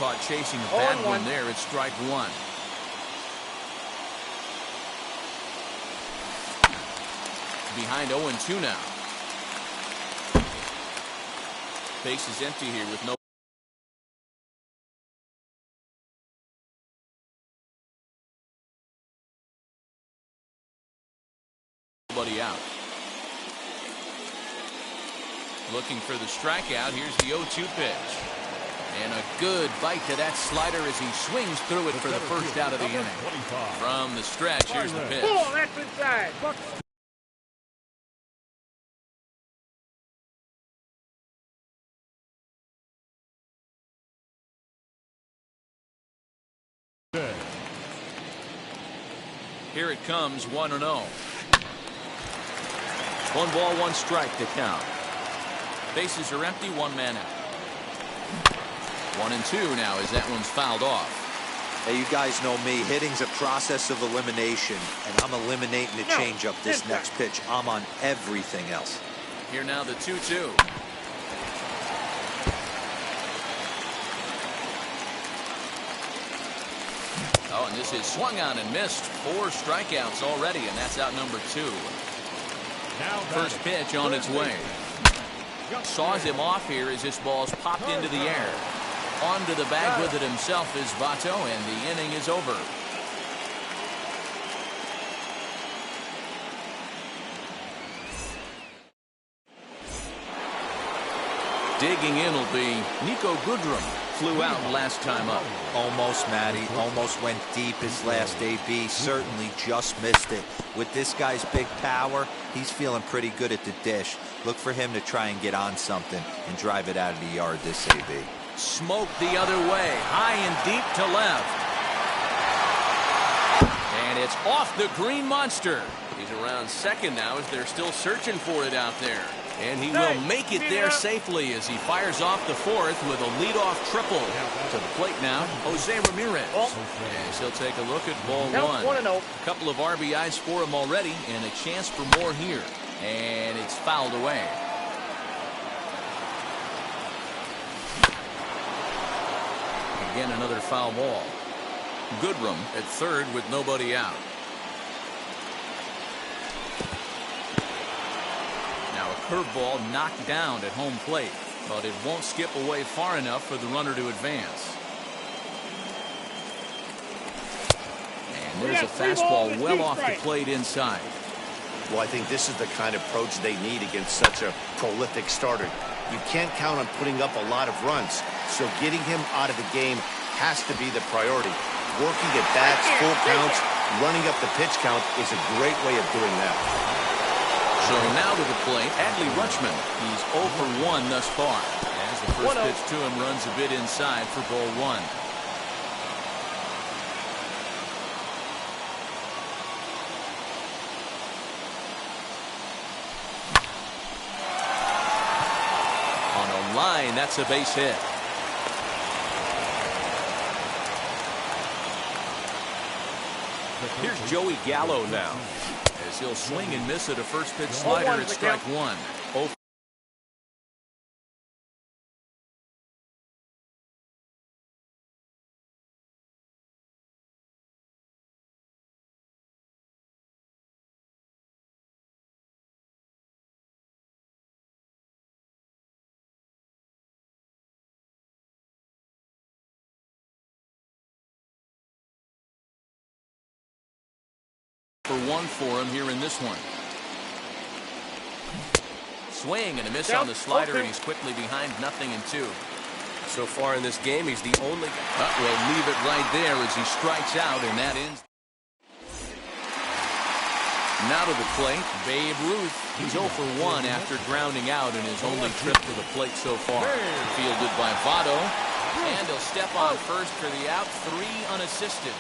caught chasing a bad one there. It's strike one. Behind 0-2 now. Base is empty here with no. Nobody out. Looking for the strikeout. Here's the 0-2 pitch. And a good bite to that slider as he swings through it for the first out of the inning. From the stretch, here's the pitch. Oh, that's inside. Here it comes, 1-0. 1 ball, 1 strike to count. Bases are empty, 1 man out. 1-2 now as that one's fouled off. Hey, you guys know me. Hitting's a process of elimination, and I'm eliminating the changeup this next pitch. I'm on everything else. Here now the 2-2. Oh, and this is swung on and missed. 4 strikeouts already, and that's out number 2. First pitch on its way. Saws him off here as this ball's popped into the air. Onto the bag with it himself is Votto, and the inning is over. Digging in will be Niko Goodrum. Flew out last time up. Almost, Matty. Almost went deep his last AB. Certainly just missed it. With this guy's big power, he's feeling pretty good at the dish. Look for him to try and get on something and drive it out of the yard this AB. Smoked the other way. High and deep to left. And it's off the green monster. He's around second now as they're still searching for it out there. And he will make it there safely as he fires off the 4th with a leadoff triple. To the plate now, Jose Ramirez. As he'll take a look at ball 1. A couple of RBIs for him already, and a chance for more here. And it's fouled away. Again, another foul ball. Goodrum at third with nobody out. Curveball knocked down at home plate, but it won't skip away far enough for the runner to advance. And there's a fastball well off the plate inside. Well, I think this is the kind of approach they need against such a prolific starter. You can't count on putting up a lot of runs, so getting him out of the game has to be the priority. Working at bats, full counts, running up the pitch count is a great way of doing that. So now to the plate, Adley Rutschman. He's 0 for 1 thus far. As the first pitch to him runs a bit inside for ball 1. On a line, that's a base hit. Here's Joey Gallo now. As he'll swing and miss at a first pitch slider at strike 1. For 1 for him here in this one. Swing and a miss on the slider, and he's quickly behind 0-2. So far in this game, he's the only. Will leave it right there as he strikes out, and that ends. Now to the plate, Babe Ruth. He's 0 for 1 after grounding out in his only trip to the plate so far. Fielded by Votto, and he'll step on first for the out, 3 unassisted.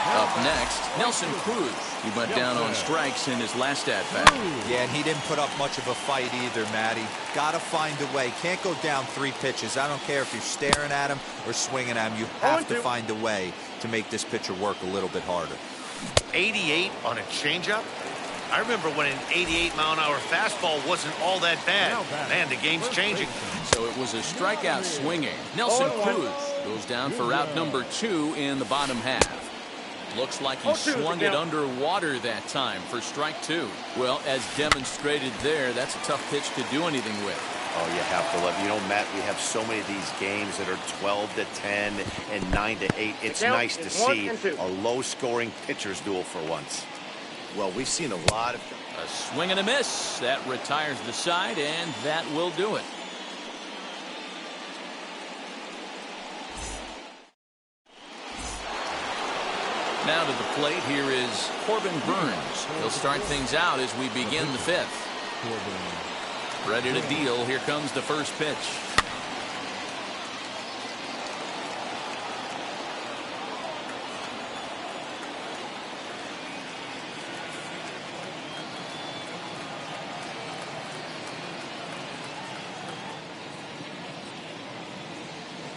Up next, Nelson Cruz. He went down on strikes in his last at-bat. Yeah, and he didn't put up much of a fight either, Matty. Gotta find a way. Can't go down 3 pitches. I don't care if you're staring at him or swinging at him. You have to find a way to make this pitcher work a little bit harder. 88 on a changeup? I remember when an 88-mile-an-hour fastball wasn't all that bad. Man, the game's changing. So it was a strikeout swinging. Nelson Cruz goes down for out number 2 in the bottom half. Looks like he swung it underwater that time for strike 2. Well, as demonstrated there, that's a tough pitch to do anything with. Oh, you have to love. You know, Matt, we have so many of these games that are 12-10 and 9-8. It's nice to see a low-scoring pitcher's duel for once. Well, we've seen a lot of... A swing and a miss. That retires the side, and that will do it. Now to the plate, here is Corbin Burns. He'll start things out as we begin the 5th. Ready to deal. Here comes the first pitch.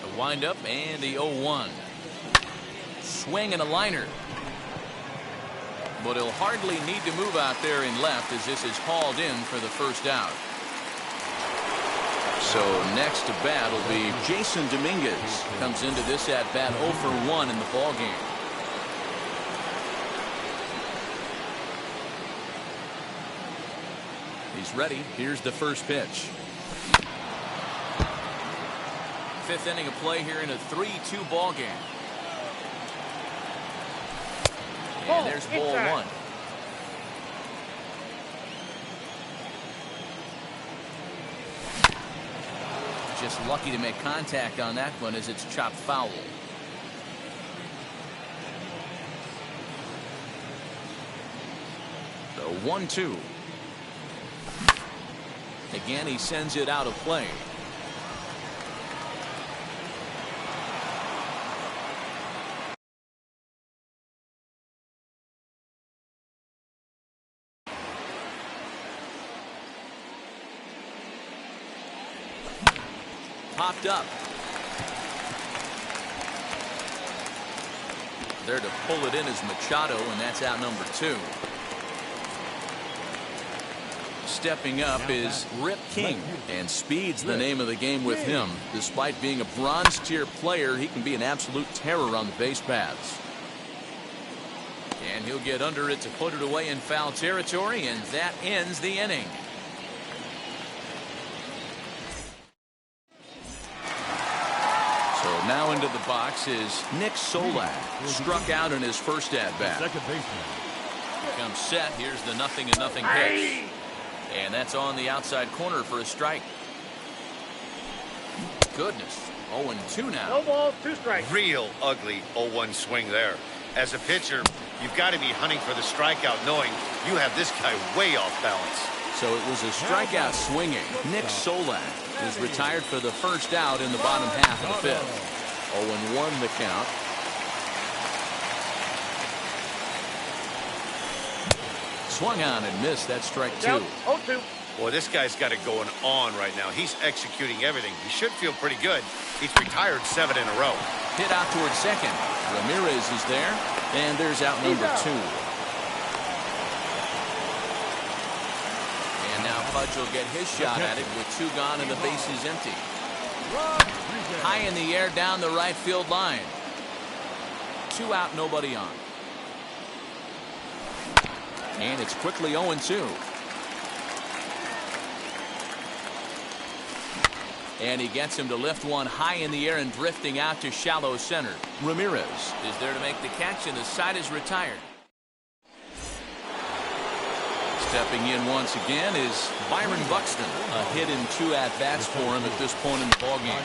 The windup and the 0-1. Swing and a liner. But he'll hardly need to move out there in left as this is hauled in for the first out. So next to bat will be Jason Dominguez. Comes into this at bat 0 for 1 in the ball game. He's ready. Here's the first pitch. 5th inning of play here in a 3-2 ball game. And there's ball 1. Just lucky to make contact on that one as it's chopped foul. So 1-2. Again, he sends it out of play. Popped up. There to pull it in is Machado, and that's out number 2. Stepping up is Rip King, and speed's the name of the game with him. Despite being a bronze tier player, he can be an absolute terror on the base paths. And he'll get under it to put it away in foul territory, and that ends the inning. Now into the box is Nick Solak. Struck out in his first at-bat. Second baseman. Comes set. Here's the 0-0 pitch. And that's on the outside corner for a strike. Goodness. 0-2 now. No balls, 2 strikes. Real ugly 0-1 swing there. As a pitcher, you've got to be hunting for the strikeout, knowing you have this guy way off balance. So it was a strikeout swinging. Nick Solak is retired for the first out in the bottom half of the 5th. 0-1 the count. Swung on and missed. That strike 2. 0-2. Boy, this guy's got it going on right now. He's executing everything. He should feel pretty good. He's retired 7 in a row. Hit out towards second. Ramirez is there, and there's out number 2. And now Pudge will get his shot at it with 2 gone and the bases empty. High in the air down the right field line. 2 out, nobody on. And it's quickly 0-2. And he gets him to lift one high in the air and drifting out to shallow center. Ramirez is there to make the catch, and the side is retired. Stepping in once again is Byron Buxton. A hit in 2 at-bats for him at this point in the ballgame.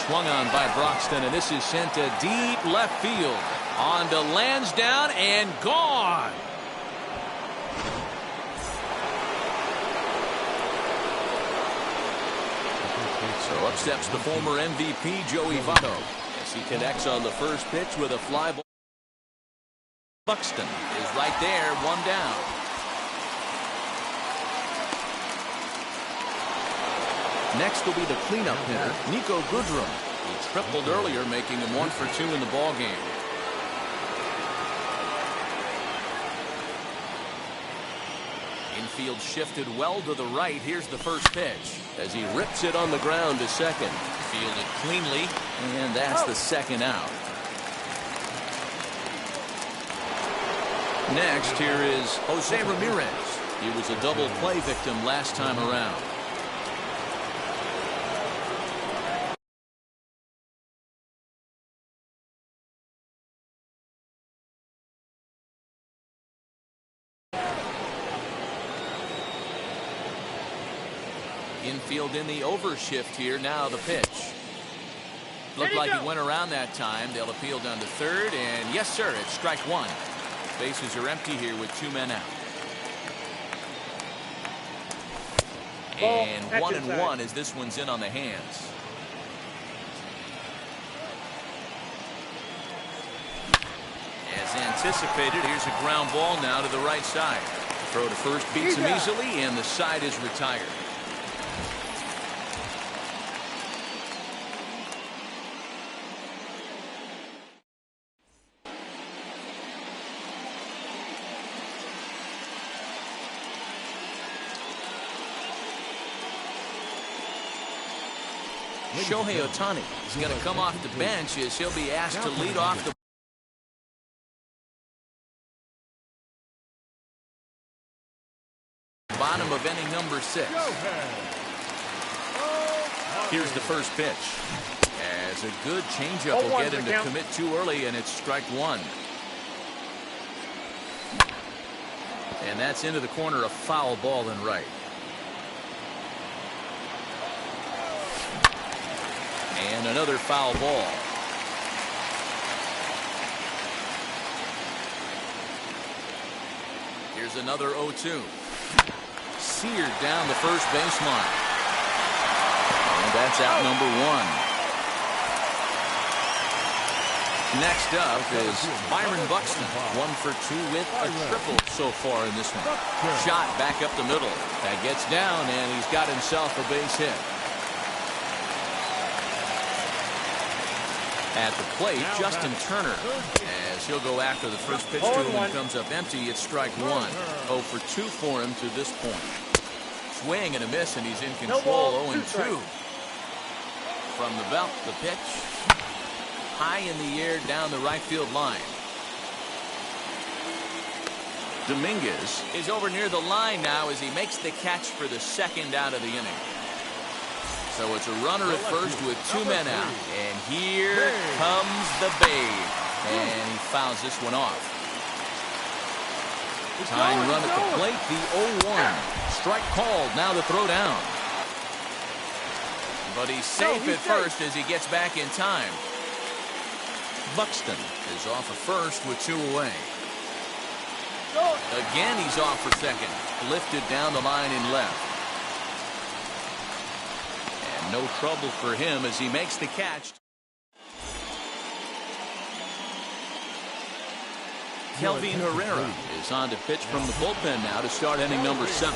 Swung on by Broxton, and this is sent to deep left field. On to Lansdowne and gone. So up steps the former MVP Joey Votto as he connects on the first pitch with a fly ball. Buxton is right there, 1 down. Next will be the cleanup hitter, Nico Goodrum. He tripled earlier, making him 1 for 2 in the ballgame. Infield shifted well to the right. Here's the first pitch as he rips it on the ground to second. Fielded cleanly, and that's the second out. Next, here is Jose Ramirez. He was a double play victim last time around. Infield in the overshift here. Now the pitch. Looked like he went around that time. They'll appeal down to third, and yes, sir, it's strike one. Bases are empty here with 2 men out. And 1-1 as this one's in on the hands. As anticipated, here's a ground ball now to the right side. Throw to first beats him easily, and the side is retired. Shohei Ohtani is going to come off the bench as he'll be asked to lead off the bottom of inning number 6. Here's the first pitch. As a good changeup will get him to commit too early, and it's strike one. And that's into the corner, a foul ball and right. And another foul ball. Here's another 0-2. Seared down the first baseline. And that's out number 1. Next up is Byron Buxton. 1 for 2 with a triple so far in this one. Shot back up the middle. That gets down, and he's got himself a base hit. At the plate, Justin Turner, as he'll go after the first pitch to him and comes up empty. It's strike one. 0 for 2 for him to this point. Swing and a miss, and he's in control. 0-2. From the belt, the pitch. High in the air down the right field line. Dominguez is over near the line now as he makes the catch for the second out of the inning. So it's a runner at first with 2 men out. And here comes the Babe. And he fouls this one off. Tying run at the plate, the 0-1. Strike called, now the throw down. But he's safe at first as he gets back in time. Buxton is off of first with 2 away. Again, he's off for second. Lifted down the line in left. No trouble for him as he makes the catch. Kelvin Herrera is on to pitch from the bullpen now to start inning number 7.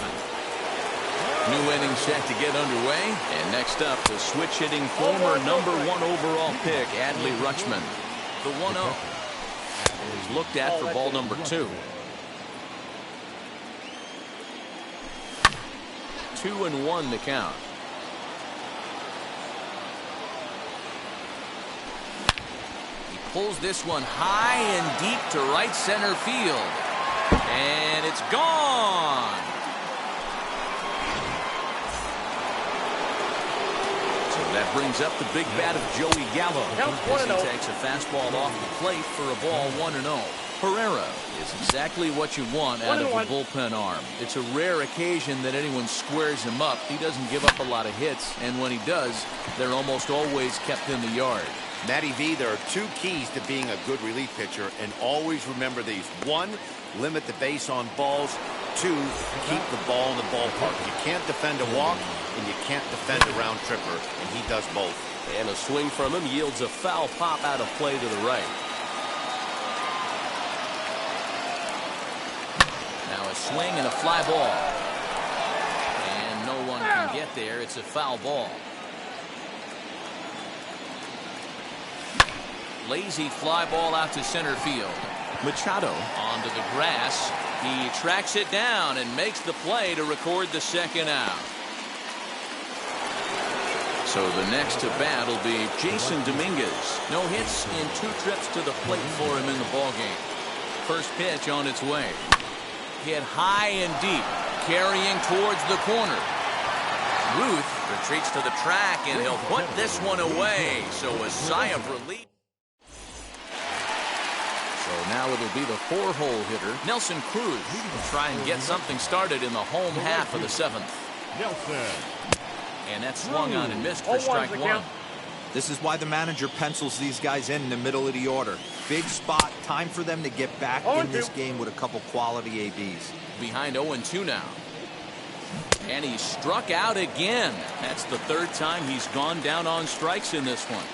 New inning set to get underway. And next up, the switch-hitting former number 1 overall pick, Adley Rutschman. The 1-0 is looked at for ball number 2. 2-1 the count. Pulls this one high and deep to right center field. And it's gone. So that brings up the big bat of Joey Gallo as he takes a fastball off the plate for a ball 1-0. Herrera is exactly what you want out of a bullpen arm. It's a rare occasion that anyone squares him up. He doesn't give up a lot of hits, and when he does, they're almost always kept in the yard. Matty V, there are 2 keys to being a good relief pitcher, and always remember these. 1, limit the base on balls. 2, keep the ball in the ballpark. You can't defend a walk, and you can't defend a round tripper, and he does both. And a swing from him yields a foul pop out of play to the right. Now a swing and a fly ball. And no one can get there. It's a foul ball. Lazy fly ball out to center field. Machado onto the grass. He tracks it down and makes the play to record the second out. So the next to bat will be Jason Dominguez. No hits in 2 trips to the plate for him in the ballgame. First pitch on its way. Hit high and deep, carrying towards the corner. Ruth retreats to the track, and he'll put this one away. So a sigh of relief. So now it'll be the 4-hole hitter, Nelson Cruz, will try and get something started in the home half of the 7th. And that's swung on and missed for strike 1. This is why the manager pencils these guys in the middle of the order. Big spot, time for them to get back in this game with a couple quality ABs. Behind 0-2 now. And he struck out again. That's the 3rd time he's gone down on strikes in this one.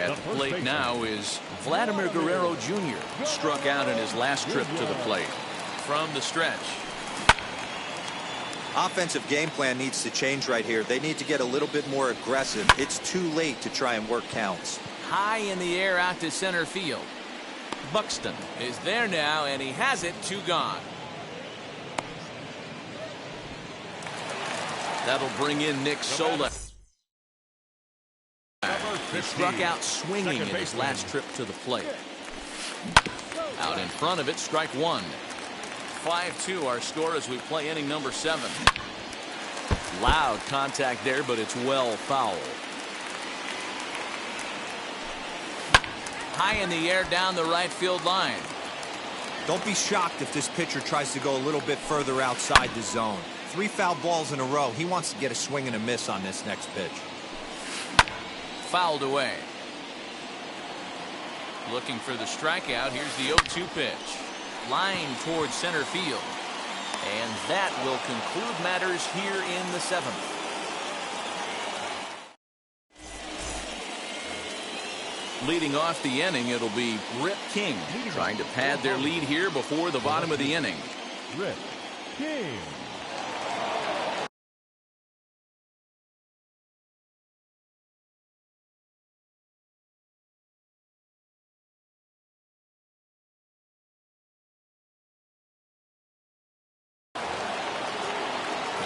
At the plate now is Vladimir Guerrero Jr. Struck out in his last trip to the plate. From the stretch. Offensive game plan needs to change right here. They need to get a little bit more aggressive. It's too late to try and work counts. High in the air out to center field. Buxton is there now, and he has it 2 gone. That'll bring in Nick Sola. He struck out swinging in his last trip to the plate. Out in front of it, strike 1. 5-2 our score as we play inning number 7. Loud contact there, but it's well foul. High in the air down the right field line. Don't be shocked if this pitcher tries to go a little bit further outside the zone. 3 foul balls in a row. He wants to get a swing and a miss on this next pitch. Fouled away. Looking for the strikeout. Here's the 0-2 pitch. Line towards center field. And that will conclude matters here in the 7th. Leading off the inning, it'll be Rip King trying to pad their lead here before the bottom of the inning. Rip King.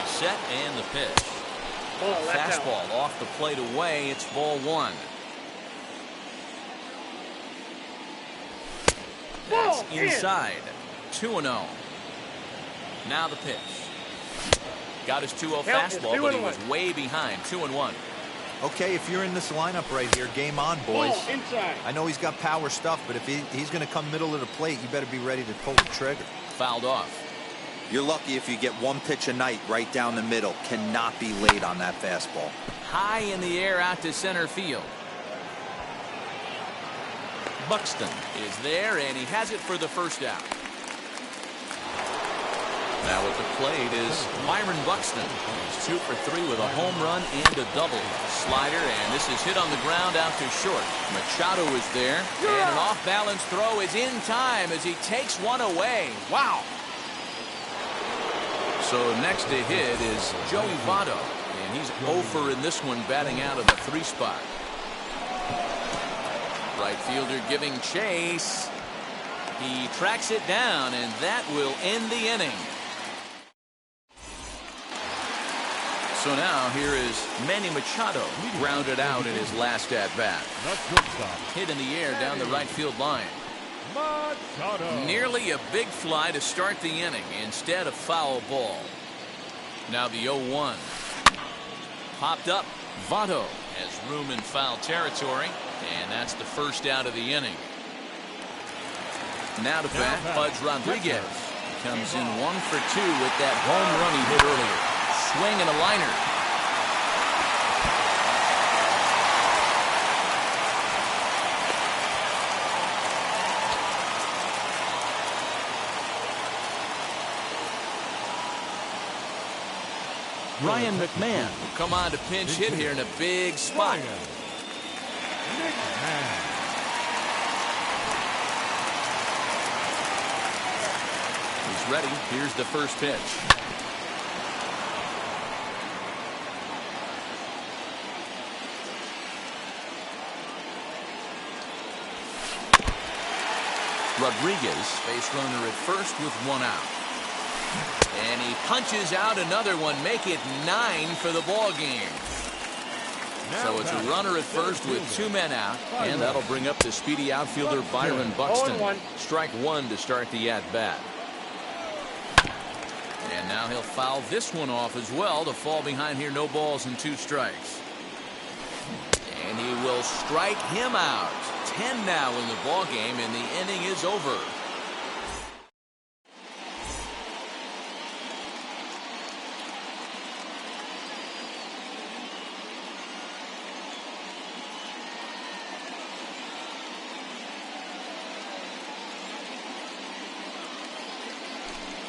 Set and the pitch. Fastball off the plate away. It's ball 1. That's inside. 2-0. Now the pitch. Got his 2-0 fastball, but he was way behind. 2-1. Okay, if you're in this lineup right here, game on, boys. I know he's got power stuff, but if he's going to come middle of the plate, you better be ready to pull the trigger. Fouled off. You're lucky if you get 1 pitch a night right down the middle. Cannot be late on that fastball. High in the air out to center field. Buxton is there, and he has it for the first out. Now at the plate is Byron Buxton. He's 2 for 3 with a home run and a double. Slider, and this is hit on the ground out to short. Machado is there, and an off-balance throw is in time as he takes one away. Wow. So next to hit is Joey Votto, and he's 0 for in this one, batting out of the 3 spot. Right fielder giving chase. He tracks it down, and that will end the inning. So now here is Manny Machado, grounded out in his last at-bat. Hit in the air down the right field line. Machado. Nearly a big fly to start the inning instead of foul ball. Now the 0-1. Popped up. Votto has room in foul territory, and that's the first out of the inning. Now to bat, Pudge Rodriguez. Comes in 1 for 2 with that home run he hit earlier. Swing and a liner. Ryan McMahon will come on to pinch hit here in a big spot. He's ready. Here's the first pitch. Rodriguez, base runner at first with one out. And he punches out another one, make it 9 for the ball game. So it's a runner at first with 2 men out, and that'll bring up the speedy outfielder Byron Buxton. Strike one to start the at-bat. And now he'll foul this one off as well to fall behind here. No balls and 2 strikes. And he will strike him out. 10 now in the ball game, and the inning is over.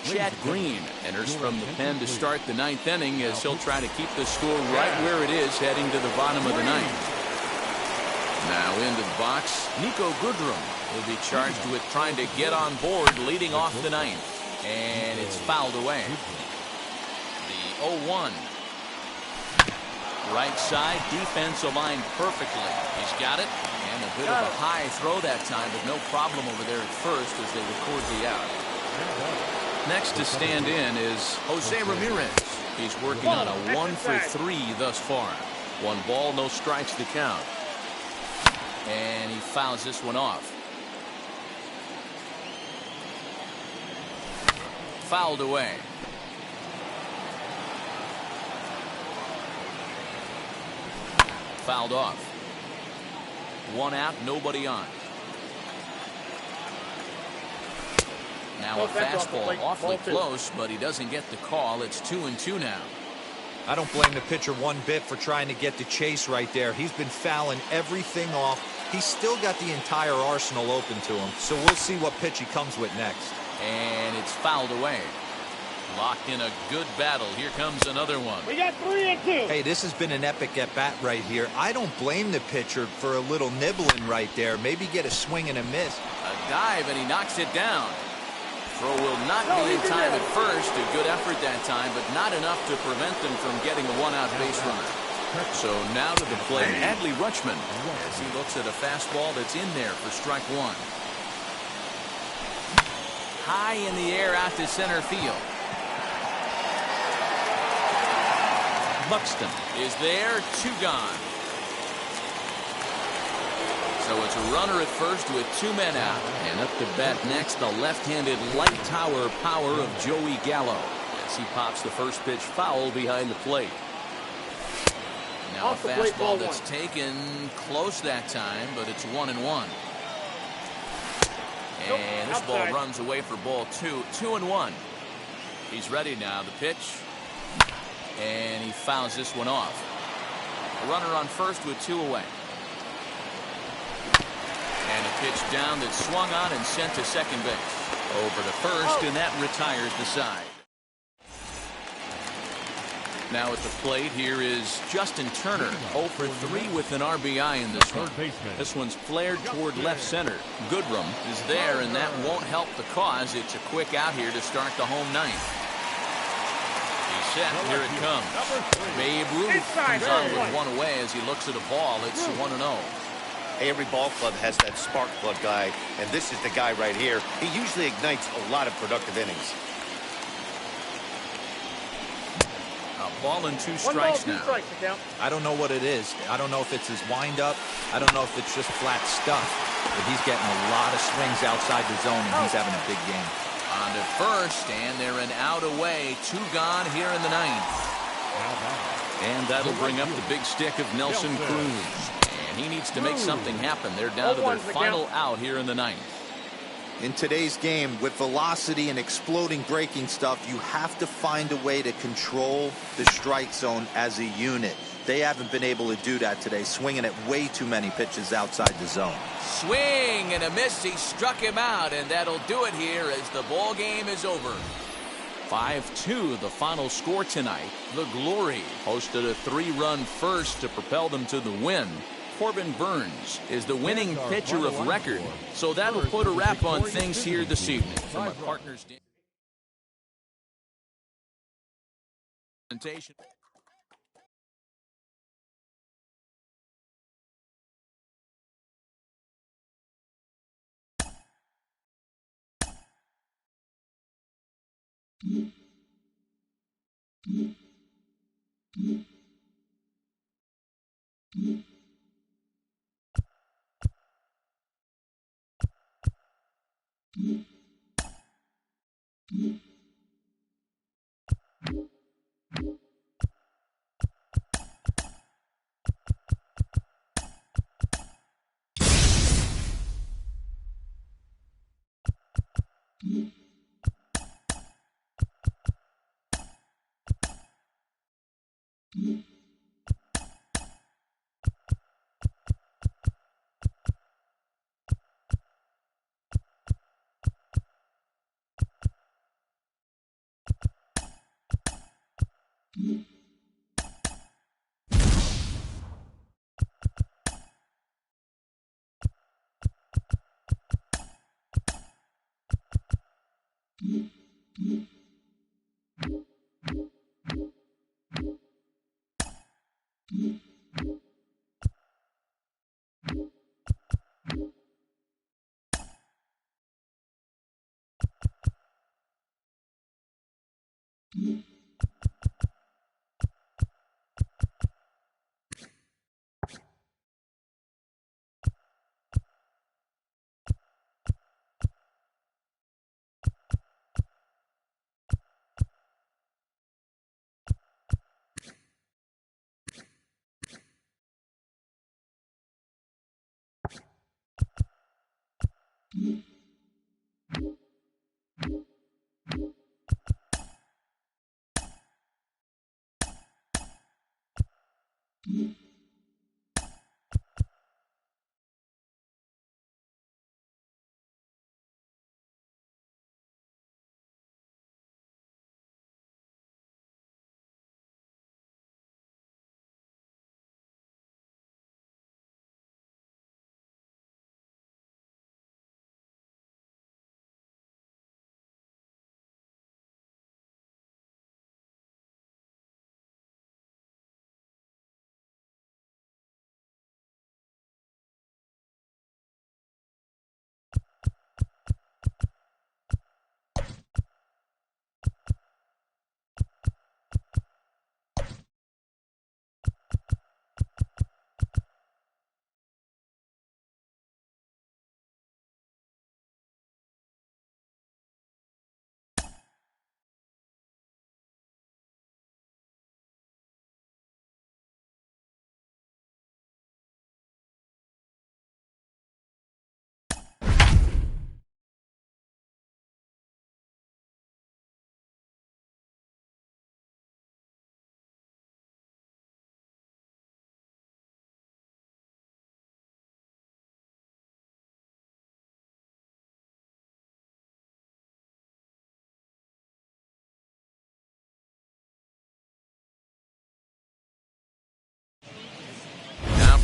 Chad Green enters from the pen to start the 9th inning as he'll try to keep the score right where it is heading to the bottom of the 9th. Now into the box, Niko Goodrum will be charged with trying to get on board leading off the 9th. And it's fouled away. The 0-1. Right side, defense aligned perfectly. He's got it. And a bit of a high throw that time, but no problem over there at first as they record the out. Next to stand in is Jose Ramirez. He's working on a 1 for 3 thus far. 1 ball, no strikes to count. And he fouls this one off. Fouled away. Fouled off. 1 out, nobody on. Now a fastball awfully close, but he doesn't get the call. It's 2-2 now. I don't blame the pitcher one bit for trying to get the chase right there. He's been fouling everything off. He's still got the entire arsenal open to him, so we'll see what pitch he comes with next. And it's fouled away. Locked in a good battle. Here comes another one. We got 3-2. Hey, this has been an epic at-bat right here. I don't blame the pitcher for a little nibbling right there. Maybe get a swing and a miss. A dive, and he knocks it down. Throw will not be in time at first. A good effort that time, but not enough to prevent them from getting a 1-out base runner. So now to the plate, Adley Rutschman, as he looks at a fastball that's in there for strike 1. High in the air out to center field. Buxton is there, 2 gone. So it's a runner at first with 2 men out. And up to bat next, the left-handed light tower power of Joey Gallo. As he pops the first pitch foul behind the plate. Now a fastball that's taken close that time, but it's 1-1. And this ball runs away for ball 2. 2-1. He's ready now. The pitch. And he fouls this one off. A runner on first with 2 away. And a pitch down that swung on and sent to second base. Over to first, and that retires the side. Now at the plate, here is Justin Turner. 0 for 3 with an RBI in this one. This one's flared toward left center. Goodrum is there, and that won't help the cause. It's a quick out here to start the home 9th. He's set. Here it comes. Babe Ruth comes on with 1 away as he looks at a ball. It's 1-0. Every ball club has that spark plug guy, and this is the guy right here. He usually ignites a lot of productive innings. A ball and 2 strikes now. I don't know what it is. I don't know if it's his windup. I don't know if it's just flat stuff. But he's getting a lot of swings outside the zone, and he's having a big game. On to first, and they're an out away. 2 gone here in the 9th. And that'll bring up the big stick of Nelson Cruz. And he needs to make something happen. They're down to their final out here in the 9th. In today's game, with velocity and exploding breaking stuff, you have to find a way to control the strike zone as a unit. They haven't been able to do that today, swinging at way too many pitches outside the zone. Swing and a miss. He struck him out, and that'll do it here as the ball game is over. 5-2 the final score tonight. The Glory hosted a 3-run first to propel them to the win. Corbin Burns is the winning pitcher of record, so that'll put a wrap on things here this evening. From my partner's presentation.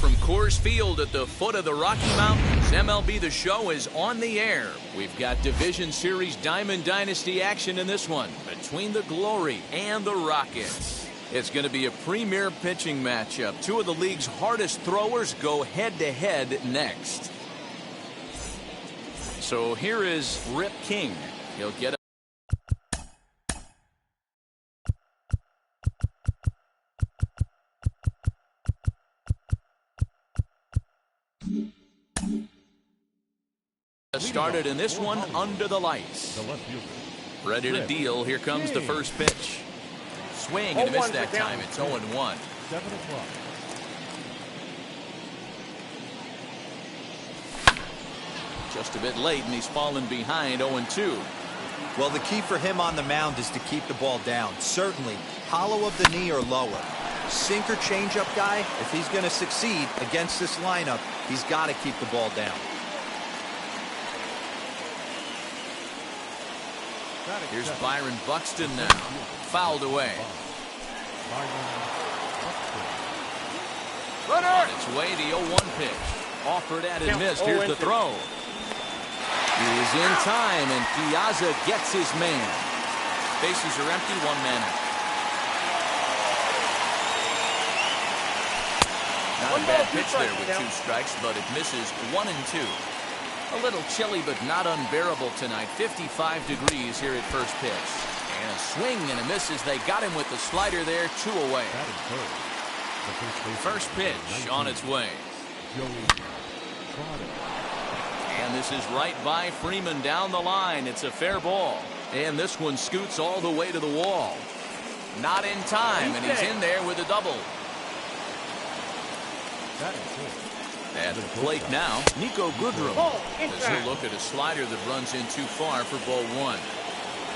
From Coors Field at the foot of the Rocky Mountains, MLB The Show is on the air. We've got Division Series Diamond Dynasty action in this one between the Glory and the Rockets. It's going to be a premier pitching matchup. Two of the league's hardest throwers go head-to-head next. So here is Rip King. He'll get a started in this one under the lights. Ready to deal. Here comes the first pitch. Swing and a miss that time. It's 0-1. 7 o'clock. Just a bit late, and he's fallen behind 0-2. Well, the key for him on the mound is to keep the ball down. Certainly, hollow of the knee or lower. Sinker changeup guy, if he's going to succeed against this lineup, he's got to keep the ball down. Here's Byron Buxton now. Fouled away. On its way, the 0-1 pitch. Offered at and missed. Here's the throw. He is in time, and Piazza gets his man. Bases are empty, one man out. Not a bad pitch there with 2 strikes, but it misses 1 and 2. A little chilly, but not unbearable tonight. 55 degrees here at first pitch. And a swing and a miss as they got him with the slider there. 2 away. Batting third. The First pitch on its way. Joey Votto. And this is right by Freeman down the line. It's a fair ball. And this one scoots all the way to the wall. Not in time, and he's in there with a double. Batting fourth. At the plate now, Nico Goodrum. As he'll look at a slider that runs in too far for ball 1.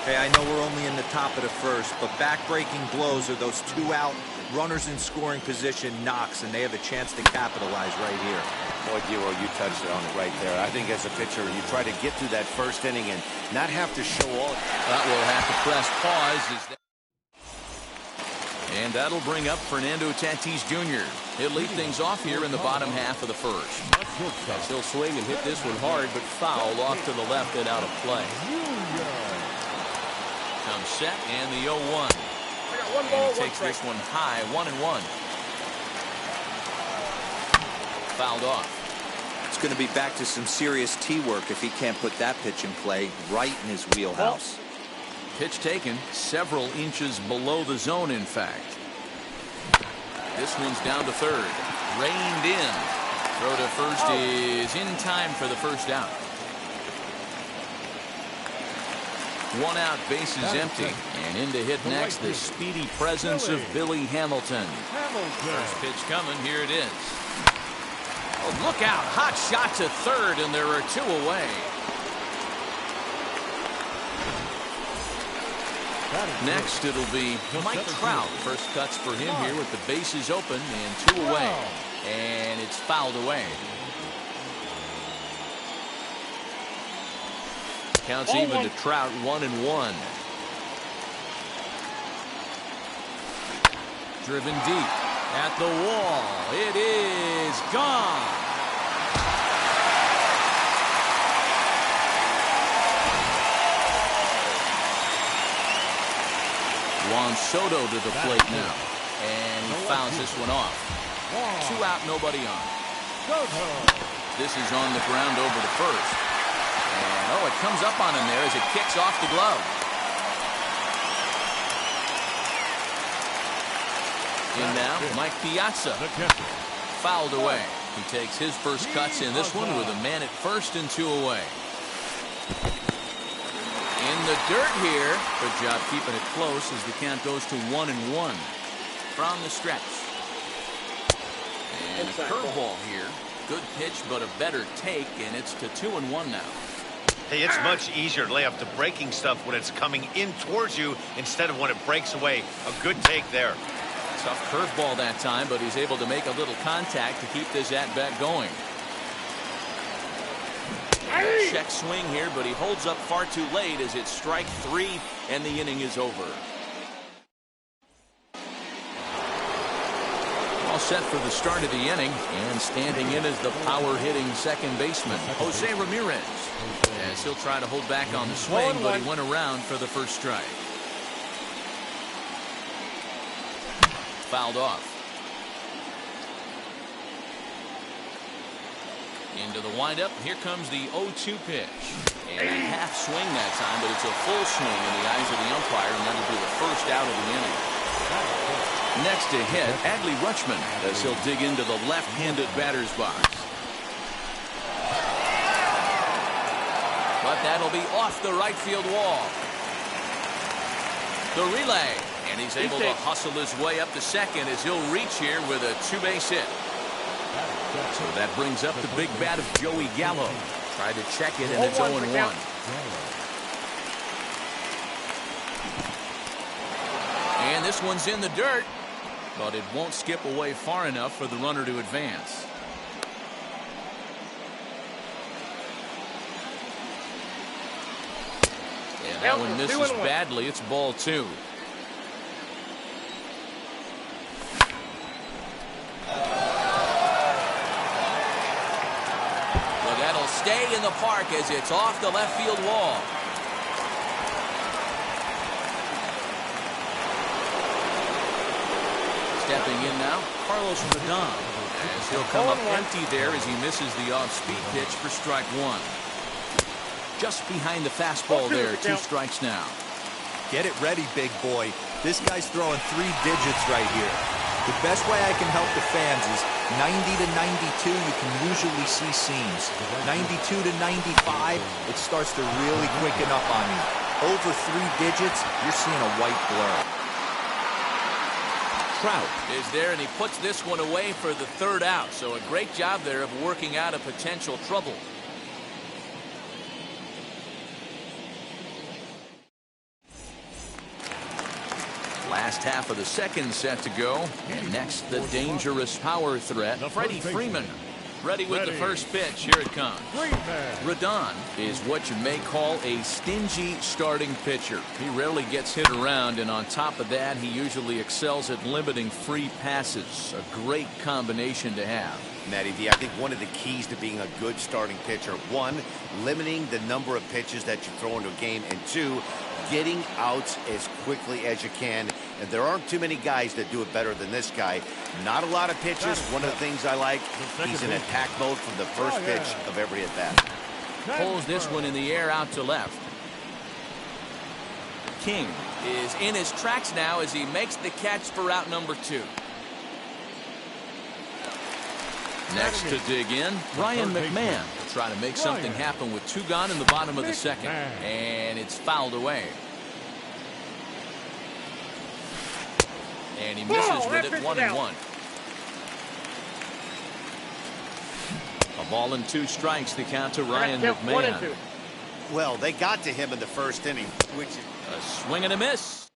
Hey, I know we're only in the top of the first, but back-breaking blows are those 2-out runners in scoring position knocks, and they have a chance to capitalize right here. Boy, Dero, you touched it on it right there. I think as a pitcher, you try to get through that first inning and not have to show all. That will have to press pause. And that'll bring up Fernando Tatis Jr. He'll lead things off here in the bottom half of the first. As he'll swing and hit this one hard, but foul off to the left and out of play. Comes set and the 0-1. And he takes this one high, 1-1. Fouled off. It's going to be back to some serious tee work if he can't put that pitch in play right in his wheelhouse. Pitch taken several inches below the zone, in fact. This one's down to third. Reined in. Throw to first is in time for the first out. 1 out, bases empty. And in to hit next, the speedy presence of Billy Hamilton. First pitch coming, here it is. Oh, look out, hot shot to third, and there are 2 away. Next, it'll be Mike Trout. First cuts for him here with the bases open and 2 away. And it's fouled away. Counts even to Trout, 1-1. Driven deep at the wall. It is gone. Juan Soto to the plate now. And he fouls this one off. 2 out, nobody on. This is on the ground over to first. And oh, it comes up on him there as it kicks off the glove. In now, Mike Piazza. Fouled away. He takes his first cuts in this one with a man at first and 2 away. In the dirt here. Good job keeping it close as the count goes to 1-1 from the stretch. And a curveball here. Good pitch, but a better take, and it's to 2-1 now. Hey, it's much easier to lay off the breaking stuff when it's coming in towards you instead of when it breaks away. A good take there. Tough curveball that time, but he's able to make a little contact to keep this at-bat going. Check swing here, but he holds up far too late as it's strike 3 and the inning is over. All set for the start of the inning, and standing in is the power-hitting second baseman, Jose Ramirez. As he'll try to hold back on the swing, but he went around for the first strike. Fouled off. Into the windup. Here comes the 0-2 pitch. And a half swing that time, but it's a full swing in the eyes of the umpire, and that'll be the first out of the inning. Next to hit, Adley Rutschman, as he'll dig into the left-handed batter's box. But that'll be off the right field wall. The relay. And he's able to hustle his way up to second as he'll reach here with a 2-base hit. So that brings up the big bat of Joey Gallo. Tried to check it, and it's 0-1. And this one's in the dirt, but it won't skip away far enough for the runner to advance. And that one misses badly. It's ball 2. Stay in the park as it's off the left field wall. Stepping in now, Carlos Rodon. As he'll come up empty there as he misses the off-speed pitch for strike 1. Just behind the fastball there, 2 strikes now. Get it ready, big boy. This guy's throwing 3 digits right here. The best way I can help the fans is 90 to 92, you can usually see seams. 92 to 95, it starts to really quicken up on you. Over 3 digits, you're seeing a white blur. Trout is there, and he puts this one away for the 3rd out. So a great job there of working out a potential trouble. Last half of the 2nd set to go. And next, the dangerous power threat, Freddie Freeman. Ready with the first pitch. Here it comes. Rodon is what you may call a stingy starting pitcher. He rarely gets hit around, and on top of that, he usually excels at limiting free passes. A great combination to have. Matty V, I think one of the keys to being a good starting pitcher, 1, limiting the number of pitches that you throw into a game, and 2, getting outs as quickly as you can. And there aren't too many guys that do it better than this guy. Not a lot of pitches. One of the things I like, he's in attack mode from the first pitch of every at bat. Pulls this one in the air out to left. King is in his tracks now as he makes the catch for out number 2. Next to dig in, Ryan McMahon will try to make something happen with 2 gone in the bottom of the 2nd. And it's fouled away. And he misses with it, 1-1. A ball and 2 strikes to count to Ryan McMahon. Well, they got to him in the 1st inning, which is a swing and a miss.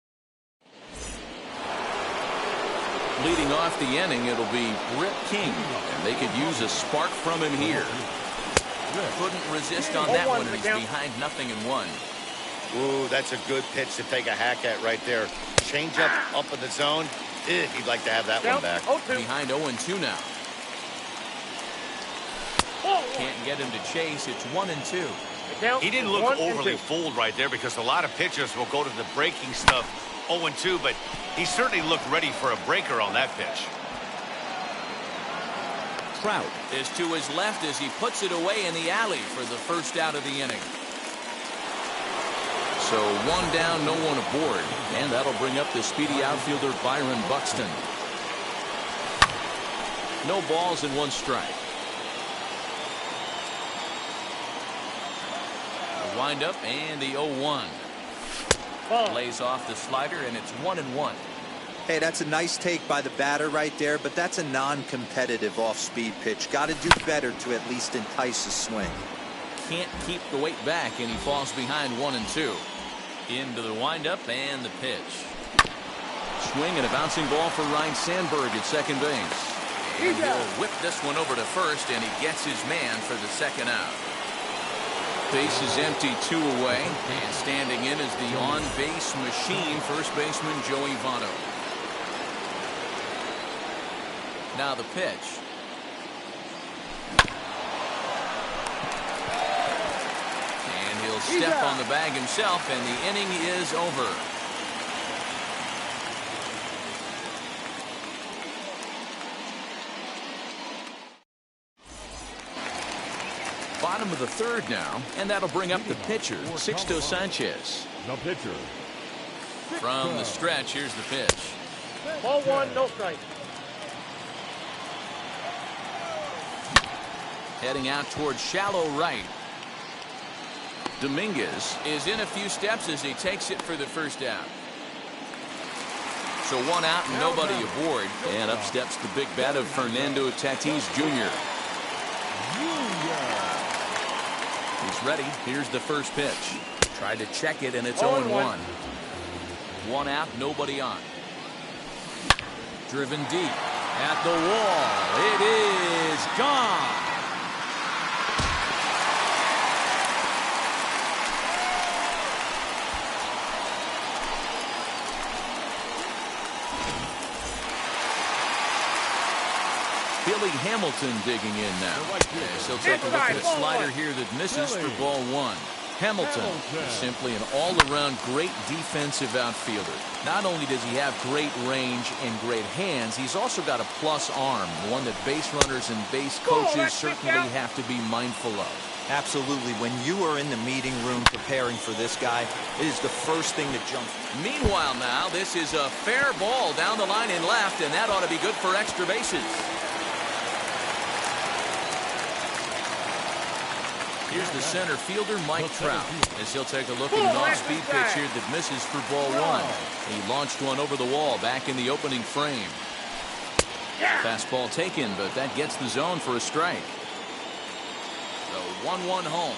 Leading off the inning, it'll be Rip King, and they could use a spark from him here. Couldn't resist on that one, and he's behind 0-1. Ooh, that's a good pitch to take a hack at right there. Change up in the zone. He'd like to have that one back. Behind 0-2 now. Can't get him to chase. It's 1-2. He didn't look overly fooled right there, because a lot of pitchers will go to the breaking stuff 0-2, but he certainly looked ready for a breaker on that pitch. Trout is to his left as he puts it away in the alley for the 1st out of the inning. So 1 down, no one aboard, and that'll bring up the speedy outfielder Byron Buxton. No balls and 1 strike. The windup and the 0-1. Lays off the slider, and it's 1-1. Hey, that's a nice take by the batter right there, but that's a non-competitive off-speed pitch. Got to do better to at least entice a swing. Can't keep the weight back, and he falls behind 1-2. Into the windup and the pitch. Swing and a bouncing ball for Ryne Sandberg at second base. And he'll whip this one over to first, and he gets his man for the 2nd out. Base is empty, 2 away, and standing in is the on-base machine, first baseman Joey Votto. Now the pitch. And he'll step on the bag himself, and the inning is over. Bottom of the 3rd now, and that'll bring up the pitcher, Sixto Sanchez. The pitcher. From the stretch, here's the pitch. Ball 1, no strike. Heading out towards shallow right. Dominguez is in a few steps as he takes it for the 1st out. So 1 out and nobody aboard. And up steps the big bat of Fernando Tatis Jr. He's ready. Here's the first pitch. Tried to check it, and it's 0-1. 1 out, nobody on. Driven deep at the wall. It is gone. Billy Hamilton digging in now. Yes, he'll take a look at a slider here that misses for ball 1. Hamilton is simply an all-around great defensive outfielder. Not only does he have great range and great hands, he's also got a plus arm, one that base runners and base coaches certainly have to be mindful of. Absolutely. When you are in the meeting room preparing for this guy, it is the first thing that jumps. Meanwhile now, this is a fair ball down the line in left, and that ought to be good for extra bases. Here's the center fielder, Mike Trout, as he'll take a look at an off-speed pitch here that misses for ball one. He launched one over the wall back in the opening frame. Fastball taken, but that gets the zone for a strike. The 1-1 home.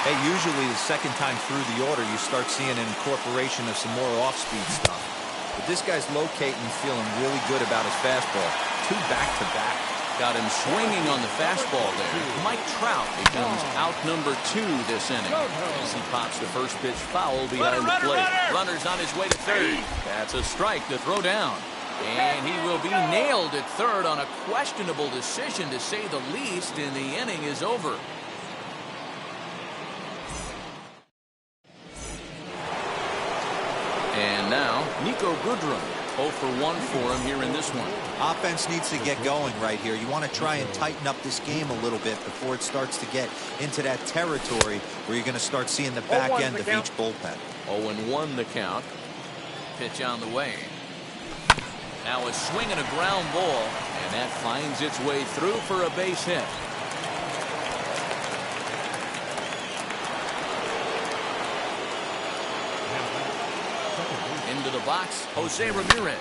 Hey, usually the second time through the order, you start seeing an incorporation of some more off-speed stuff. But this guy's locating, feeling really good about his fastball. 2 back-to-back. Got him swinging on the fastball there. Mike Trout becomes out number 2 this inning as he pops the first pitch foul behind the plate. Runner's on his way to third. That's a strike to throw down. And he will be nailed at third on a questionable decision, to say the least, and the inning is over. And now, Niko Goodrum. 0 for 1 for him here in this one. Offense needs to get going right here. You want to try and tighten up this game a little bit before it starts to get into that territory where you're going to start seeing the back end of each bullpen. 0-1 the count. Pitch on the way. Now a swing and a ground ball, and that finds its way through for a base hit. Into the box, Jose Ramirez.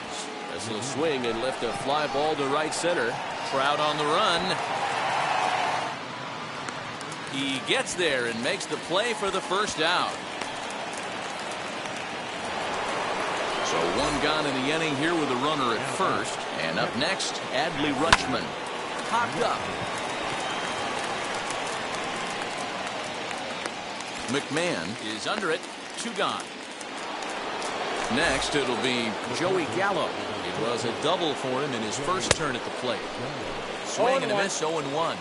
As he'll swing and lift a fly ball to right center. Trout on the run. He gets there and makes the play for the first out. So 1 gone in the inning here with a runner at first. And up next, Adley Rutschman. Popped up. McMahon is under it. 2 gone. Next, it'll be Joey Gallo. It was a double for him in his first turn at the plate. Swing and a miss, 0-1.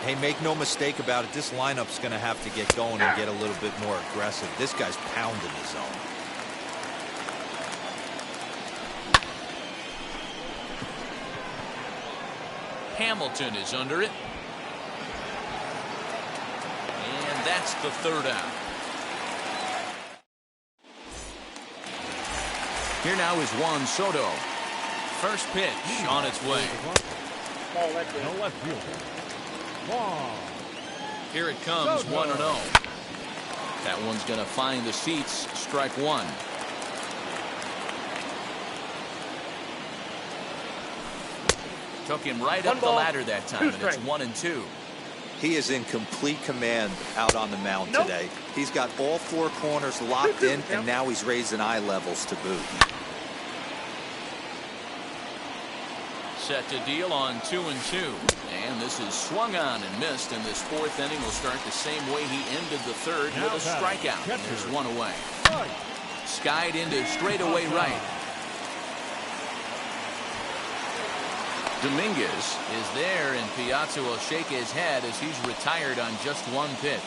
Hey, make no mistake about it. This lineup's going to have to get going and get a little bit more aggressive. This guy's pounding the zone. Hamilton is under it. And that's the third out. Here now is Juan Soto. First pitch on its way. No left fielder. Here it comes, 1-0. That one's going to find the seats. Strike 1. Took him right up the ladder that time, and it's 1-2. He is in complete command out on the mound today. He's got all 4 corners locked in, and now he's raising eye levels to boot. Set to deal on 2-2. And this is swung on and missed, and this 4th inning will start the same way he ended the 3rd with a strikeout. And there's 1 away. Skied into straightaway right. Dominguez is there, and Piazza will shake his head as he's retired on just 1 pitch.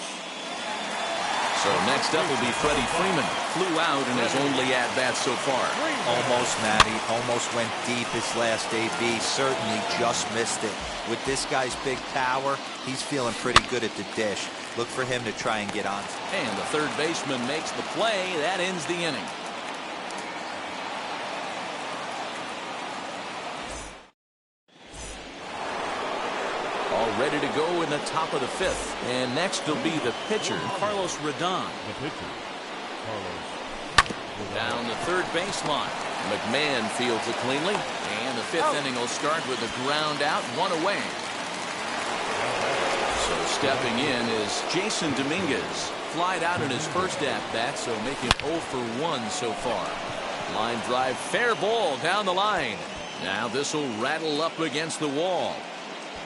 So next up will be Freddie Freeman. Flew out in his only at-bat so far. Almost, Matty. Almost went deep his last AB. Certainly just missed it. With this guy's big power, he's feeling pretty good at the dish. Look for him to try and get on. And the third baseman makes the play. That ends the inning. All ready to go in the top of the 5th. And next will be the pitcher, Carlos Rodon. The pitcher, Carlos. Down the third baseline. McMahon fields it cleanly. And the 5th inning will start with a ground out, 1 away. So stepping in is Jason Dominguez. Flied out in his first at-bat, so making 0 for 1 so far. Line drive, fair ball down the line. Now this will rattle up against the wall.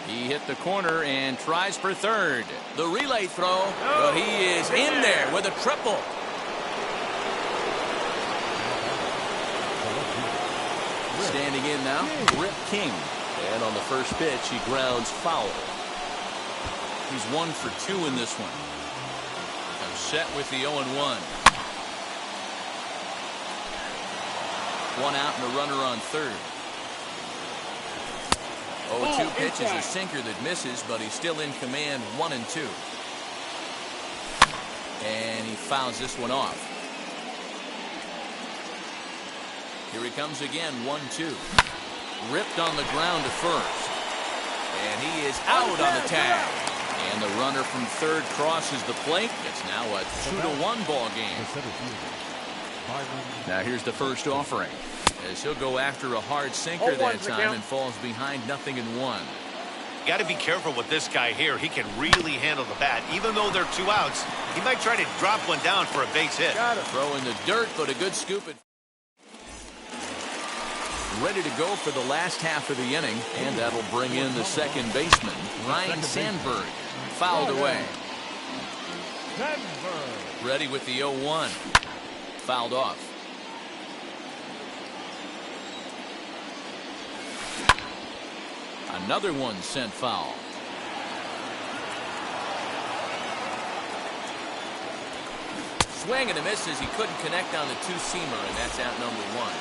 He hit the corner and tries for third. The relay throw, but he is in there with a triple. Standing in now, Rip King. And on the first pitch, he grounds foul. He's 1 for 2 in this one. So set with the 0-1. 1 out and a runner on third. 0-2 pitch is a sinker that misses, but he's still in command. 1-2. And he fouls this one off. Here he comes again. 1-2. Ripped on the ground to first. And he is out on the tag. And the runner from third crosses the plate. It's now a 2-1 ball game. Now here's the first offering, as he'll go after a hard sinker that time and falls behind 0-1. Got to be careful with this guy here. He can really handle the bat. Even though they're 2 outs, he might try to drop one down for a base hit. Throw in the dirt, but a good scoop it. Ready to go for the last half of the inning, and that'll bring in the second baseman, Ryan Sandberg. Fouled away. Ready with the 0-1. Fouled off. Another one sent foul. Swing and a miss as he couldn't connect on the two-seamer, and that's out number 1.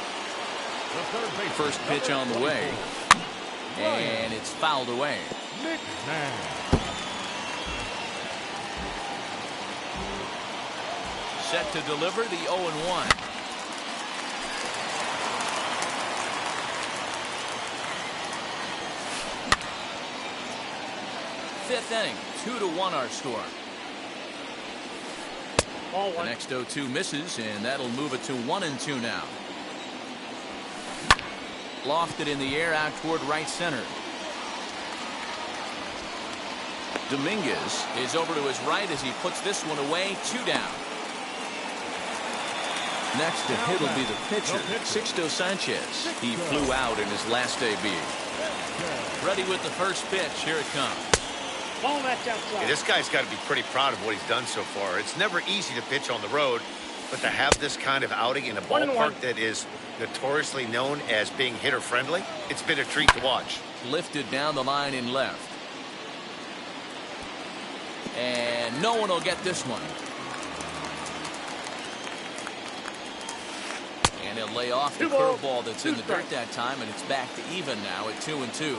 First pitch on the way, and it's fouled away. Set to deliver the 0-1. Fifth inning, 2-1 our score. The next 0-2 misses, and that'll move it to 1-2 now. Lofted in the air out toward right center. Dominguez is over to his right as he puts this one away. 2 down. Next to hit will be the pitcher, Sixto Sanchez. He flew out in his last AB. Ready with the first pitch. Here it comes. Yeah, this guy's got to be pretty proud of what he's done so far. It's never easy to pitch on the road, but to have this kind of outing in a ballpark that is notoriously known as being hitter-friendly, it's been a treat to watch. Lifted down the line in left. And no one will get this one. And he'll lay off the curveball that's in the dirt that time, and it's back to even now at 2-2.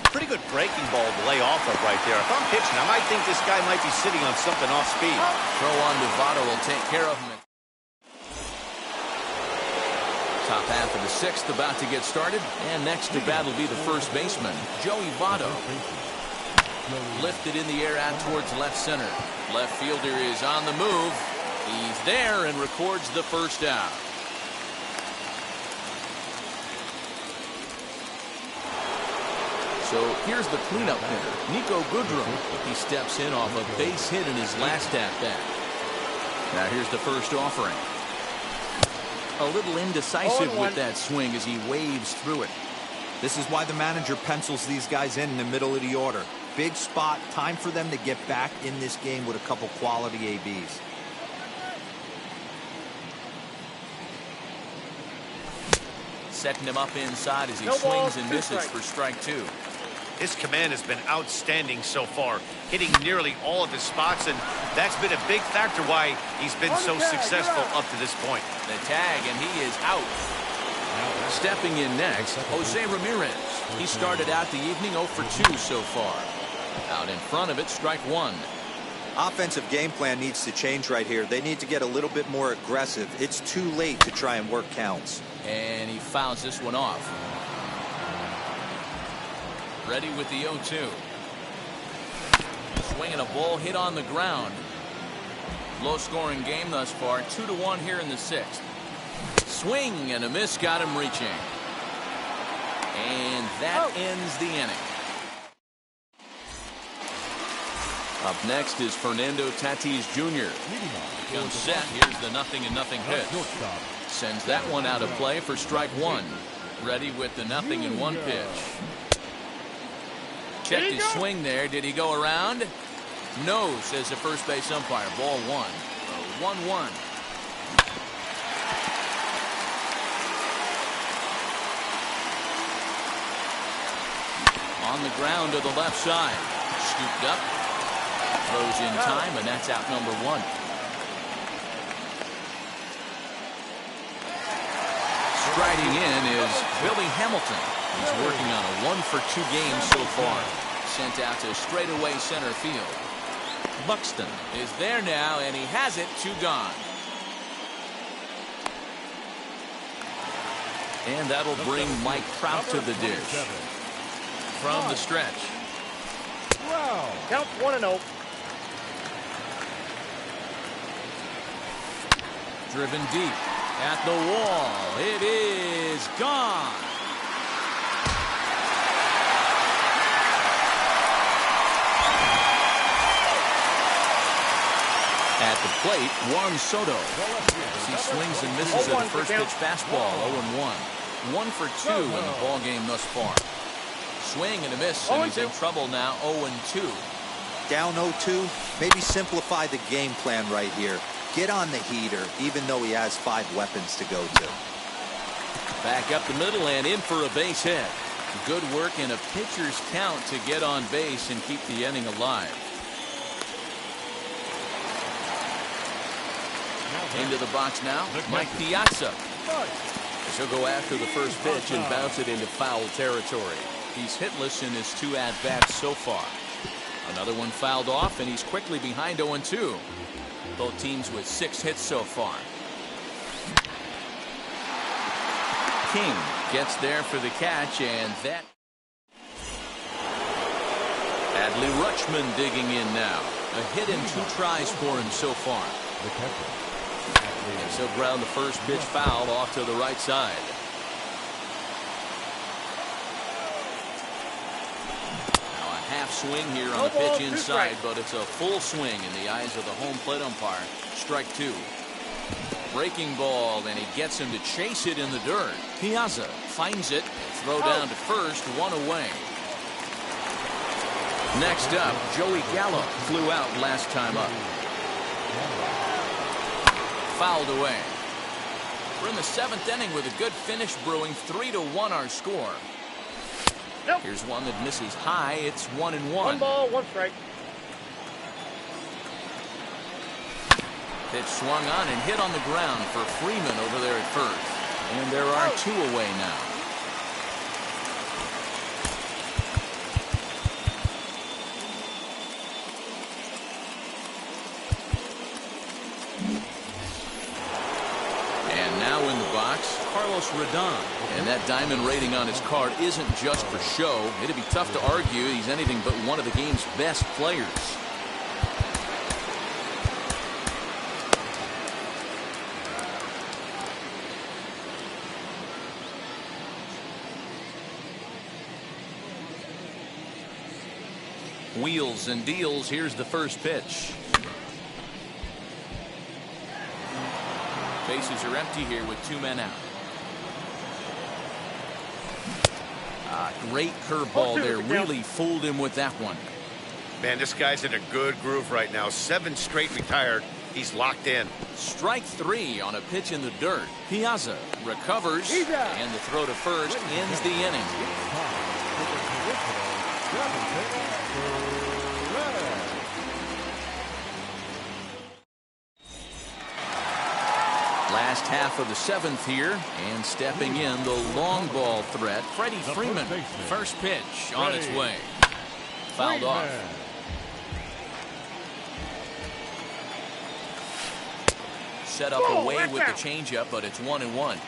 Pretty good breaking ball to lay off of right there. If I'm pitching, I might think this guy might be sitting on something off speed. Throw on to Votto will take care of him. Top half of the 6th about to get started, and next to bat will be the first baseman, Joey Votto. Lifted in the air out towards left center. Left fielder is on the move. He's there and records the first out. So here's the cleanup hitter, Nico Goodrum. He steps in off a base hit in his last at-bat. Now here's the first offering. A little indecisive with that swing as he waves through it. This is why the manager pencils these guys in the middle of the order. Big spot, time for them to get back in this game with a couple quality ABs. Setting him up inside as he swings and misses for strike 2. His command has been outstanding so far, hitting nearly all of his spots, and that's been a big factor why he's been so successful up to this point. The tag, and he is out. Stepping in next, Jose Ramirez. He started out the evening 0 for 2 so far. Out in front of it, strike 1. Offensive game plan needs to change right here. They need to get a little bit more aggressive. It's too late to try and work counts. And he fouls this one off. Ready with the 0-2. Swinging a ball hit on the ground. Low scoring game thus far. 2-1 here in the 6th. Swing and a miss got him reaching. And that ends the inning. Up next is Fernando Tatis Jr. Comes set. Here's the 0-0 pitch. Sends that one out of play for strike 1. Ready with the 0-1 pitch. Checked his swing there. Did he go around? No, says the first base umpire. Ball 1. 1-1. On the ground to the left side. Scooped up. Throws in time, and that's out number one. Striding in is Billy Hamilton. He's working on a 1-for-2 game so far. Sent out to straightaway center field. Buxton is there now, and he has it. 2 gone. And that'll bring Mike Trout to the dish. From the stretch. Count 1-0. Driven deep at the wall. It is gone. At the plate, Juan Soto. As he swings and misses at the first pitch fastball, 0-1. 1 for 2 in the ball game thus far. Swing and a miss, and he's in trouble now, 0-2. Down 0-2, maybe simplify the game plan right here. Get on the heater, even though he has 5 weapons to go to. Back up the middle and in for a base hit. Good work in a pitcher's count to get on base and keep the inning alive. Into the box now, Mike Piazza. He'll go after the first pitch and bounce it into foul territory. He's hitless in his 2 at-bats so far. Another one fouled off, and he's quickly behind 0-2. Both teams with 6 hits so far. King gets there for the catch, and that. Adley Rutschman digging in now. A hit and 2 tries for him so far. And so ground the first pitch foul off to the right side. Now a half swing here on the pitch inside, but it's a full swing in the eyes of the home plate umpire. Strike 2. Breaking ball, and he gets him to chase it in the dirt. Piazza finds it. Throw down to first, 1 away. Next up, Joey Gallo flew out last time up. Fouled away. We're in the 7th inning with a good finish brewing. 3-1 our score. Here's one that misses high. It's 1-1. 1 ball, 1 strike. Pitch swung on and hit on the ground for Freeman over there at first. And there are 2 away now. And now in the box, Carlos Rodon. And that diamond rating on his card isn't just for show. It'd be tough to argue he's anything but one of the game's best players. Wheels and deals. Here's the first pitch. Bases are empty here with 2 men out. Great curveball there. Really fooled him with that one. Man, this guy's in a good groove right now. 7 straight retired. He's locked in. Strike 3 on a pitch in the dirt. Piazza recovers, and the throw to first ends the inning. Last half of the 7th here, and stepping in the long ball threat, Freddie Freeman. First pitch on its way. Fouled off. Set up away with the changeup, but it's 1-1.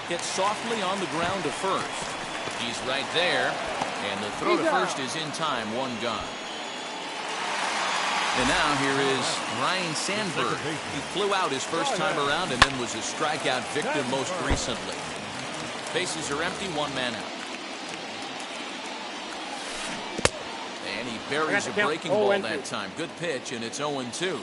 Hit softly on the ground to first. He's right there, and the throw to first is in time. 1 gone. And now here is Ryan Sandberg. He flew out his first time around and then was a strikeout victim most recently. Bases are empty, 1 man out. And he buries a breaking ball that time. Good pitch, and it's 0-2.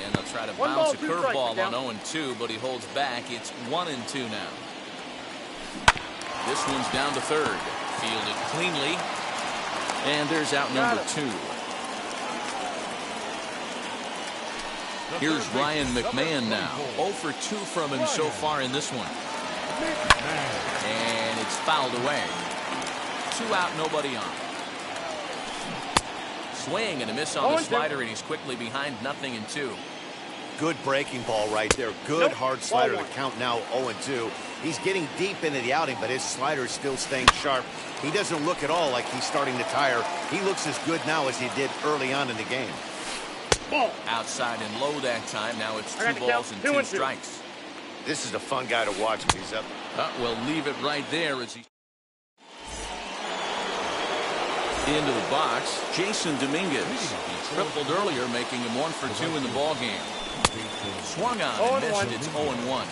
And they'll try to bounce a curveball on 0-2, but he holds back. It's 1-2 now. This one's down to third. Fielded cleanly. And there's out number 2. Here's Ryan McMahon now. 0 for 2 from him so far in this one. And it's fouled away. 2 out, nobody on. Swing and a miss on the slider, and he's quickly behind 0-2. Good breaking ball right there. Good hard slider to count now 0-2. He's getting deep into the outing, but his slider is still staying sharp. He doesn't look at all like he's starting to tire. He looks as good now as he did early on in the game. Outside and low that time. Now it's 2 balls and 2 strikes. This is a fun guy to watch when he's up. We'll leave it right there as he into the box. Jason Dominguez. He tripled earlier, making him 1 for 2 in the ball game. Swung on and missed. It's 0-1.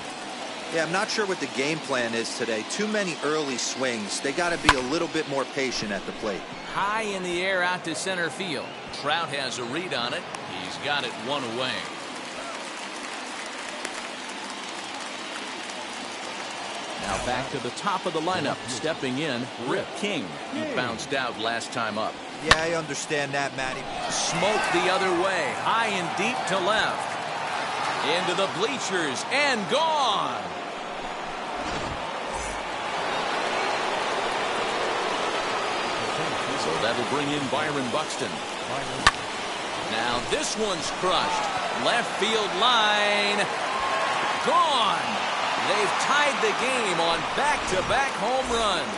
Yeah, I'm not sure what the game plan is today. Too many early swings. They got to be a little bit more patient at the plate. High in the air out to center field. Trout has a read on it. He's got it 1 away. Now back to the top of the lineup. Stepping in, Rip King. He bounced out last time up. Yeah, I understand that, Matty. Smoke the other way. High and deep to left. Into the bleachers and gone. So that'll bring in Byron Buxton. Now this one's crushed. Left field line. Gone. They've tied the game on back-to-back home runs.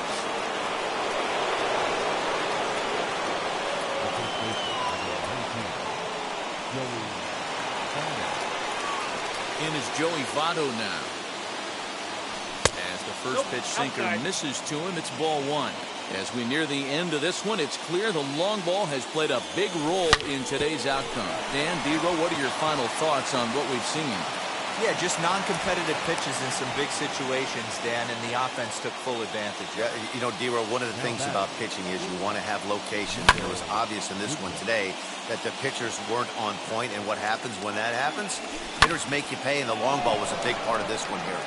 In is Joey Votto now. As the first pitch sinker misses to him, it's ball 1. As we near the end of this one, it's clear the long ball has played a big role in today's outcome. Dan, Dero, what are your final thoughts on what we've seen? Yeah, just non-competitive pitches in some big situations, Dan, and the offense took full advantage. Yeah, you know, Dero, one of the things about pitching is you want to have location. It was obvious in this one today that the pitchers weren't on point, and what happens when that happens? Hitters make you pay, and the long ball was a big part of this one here.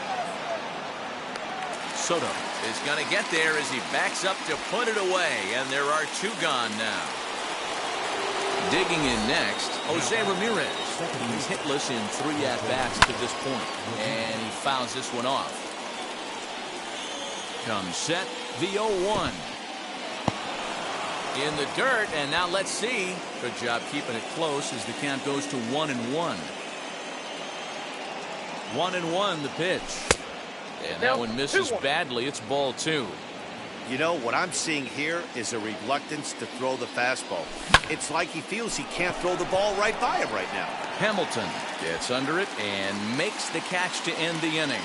Soto is going to get there as he backs up to put it away, and there are 2 gone now. Digging in next, Jose Ramirez. He's hitless in 3 at-bats to this point, and he fouls this one off. Comes set, the 0-1. In the dirt, and now let's see. Good job keeping it close as the count goes to 1-1. 1-1 the pitch. And that one misses badly. It's ball 2. You know, what I'm seeing here is a reluctance to throw the fastball. It's like he feels he can't throw the ball right by him right now. Hamilton gets under it and makes the catch to end the inning.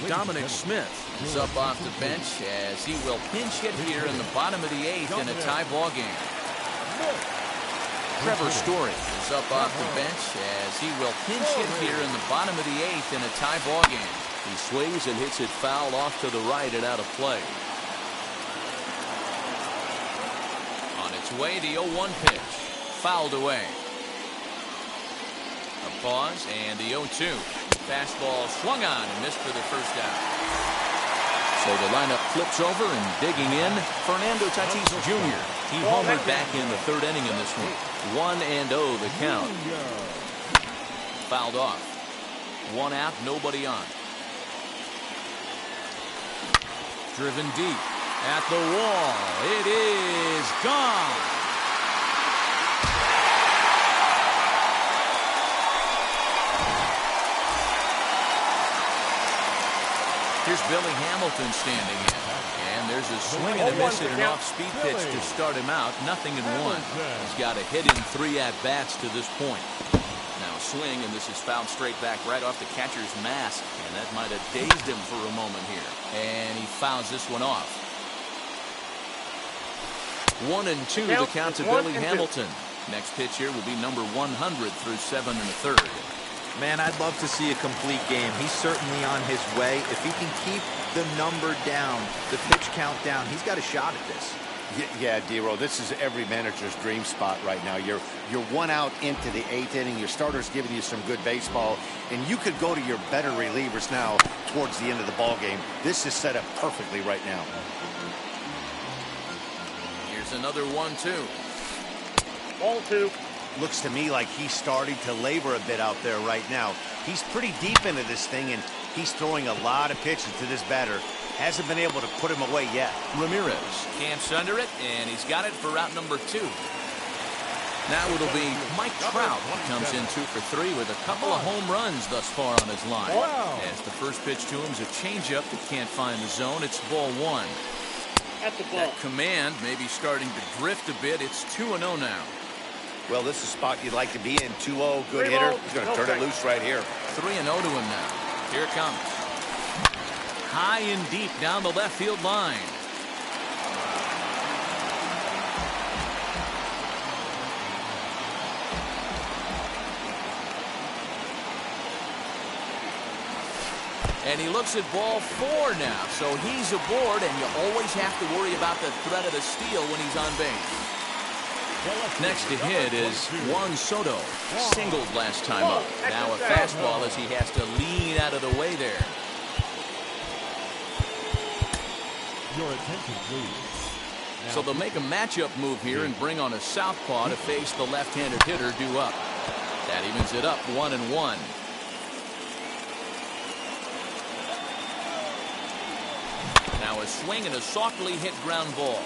Dominic Smith is up off the bench as he will pinch hit here in the bottom of the 8th in a tie ball game. Trevor Story is up off the bench as he will pinch hit here in the bottom of the 8th in a tie ball game. He swings and hits it foul off to the right and out of play. On its way, the 0-1 pitch. Fouled away. A pause and the 0-2. Fastball swung on and missed for the first out. So the lineup flips over and digging in, Fernando Tatis Jr. He homered back in the 3rd inning in this one. 1-0 the count. Fouled off. 1 out, nobody on. Driven deep at the wall. It is gone. Here's Billy Hamilton standing in. And there's a swing and a miss at an off-speed pitch to start him out. 0-1. He's got a hit in 3 at-bats to this point. Now swing, and this is fouled straight back right off the catcher's mask. And that might have dazed him for a moment here. And he fouls this one off. 1-2 the count to Billy Hamilton. Next pitch here will be number 100 through 7 1/3. Man, I'd love to see a complete game. He's certainly on his way. If he can keep the number down, the pitch count down, he's got a shot at this. Yeah, Dero, this is every manager's dream spot right now. You're 1 out into the 8th inning. Your starter's giving you some good baseball, and you could go to your better relievers now towards the end of the ball game. This is set up perfectly right now. Here's another 1-2. Ball 2. Looks to me like he's starting to labor a bit out there right now. He's pretty deep into this thing, and he's throwing a lot of pitches to this batter. Hasn't been able to put him away yet. Ramirez camps under it, and he's got it for route number 2. Now it'll be Mike Trout comes in 2 for 3 with a couple of home runs thus far on his line. As the first pitch to him is a changeup that can't find the zone. It's ball 1. That's a ball. That command may be starting to drift a bit. It's 2-0 now. Well, this is a spot you'd like to be in. 2-0, good hitter. He's going to turn it loose right here. 3-0 to him now. Here it comes. High and deep down the left field line. And he looks at ball 4 now. So he's aboard, and you always have to worry about the threat of the steal when he's on base. Next to hit is Juan Soto. Singled last time up. Now a fastball as he has to lean out of the way there. Your attention, please. So they'll make a matchup move here and bring on a southpaw to face the left-handed hitter due up. That evens it up 1-1. Now a swing and a softly hit ground ball.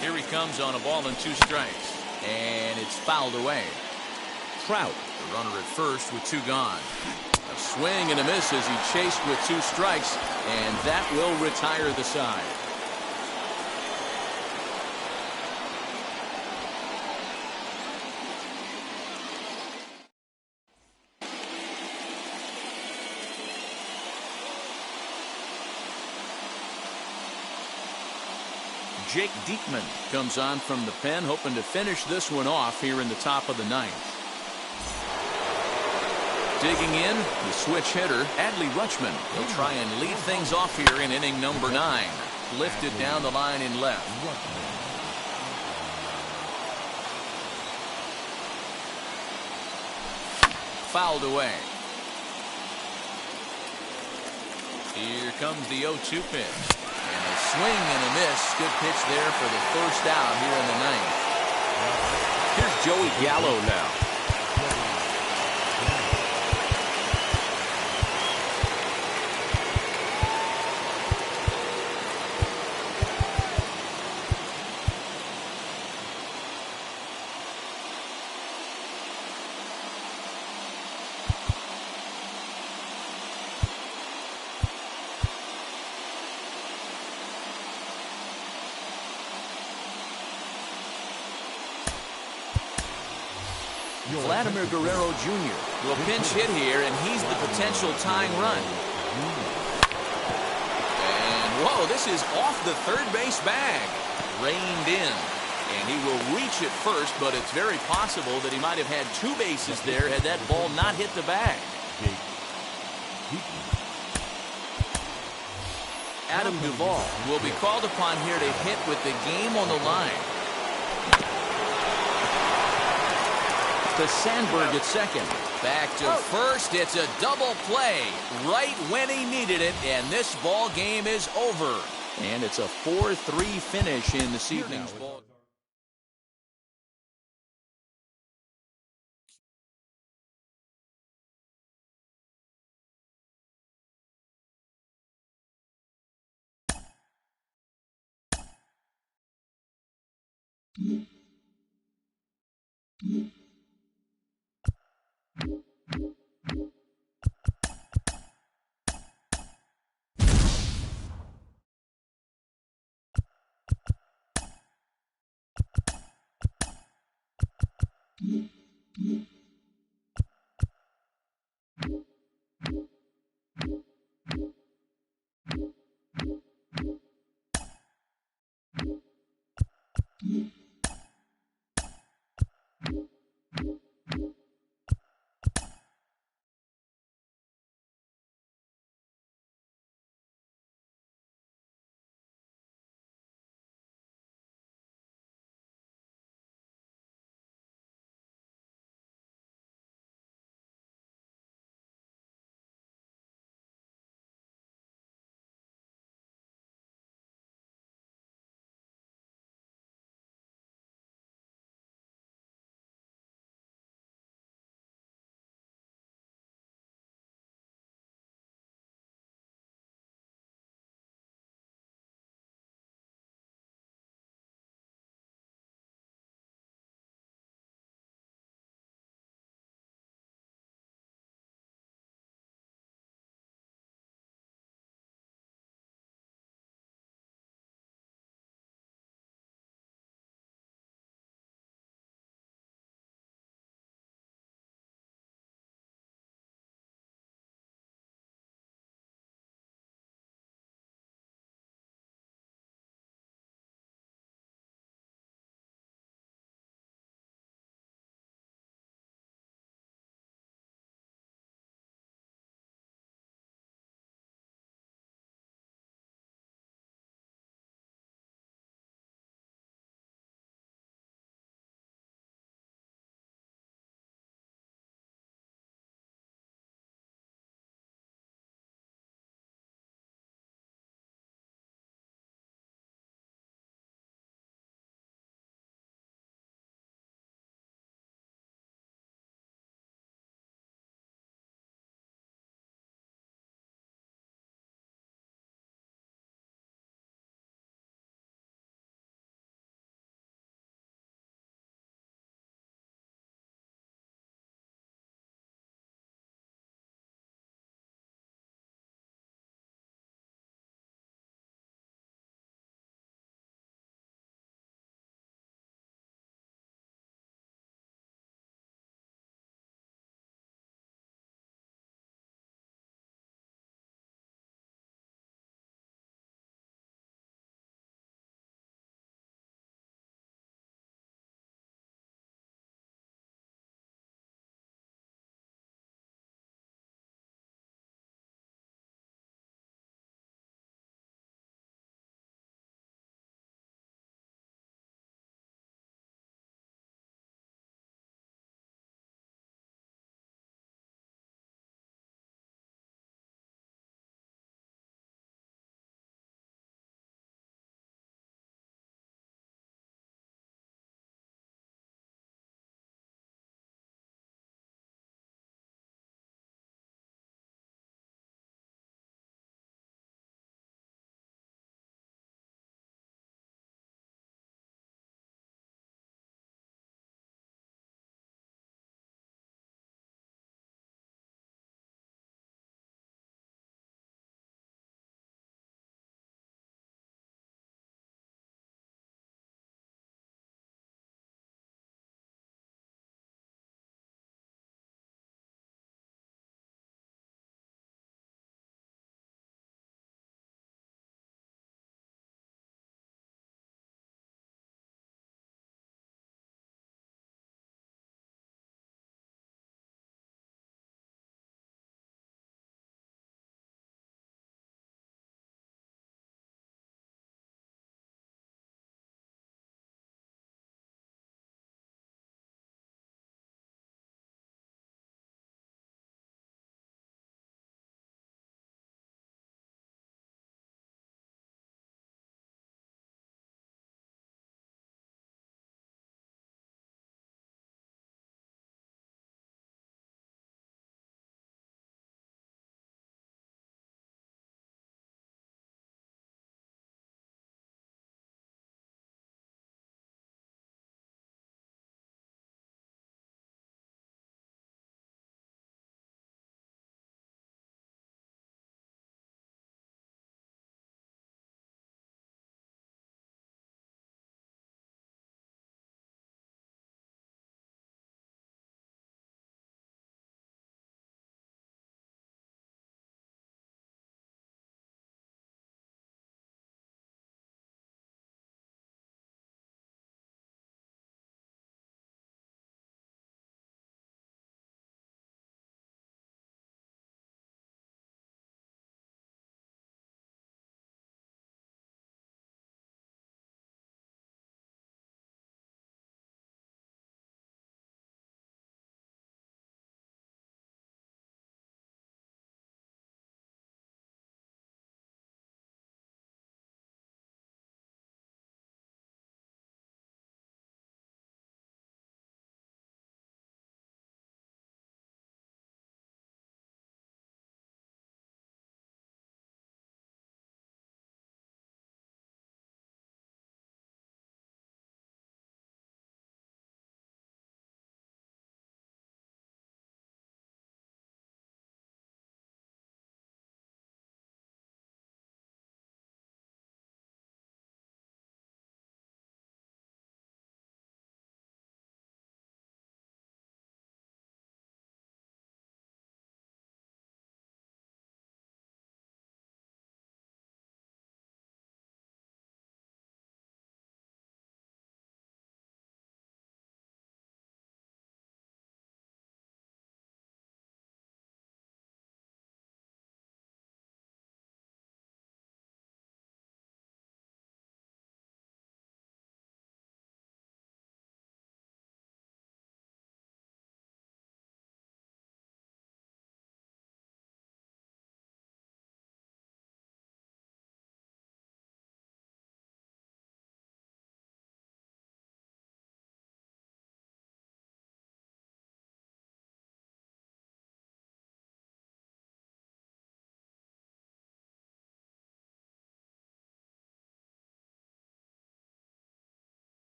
Here he comes on a ball and 2 strikes. And it's fouled away. Trout, the runner at first with 2 gone. A swing and a miss as he chased with 2 strikes. And that will retire the side. Jake Diekman comes on from the pen, hoping to finish this one off here in the top of the 9th. Digging in, the switch hitter, Adley Rutschman. He'll try and lead things off here in inning number 9. Lifted down the line in left. Fouled away. Here comes the 0-2 pitch. And a swing and a miss. Good pitch there for the first out here in the 9th. Here's Joey Gallo now. Vladimir Guerrero Jr. will pinch hit here, and he's the potential tying run. And, whoa, this is off the third base bag. Reined in. And he will reach it first, but it's very possible that he might have had 2 bases there had that ball not hit the bag. Adam Duvall will be called upon here to hit with the game on the line. To Sandberg at second. Back to first. It's a double play right when he needed it, and this ball game is over. And it's a 4-3 finish in this evening's ball.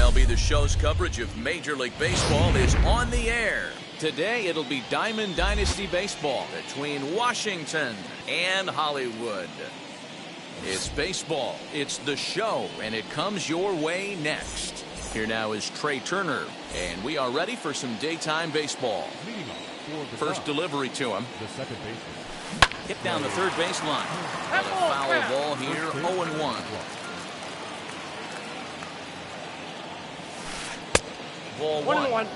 MLB The Show's coverage of Major League Baseball is on the air. Today it'll be Diamond Dynasty Baseball between Washington and Hollywood. It's baseball, it's The Show, and it comes your way next. Here now is Trey Turner, and we are ready for some daytime baseball. First delivery to him. The second baseman. Hit down the third baseline. Another foul ball here, 0-1. Ball 1-1.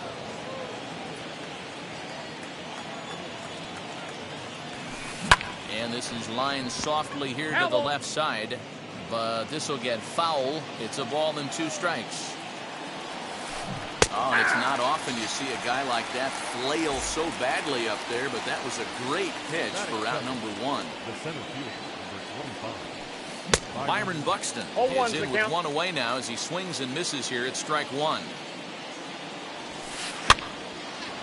And this is lined softly here to the left side, but this will get foul. It's a ball and 2 strikes. Oh, and it's not often you see a guy like that flail so badly up there, but that was a great pitch for out number 1. The center fielder, number 25. Byron Buxton is in with 1 away now as he swings and misses here at strike 1.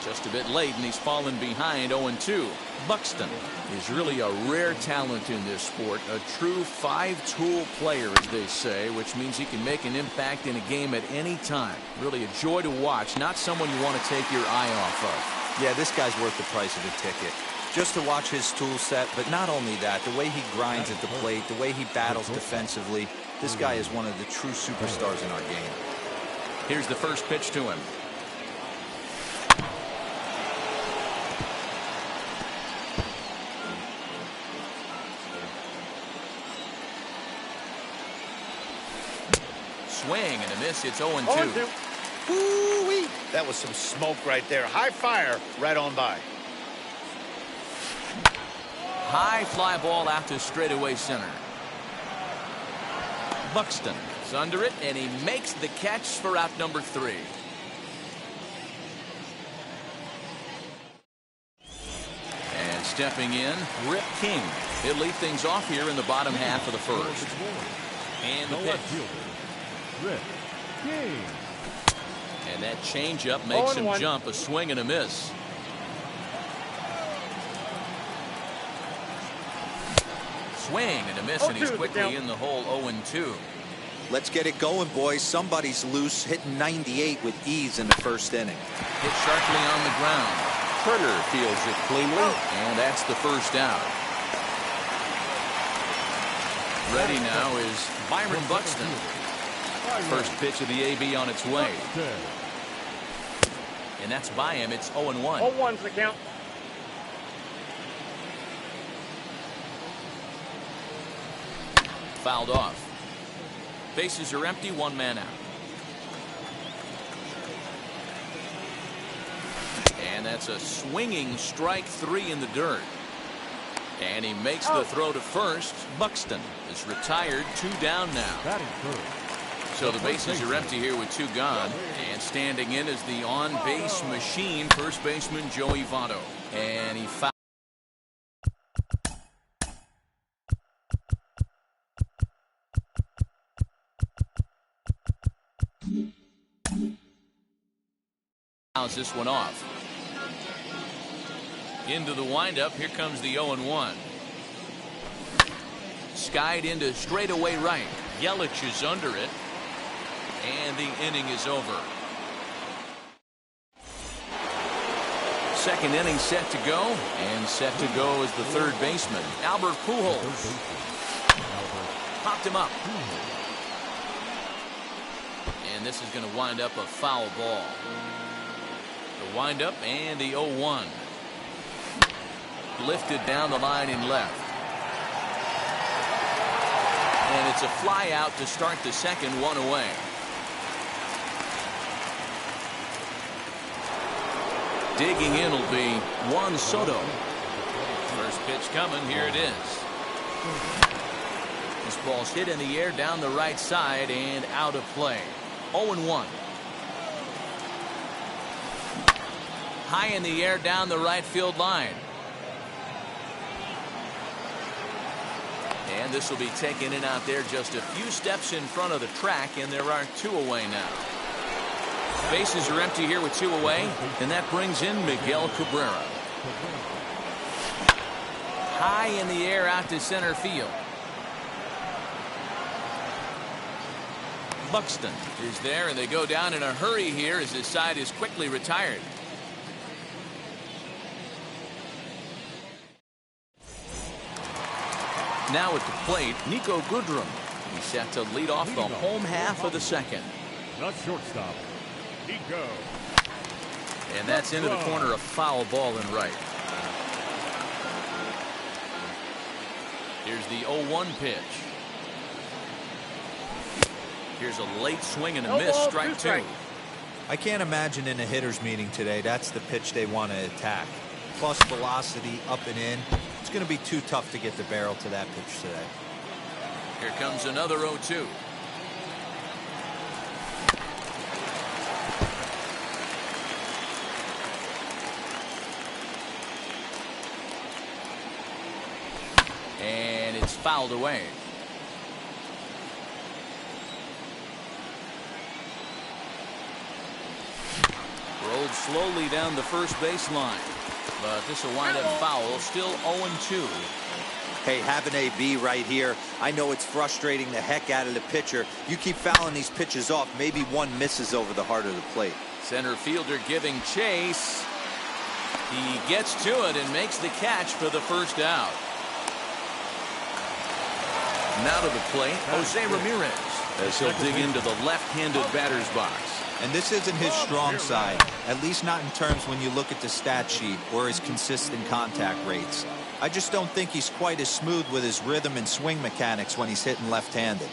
Just a bit late, and he's fallen behind 0-2. Buxton is really a rare talent in this sport, a true 5-tool player, as they say, which means he can make an impact in a game at any time. Really a joy to watch, not someone you want to take your eye off of. Yeah, this guy's worth the price of a ticket. Just to watch his tool set, but not only that, the way he grinds at the plate, the way he battles defensively, this guy is one of the true superstars in our game. Here's the first pitch to him. Swing and a miss. It's 0-2. Woo-wee. That was some smoke right there. High fire right on by. High fly ball out to straightaway center. Buxton is under it, and he makes the catch for out number 3. And stepping in, Rip King. He'll lead things off here in the bottom half of the first. And the pitch. Rip game. And that changeup makes him 0-1. jump, a swing and a miss. Swing and a miss, and he's 0-2 quickly down. in the hole. 0-2. Let's get it going, boys. Somebody's loose, hitting 98 with ease in the first inning. Hit sharply on the ground. Turner fields it cleanly, and that's the first out. Ready now is Byron Buxton. First pitch of the AB on its way. And that's by him. It's 0-1. 0-1's the count. Fouled off. Bases are empty, one man out. And that's a swinging strike three in the dirt. And he makes the throw to first. Buxton is retired, 2 down now. Batting first. So the bases are empty here with 2 gone. And standing in is the on-base machine, first baseman Joey Votto. And he fouls this one off. Into the windup. Here comes the 0-1. Skied into straightaway right. Yelich is under it. And the inning is over. Second inning set to go. And set to go is the third baseman, Albert Pujols. Popped him up. And this is going to wind up a foul ball. The windup and the 0-1. Lifted down the line in left. And it's a fly out to start the second, 1 away. Digging in will be Juan Soto. First pitch coming. Here it is. This ball's hit in the air down the right side and out of play. 0-1. High in the air down the right field line. And this will be taken in out there just a few steps in front of the track, and there are 2 away now. Bases are empty here with 2 away, and that brings in Miguel Cabrera. High in the air out to center field. Buxton is there, and they go down in a hurry here as his side is quickly retired. Now at the plate, Nico Goodrum. He's set to lead off the home half of the second. The shortstop, Nico. And that's into the corner, a foul ball in right. Here's the 0-1 pitch. Here's a late swing and a miss, strike 2. I can't imagine in a hitter's meeting today that's the pitch they want to attack. Plus velocity up and in. It's going to be too tough to get the barrel to that pitch today. Here comes another 0-2. And it's fouled away. Rolled slowly down the first base line. But this will wind up foul. Still 0-2. Hey, have an AB right here. I know it's frustrating the heck out of the pitcher. You keep fouling these pitches off, maybe one misses over the heart of the plate. Center fielder giving chase. He gets to it and makes the catch for the first out. Now to the plate, Jose Ramirez, as he'll dig into the left-handed batter's box. And this isn't his strong side, at least not in terms when you look at the stat sheet or his consistent contact rates. I just don't think he's quite as smooth with his rhythm and swing mechanics when he's hitting left-handed.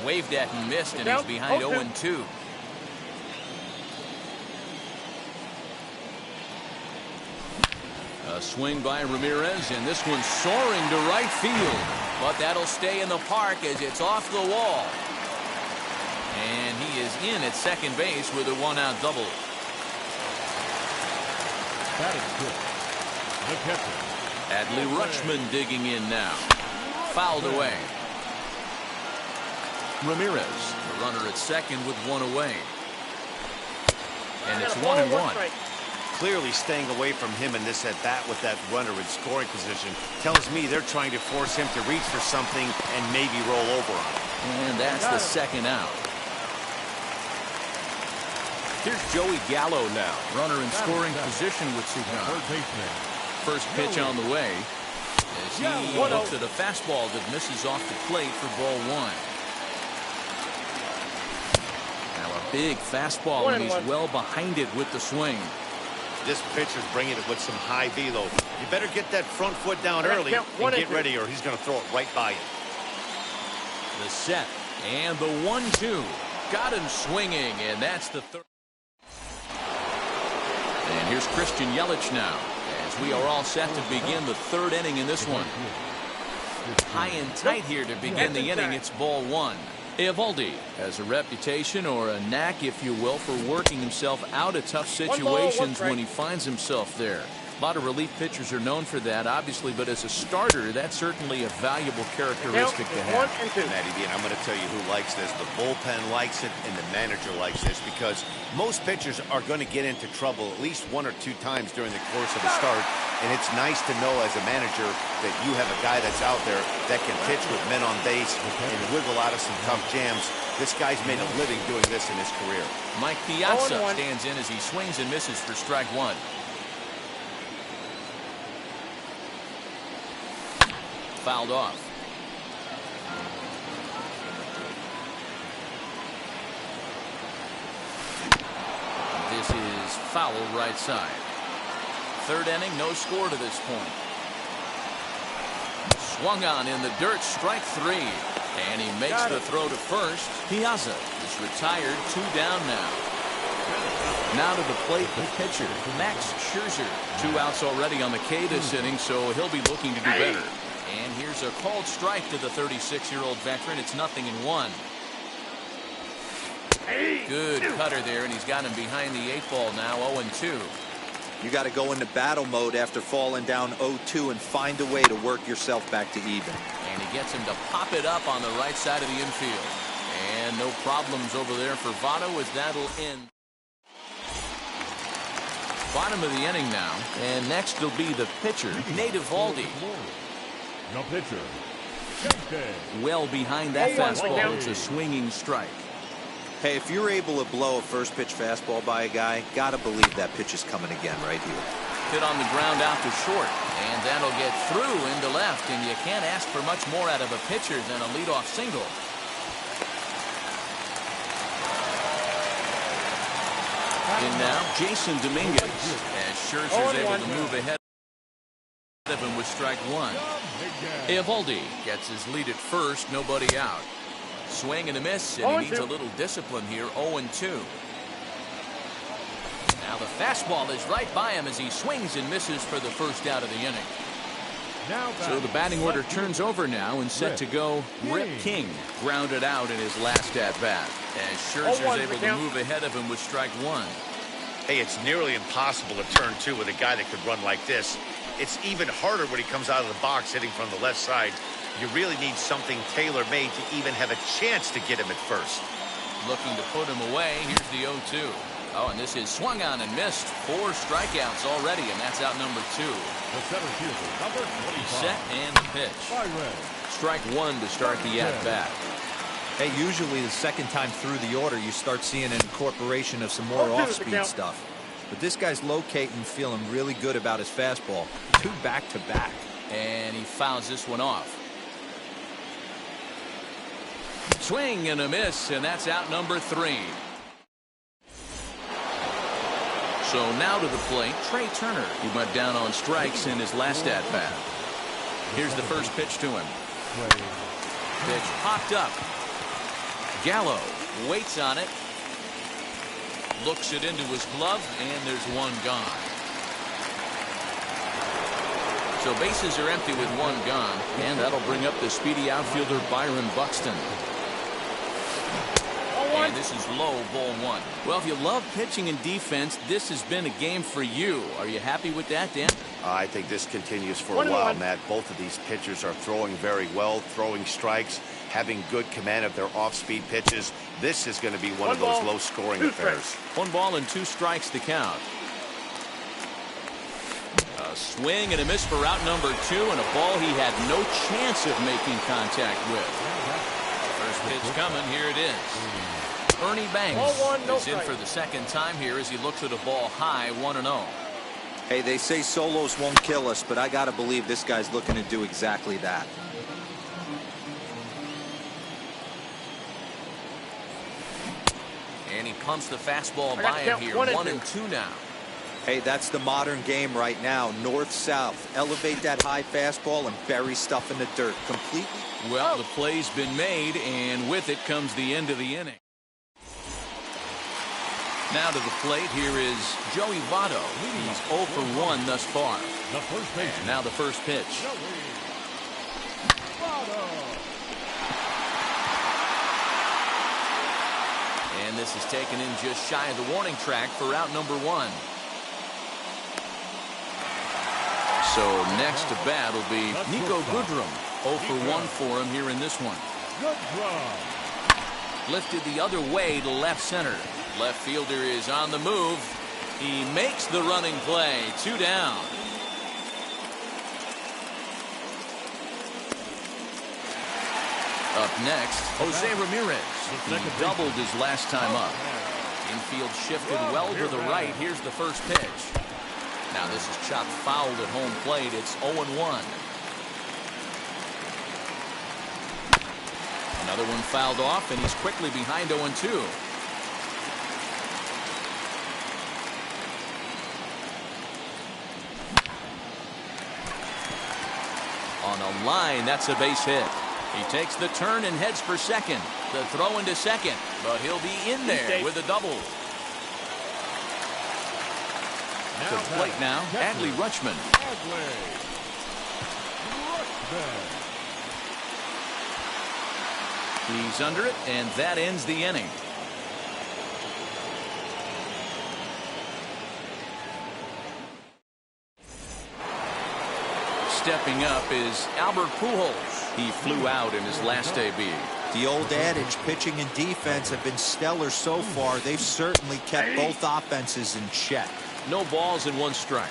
Waved at and missed, and he's behind 0-2. A swing by Ramirez, and this one's soaring to right field. But that'll stay in the park as it's off the wall. And he is in at second base with a 1-out double. That is good. The catcher, Adley Rutschman digging in now. Fouled away. Ramirez, the runner at second with one away. And it's Ball 1-1. strike. Clearly staying away from him in this at-bat with that runner in scoring position tells me they're trying to force him to reach for something and maybe roll over on it. And that's the second out. Here's Joey Gallo now. Runner in scoring position with Third Cigar. baseman. First pitch on the way. As he looks at a fastball that misses off the plate for ball one. Now a big fastball, and he's well behind it with the swing. This pitcher's bringing it with some high velo. You better get that front foot down early and get ready, or he's going to throw it right by you. The set and the 1-2. Got him swinging, and that's the third. And here's Christian Yelich now, as we are all set to begin the third inning in this one. High and tight here to begin the inning. It's ball one. Eovaldi has a reputation, or a knack, if you will, for working himself out of tough situations when he finds himself there. A lot of relief pitchers are known for that, obviously, but as a starter, that's certainly a valuable characteristic to have. Matty B, and I'm going to tell you who likes this. The bullpen likes it, and the manager likes this, because most pitchers are going to get into trouble at least one or two times during the course of a start, and it's nice to know as a manager that you have a guy that's out there that can pitch with men on base and wiggle out of some tough jams. This guy's made a living doing this in his career. Mike Piazza stands in as he swings and misses for strike one. Fouled off. This is foul right side. Third inning, no score to this point. Swung on in the dirt, strike three. And he makes the throw to first. Piazza is retired, 2 down now. Now to the plate, the pitcher, Max Scherzer. 2 outs already on the K this inning, so he'll be looking to do better. And here's a called strike to the 36-year-old veteran. It's 0-1. Good cutter there, and he's got him behind the 8 ball now, 0-2. You got to go into battle mode after falling down 0-2 and find a way to work yourself back to even. And he gets him to pop it up on the right side of the infield. And no problems over there for Votto, as that'll end. Bottom of the inning now, and next will be the pitcher, Nate Eovaldi. No pitcher. Well behind that fastball, it's a swinging strike. Hey, if you're able to blow a first pitch fastball by a guy, gotta believe that pitch is coming again right here. Hit on the ground out to short, and that'll get through into left, and you can't ask for much more out of a pitcher than a leadoff single. And now, Jason Dominguez, as Scherzer's able to move ahead of him with strike one. Eovaldi gets his lead at first, nobody out. Swing and a miss, and he needs a little discipline here, 0-2. Now the fastball is right by him as he swings and misses for the first out of the inning. So the batting order turns over now, and set to go Rip King, grounded out in his last at-bat, as Scherzer's able to move ahead of him with strike one. Hey, it's nearly impossible to turn two with a guy that could run like this. It's even harder when he comes out of the box hitting from the left side. You really need something tailor-made to even have a chance to get him at first. Looking to put him away. Here's the 0-2. Oh, and this is swung on and missed. 4 strikeouts already, and that's out number 2. The center fielder, number 25. Set and the pitch. Strike one to start the at-bat. Hey, usually the second time through the order, you start seeing an incorporation of some more off-speed stuff. But this guy's locating, feeling really good about his fastball. 2 back-to-back. And he fouls this one off. Swing and a miss, and that's out number 3. So now to the plate, Trey Turner. He went down on strikes in his last at-bat. Here's the first pitch to him. Pitch popped up. Gallo waits on it. Looks it into his glove, and there's one gone. So bases are empty with one gone, and that'll bring up the speedy outfielder Byron Buxton. And this is low, ball one. Well, if you love pitching and defense, this has been a game for you. Are you happy with that, Dan? I think this continues for a while, Matt. Both of these pitchers are throwing very well, throwing strikes, having good command of their off-speed pitches. This is going to be one of those low-scoring affairs. 1 ball and 2 strikes to count. A swing and a miss for out number 2, and a ball he had no chance of making contact with. First pitch coming. Here it is. Ernie Banks is in for the second time here as he looks at a ball high, 1-0. Hey, they say solos won't kill us, but I got to believe this guy's looking to do exactly that. And he pumps the fastball by him here. 1-2 now. Hey, that's the modern game right now. North-south. Elevate that high fastball and bury stuff in the dirt completely. Well, the play's been made, and with it comes the end of the inning. Now to the plate, here is Joey Votto. He's 0 for 1 thus far. The first pitch. And now the first pitch. And this is taken in just shy of the warning track for out number 1. So next to bat will be Niko Goodrum. 0 for 1 for him here in this one. Lifted the other way to left center. Left fielder is on the move. He makes the running play. 2 down. Up next, Jose Ramirez. He doubled his last time up. Infield shifted well to the right. Here's the first pitch. Now this is chopped foul at home plate. It's 0-1. Another one fouled off, and he's quickly behind 0-2. On a line, that's a base hit. He takes the turn and heads for second. The throw into second, but he'll be in there with a double. To the plate now, Adley Rutschman. He's under it, and that ends the inning. Stepping up is Albert Pujols. He flew out in his last AB. The old adage, pitching and defense have been stellar so far. They've certainly kept both offenses in check. No balls and 1 strike.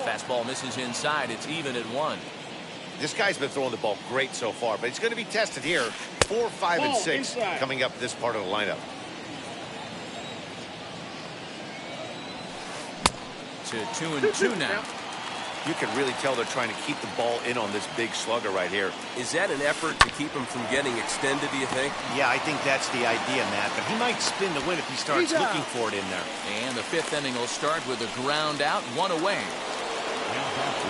Fastball misses inside. It's even at 1. This guy's been throwing the ball great so far, but he's going to be tested here. 4, 5, and 6 coming up this part of the lineup. To 2-2 now. You can really tell they're trying to keep the ball in on this big slugger right here. Is that an effort to keep him from getting extended, do you think? Yeah, I think that's the idea, Matt. But he might spin to win if he starts looking for it in there. And the 5th inning will start with a ground out, 1 away.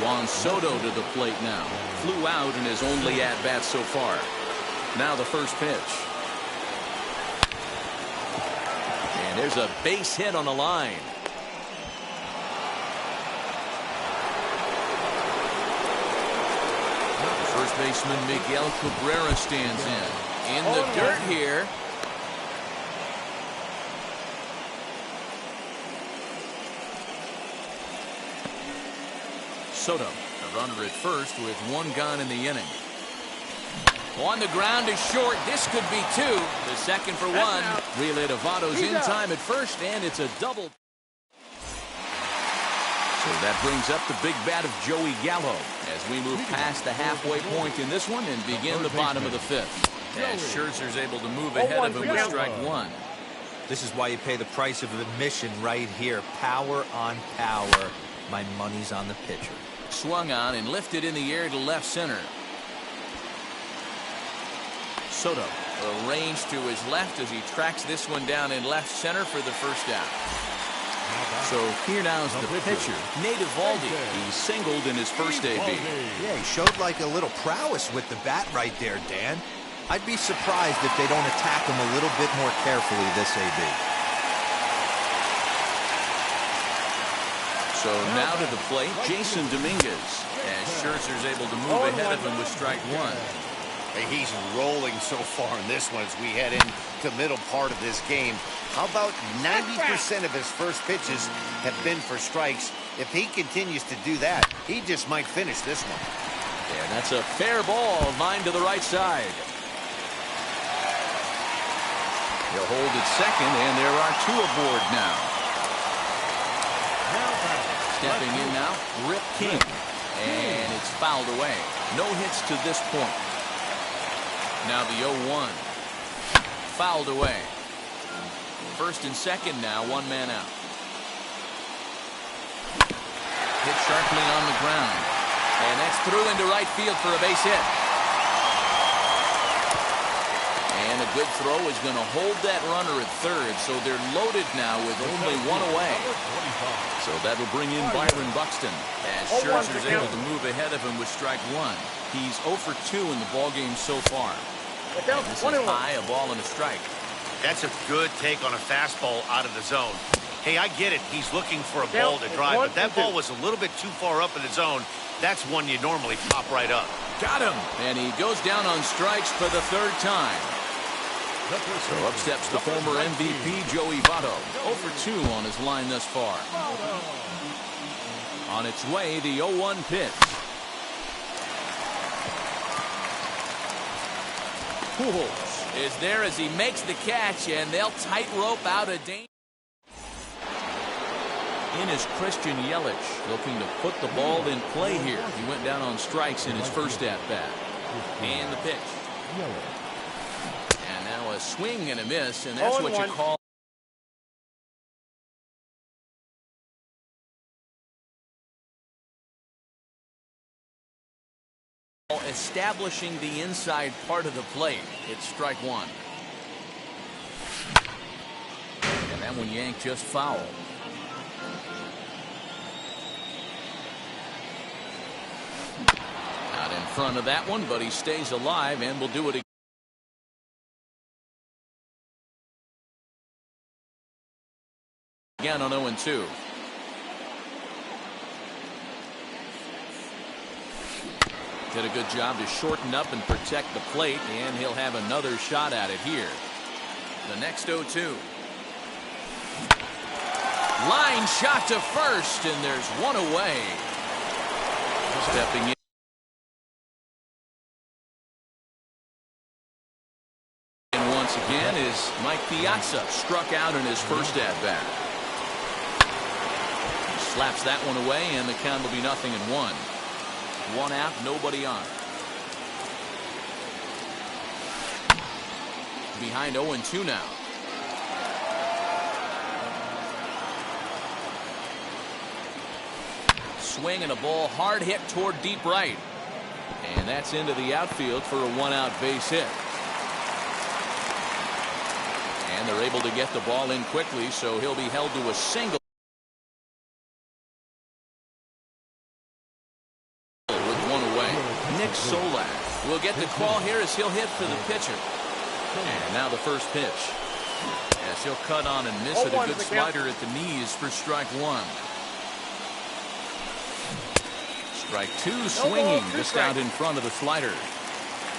Juan Soto to the plate now. Flew out in his only at-bat so far. Now the first pitch. And there's a base hit on the line. First baseman Miguel Cabrera stands in the dirt here. Soto, a runner at first with 1 gone in the inning. On the ground is short. This could be 2. The second for 1. Relay to Votto's in time at first, and it's a double. So that brings up the big bat of Joey Gallo as we move past the halfway point in this one and begin the bottom of the 5th. As Scherzer's able to move ahead of him with strike 1. This is why you pay the price of admission right here. Power on power. My money's on the pitcher. Swung on and lifted in the air to left center. Soto arranged to his left as he tracks this one down in left center for the first out. So here now is the pitcher, Nate Eovaldi. He singled in his first AB. Yeah, he showed like a little prowess with the bat right there, Dan. I'd be surprised if they don't attack him a little bit more carefully this AB. So now to the plate, Jason Dominguez, as Scherzer's able to move ahead of him with strike 1. He's rolling so far in this one as we head into the middle part of this game. How about 90% of his first pitches have been for strikes? If he continues to do that, he just might finish this one. And that's a fair ball, line to the right side. He'll hold it second, and there are 2 aboard now. Stepping in now, Rip King. And it's fouled away. No hits to this point. Now the 0-1. Fouled away. First and second now, 1 man out. Hit sharply on the ground. And that's through into right field for a base hit. And a good throw is going to hold that runner at third, so they're loaded now with only 1 away. So that'll bring in Byron Buxton as Scherzer's able to move ahead of him with strike 1. He's 0 for 2 in the ballgame so far. And this is high, a ball and a strike. That's a good take on a fastball out of the zone. Hey, I get it. He's looking for a ball to drive, but that ball was a little bit too far up in the zone. That's one you normally pop right up. Got him. And he goes down on strikes for the 3rd time. So up steps the former MVP, Joey Votto. 0 for 2 on his line thus far. On its way, the 0-1 pitch. Pujols is there as he makes the catch, and they'll tightrope out a danger. In is Christian Yelich, looking to put the ball in play here. He went down on strikes in his first at-bat. And the pitch. And now a swing and a miss, and that's what you call establishing the inside part of the plate. It's strike 1. And that one yanked just foul. Out in front of that one, but he stays alive and will do it again on 0-2. Did a good job to shorten up and protect the plate, and he'll have another shot at it here. The next 0-2. Line shot to first, and there's 1 away. Stepping in once again is Mike Piazza, struck out in his first at-bat. He slaps that one away, and the count will be 0-1. 1 out, nobody on. Behind 0-2 now. Swing and a ball hard hit toward deep right. And that's into the outfield for a 1-out base hit. And they're able to get the ball in quickly, so he'll be held to a single. Nick Solak will get the call here as he'll hit for the pitcher. And now the first pitch. As he'll cut on and miss it. A good slider at the knees for strike 1. Strike 2 swinging just out in front of the slider.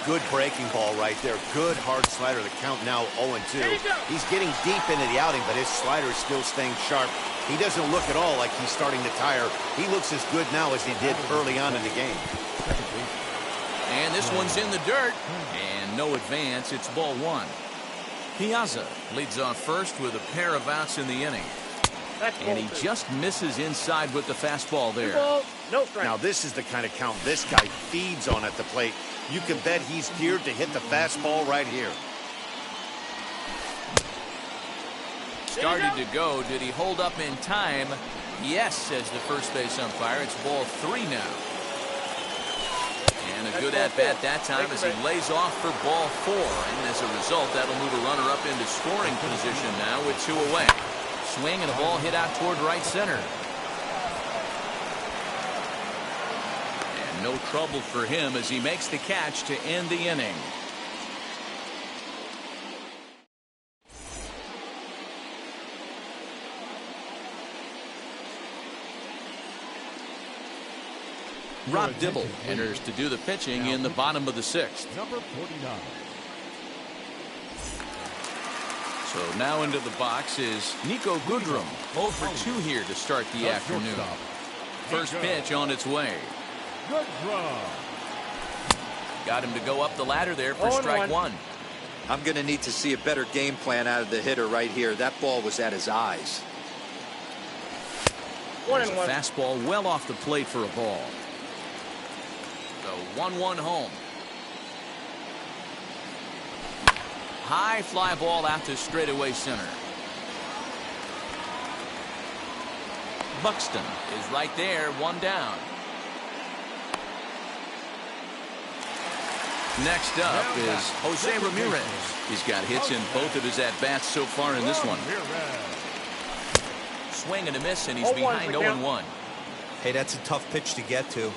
Good breaking ball right there. Good hard slider. The count now 0-2. He's getting deep into the outing, but his slider is still staying sharp. He doesn't look at all like he's starting to tire. He looks as good now as he did early on in the game. And this one's in the dirt. And no advance. It's ball 1. Piazza leads off first with a pair of outs in the inning. And he just misses inside with the fastball there. Now this is the kind of count this guy feeds on at the plate. You can bet he's geared to hit the fastball right here. Started to go. Did he hold up in time? Yes, says the first base umpire. It's ball 3 now. And a good at-bat that time as he lays off for ball 4. And as a result, that'll move a runner up into scoring position now with 2 away. Swing and a ball hit out toward right center. And no trouble for him as he makes the catch to end the inning. Rob Dibble enters to do the pitching in the bottom of the 6th. Number 49. So now into the box is Nico Goodrum. 0 for 2 here to start the afternoon. First pitch on its way. Goodrum. Got him to go up the ladder there for strike one. I'm going to need to see a better game plan out of the hitter right here. That ball was at his eyes. There's a fastball well off the plate for a ball. The 1-1 home. High fly ball out to straightaway center. Buxton is right there, one down. Next up is Jose Ramirez. He's got hits in both of his at-bats so far in this one. Swing and a miss, and he's behind 0-1. Hey, that's a tough pitch to get to.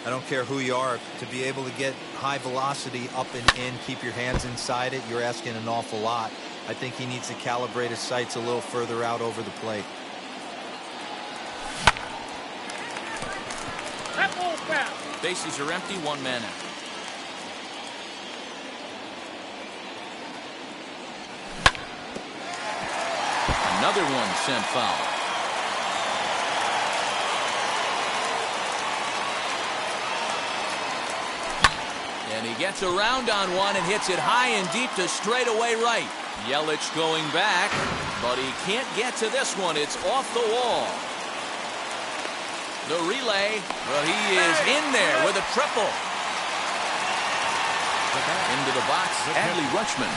I don't care who you are. To be able to get high velocity up and in, keep your hands inside it, you're asking an awful lot. I think he needs to calibrate his sights a little further out over the plate. Bases are empty, one man out. Another one sent foul. And he gets around on one and hits it high and deep to straightaway right. Yelich going back, but he can't get to this one. It's off the wall. The relay, well, he is in there with a triple. Into the box, Adley Rutschman.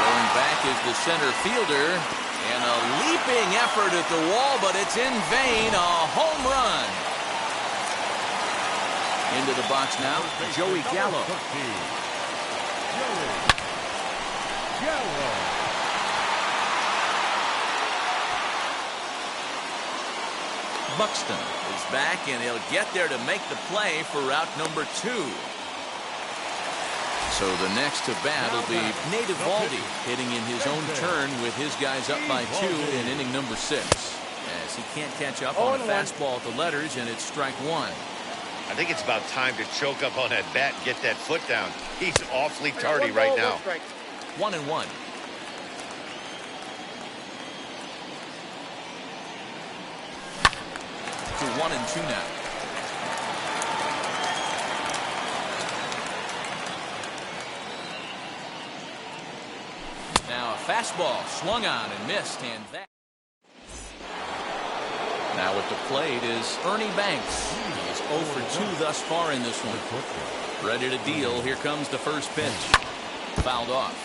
Going back is the center fielder. And a leaping effort at the wall, but it's in vain. A home run. Into the box now, Joey Gallo. Buxton is back, and he'll get there to make the play for route number 2. So the next to bat will be Nate Eovaldi hitting in his own turn with his guys up by 2 in inning number 6. As he can't catch up on a fastball at the letters, and it's strike 1. I think it's about time to choke up on that bat and get that foot down. He's awfully tardy right now. 1-1. To 1-2 now. Now a fastball swung on and missed, and that. Now at the plate is Ernie Banks. He's 0 for 2 thus far in this one. Ready to deal. Here comes the first pitch. Fouled off.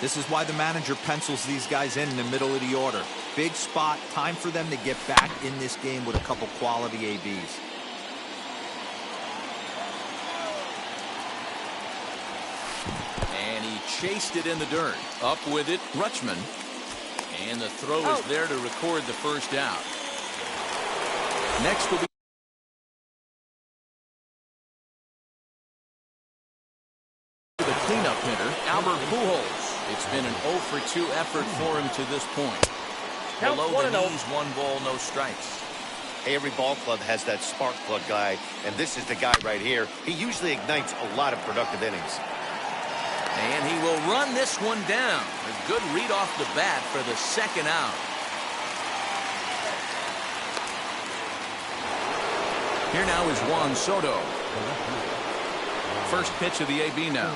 This is why the manager pencils these guys in the middle of the order. Big spot. Time for them to get back in this game with a couple quality ABs. And he chased it in the dirt. Up with it, Rutschman. And the throw is there to record the first out. Next will be the cleanup hitter, Albert Pujols. It's been an 0 for 2 effort for him to this point. Below the knees, 1 ball, no strikes. Hey, every ball club has that spark plug guy, and this is the guy right here. He usually ignites a lot of productive innings. And he will run this one down. A good read off the bat for the second out. Here now is Juan Soto. First pitch of the AB now.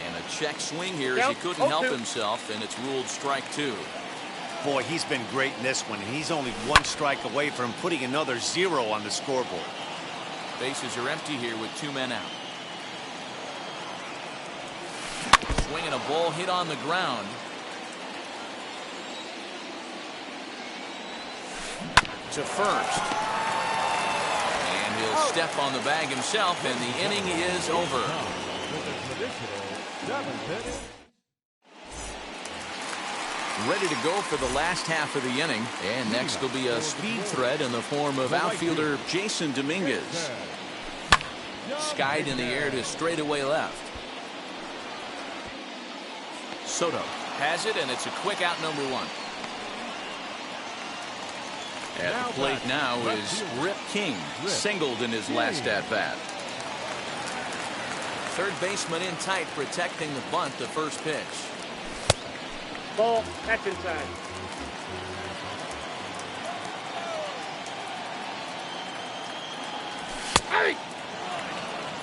And a check swing here as he couldn't help himself, and it's ruled strike 2. Boy, he's been great in this one. He's only 1 strike away from putting another 0 on the scoreboard. Bases are empty here with 2 men out. Swinging a ball hit on the ground. To first. And he'll step on the bag himself, and the inning is over. Ready to go for the last half of the inning. And next will be a speed threat in the form of outfielder Jason Dominguez. Skied in the air to straightaway left. Soto has it, and it's a quick out, number 1. At the plate now is Rip King, singled in his last at-bat. Third baseman in tight, protecting the bunt, the first pitch. Ball, that's inside. Hey!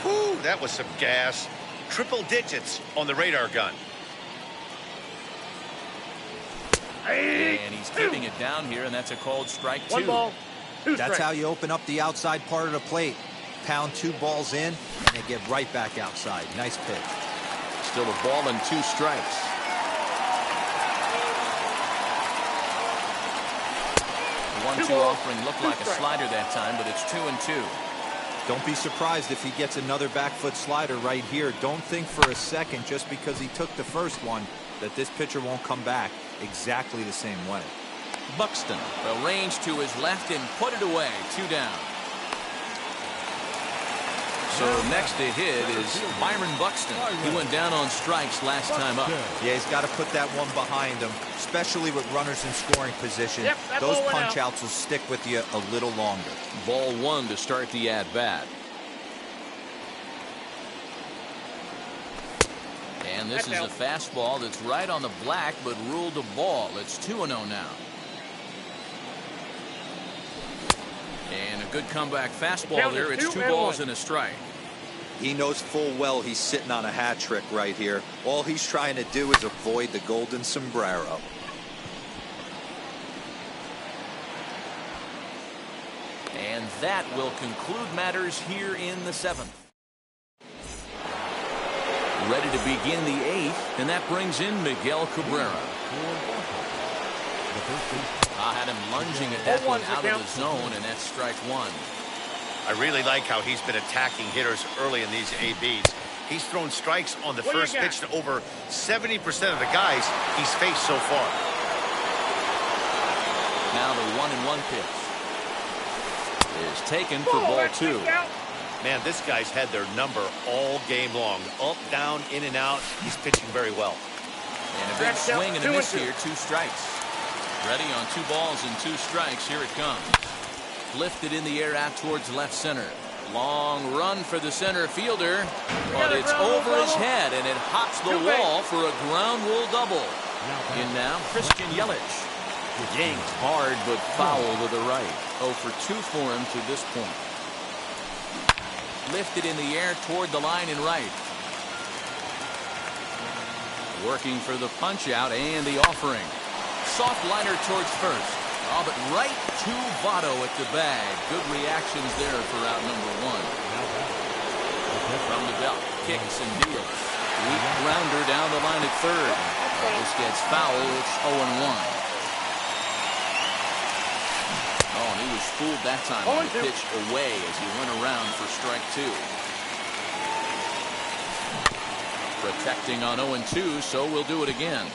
Whew, that was some gas. Triple digits on the radar gun. And he's keeping it down here, and that's a called strike 2. 1 ball, 2 That's strikes. how you open up the outside part of the plate. Pound 2 balls in, and they get right back outside. Nice pitch. Still a ball and 2 strikes. The 1-2 offering looked like a slider that time, but it's 2-2. Don't be surprised if he gets another back foot slider right here. Don't think for a second, just because he took the first one, that this pitcher won't come back exactly the same way. Buxton, the range to his left and put it away. 2 down. So next to hit is Byron Buxton. He went down on strikes last time up. Yeah, he's got to put that one behind him, especially with runners in scoring position. Yep, that Those ball went punch out. outs will stick with you a little longer. Ball 1 to start the at-bat. And this is a fastball that's right on the black, but ruled a ball. It's 2-0 now. And a good comeback fastball there. It's 2 balls and a strike. He knows full well he's sitting on a hat trick right here. All he's trying to do is avoid the golden sombrero. And that will conclude matters here in the 7th. Ready to begin the 8th, and that brings in Miguel Cabrera. Had him lunging at that one out of the zone, and that's strike 1. I really like how he's been attacking hitters early in these ABs. He's thrown strikes on the first pitch to over 70% of the guys he's faced so far. Now the 1-1 pitch is taken for ball 2. Man, this guy's had their number all game long. Up, down, in and out. He's pitching very well. And a big swing and a miss here. 2 strikes. Ready on 2 balls and 2 strikes. Here it comes. Lifted in the air out towards left center. Long run for the center fielder, but it's over his head, and it hops the wall for a ground rule double. In now, Christian Yelich. Yanked hard, but foul to the right. 0 for 2 for him to this point. Lifted in the air toward the line and right. Working for the punch out and the offering. Soft liner towards first. Oh, but right to Votto at the bag. Good reactions there for out number 1. From the belt, kicks and deals. Weak grounder down the line at third. This gets foul. It's 0-1. Oh, and he was fooled that time on the pitch away as he went around for strike 2. Protecting on 0-2, so we'll do it again.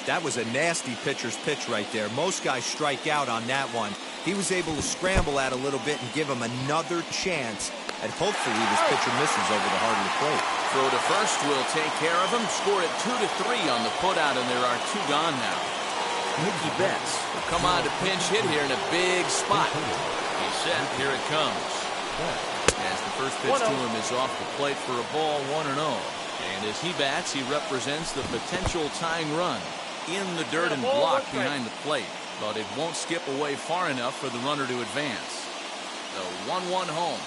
That was a nasty pitcher's pitch right there. Most guys strike out on that one. He was able to scramble at a little bit and give him another chance, and hopefully this pitcher misses over the heart of the plate. Throw to first will take care of him. Score it 2-3 on the putout, and there are 2 gone now. Mookie Betts will come on to pinch hit here in a big spot. He's set. Here it comes. As the first pitch to him is off the plate for a ball, 1-0. And as he bats, he represents the potential tying run in the dirt and block behind the plate, but it won't skip away far enough for the runner to advance. The 1-1 home.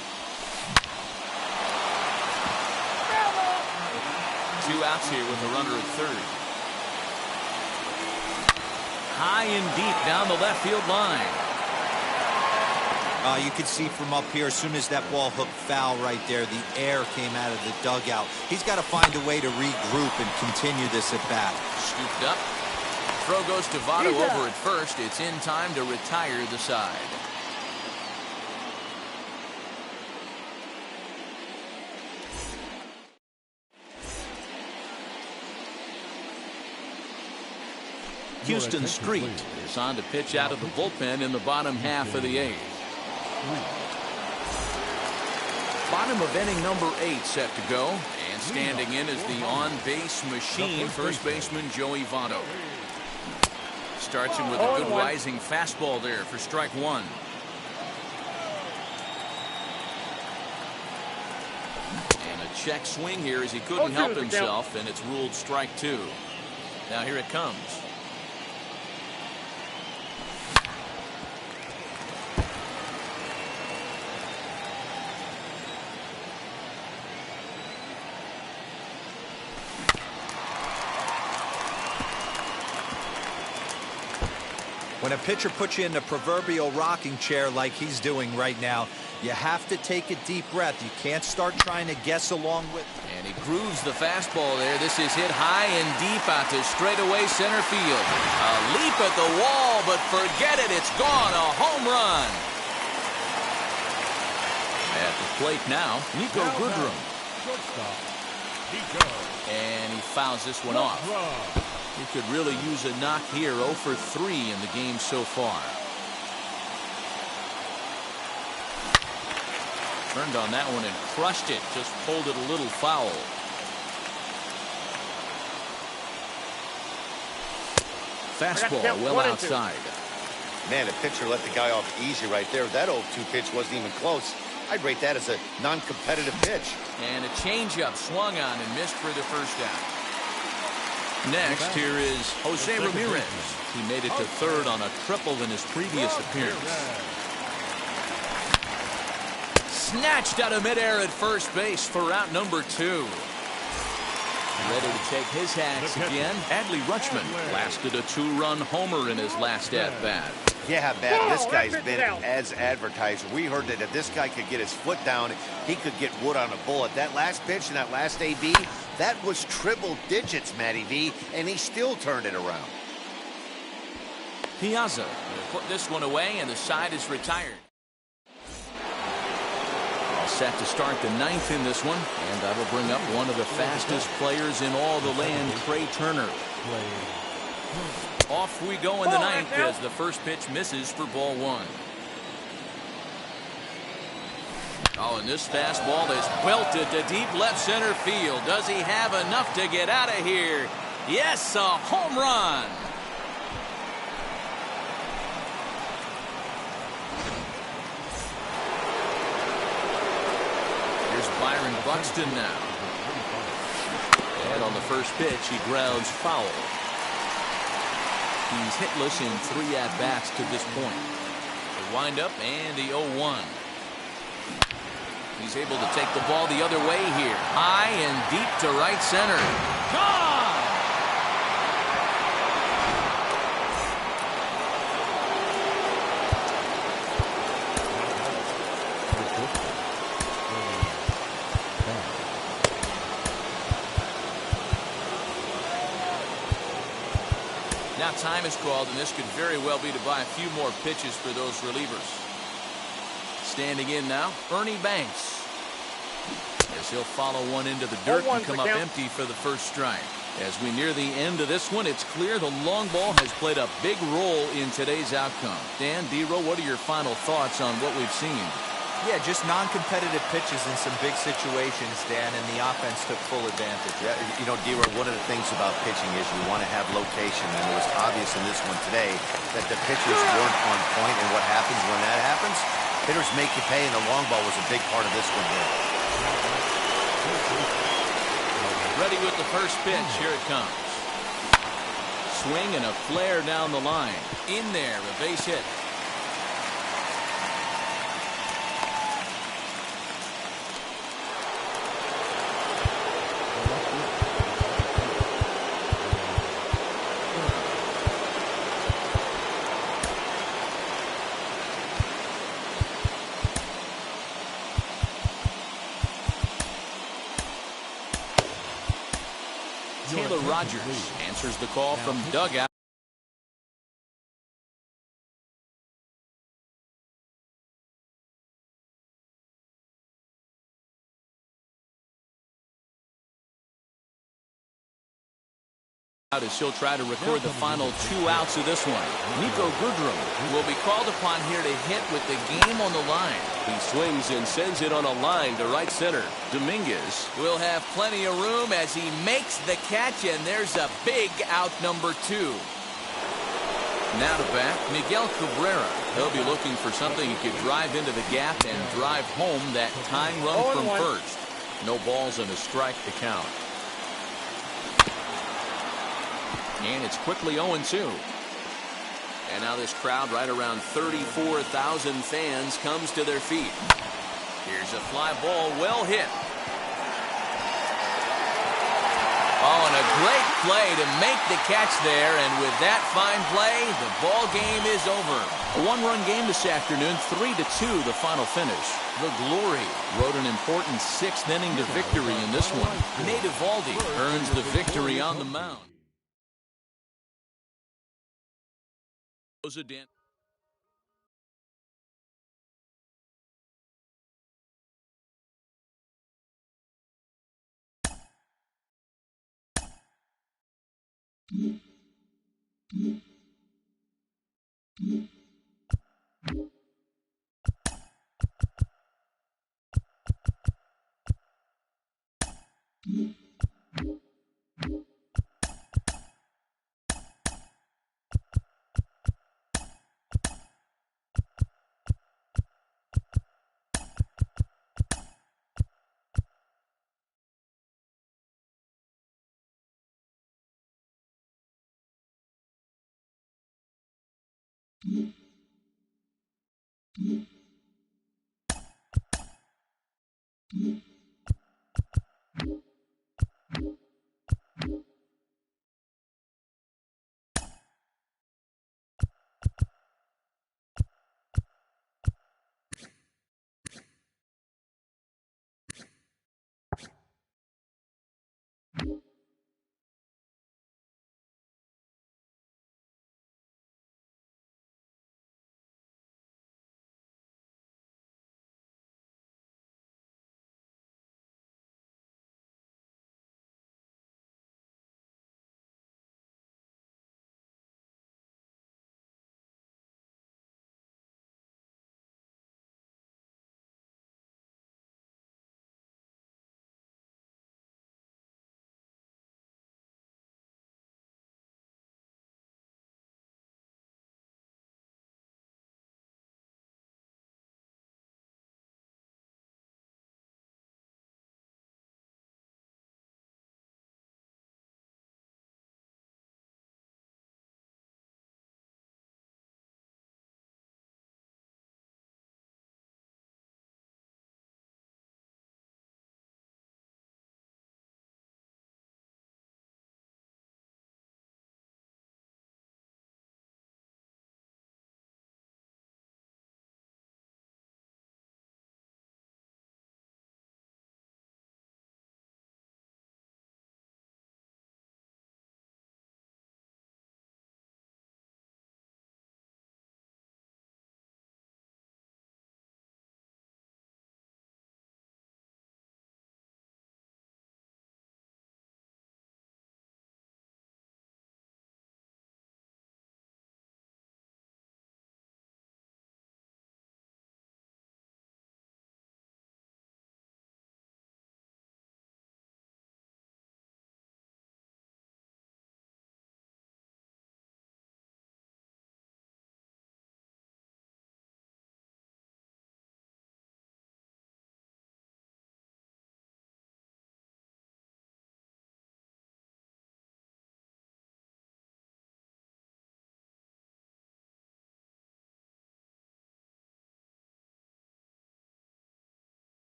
2 outs here with the runner at third. High and deep down the left field line. You can see from up here, as soon as that ball hooked foul right there, the air came out of the dugout. He's got to find a way to regroup and continue this at bat. Scooped up. Throw goes to Votto over at first. It's in time to retire the side. Houston Street is on to pitch out of the bullpen in the bottom half of the 8th. Bottom of inning number 8 set to go, and standing in is the on-base machine, first baseman Joey Votto. Starts him with a good rising fastball there for strike 1. And a check swing here as he couldn't help himself, and it's ruled strike 2. Now here it comes. When a pitcher puts you in the proverbial rocking chair like he's doing right now, you have to take a deep breath. You can't start trying to guess along with. And he grooves the fastball there. This is hit high and deep out to straightaway center field. A leap at the wall, but forget it. It's gone. A home run. At the plate now, Niko Goodrum. And he fouls this one off. He could really use a knock here. 0 for 3 in the game so far. Turned on that one and crushed it. Just pulled it a little foul. Fastball well outside. Man, the pitcher let the guy off easy right there. That 0-2 pitch wasn't even close. I'd rate that as a non-competitive pitch. And a changeup swung on and missed for the first out. Next, here is Jose Ramirez. He made it to third on a triple in his previous appearance. Snatched out of midair at first base for out number 2. Ready to take his hacks again. Adley Rutschman lasted a 2-run homer in his last at-bat. Yeah, Matt, this guy's been as advertised. We heard that if this guy could get his foot down, he could get wood on a bullet. That last pitch and that last AB, that was triple digits, Matty V, and he still turned it around. Piazza will put this one away, and the side is retired. All set to start the 9th in this one, and that'll bring up one of the fastest players in all the land, Trey Turner. Off we go in the 9th as the first pitch misses for ball 1. Oh, and this fastball is belted to deep left center field. Does he have enough to get out of here? Yes, a home run. Here's Byron Buxton now. And on the first pitch, he grounds foul. He's hitless in 3 at-bats to this point. The windup and the 0-1. He's able to take the ball the other way here. High and deep to right center. Gone! Now time is called, and this could very well be to buy a few more pitches for those relievers. Standing in now, Ernie Banks. As he'll follow one into the dirt and come up empty for the first strike. As we near the end of this one, it's clear the long ball has played a big role in today's outcome. Dan, D-Row, what are your final thoughts on what we've seen? Yeah, just non-competitive pitches in some big situations, Dan, and the offense took full advantage. Yeah, you know, D-Row, one of the things about pitching is you want to have location, and it was obvious in this one today that the pitchers weren't on point, and what happens when that happens? Hitters make you pay, and the long ball was a big part of this one here. Ready with the first pitch. Here it comes. Swing and a flare down the line. In there, a base hit. Taylor Rogers answers the call from dugout. As he'll try to record the final 2 outs of this one. Niko Goodrum will be called upon here to hit with the game on the line. He swings and sends it on a line to right center. Dominguez will have plenty of room as he makes the catch, and there's a big out number 2. Now to bat, Miguel Cabrera. He'll be looking for something he could drive into the gap and drive home that tying run from first. No balls and a strike to count. And it's quickly 0-2. And now this crowd, right around 34,000 fans, comes to their feet. Here's a fly ball, well hit. Oh, and a great play to make the catch there, and with that fine play, the ball game is over. A one-run game this afternoon, 3-2 the final finish. The Glory rode an important sixth-inning to victory in this one. Nate Eovaldi Earns the victory on the mound.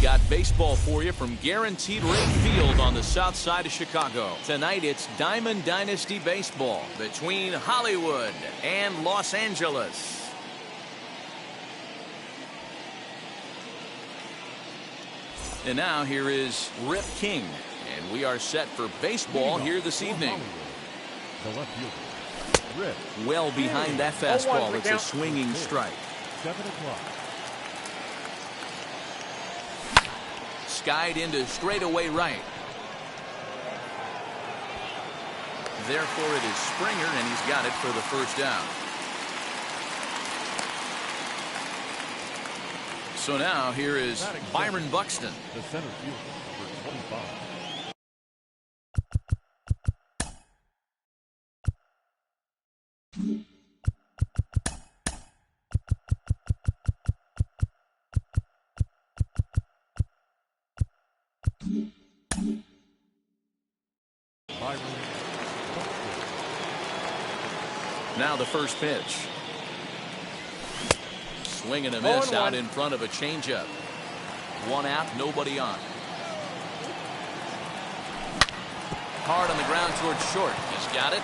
Got baseball for you from Guaranteed Rate Field on the south side of Chicago. Tonight it's Diamond Dynasty Baseball between Hollywood and Los Angeles. And now here is Rip King. And we are set for baseball here this evening. The left fielder, Rip. Well behind that fastball. It's a swinging strike. 7 o'clock. Skied into straightaway right. Therefore, it is Springer, and he's got it for the first down. So now here is Byron Buxton. The center fielder, number 25. Now the first pitch. Swing and a miss out in front of a changeup. One out, nobody on. Hard on the ground towards short. He's got it.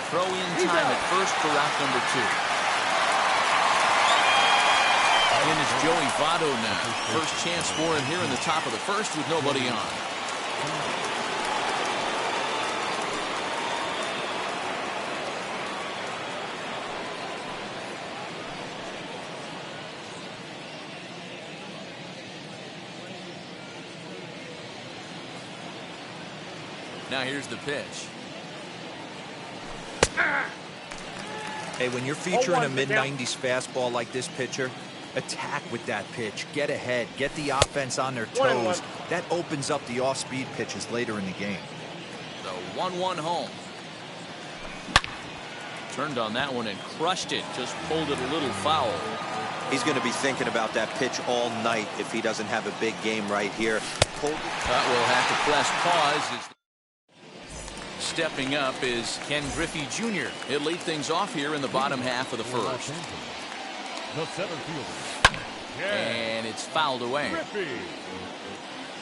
Throw in time at first for out number 2. In is Joey Votto now. First chance for him here in the top of the first with nobody on. Now here's the pitch. Hey, when you're featuring a mid-90s fastball like this pitcher, attack with that pitch. Get ahead. Get the offense on their toes. That opens up the off-speed pitches later in the game. The 1-1 home. Turned on that one and crushed it. Just pulled it a little foul. He's going to be thinking about that pitch all night if he doesn't have a big game right here. Will have to press pause. Stepping up is Ken Griffey Jr. He'll lead things off here in the bottom half of the first. The center fielder. And it's fouled away. Griffey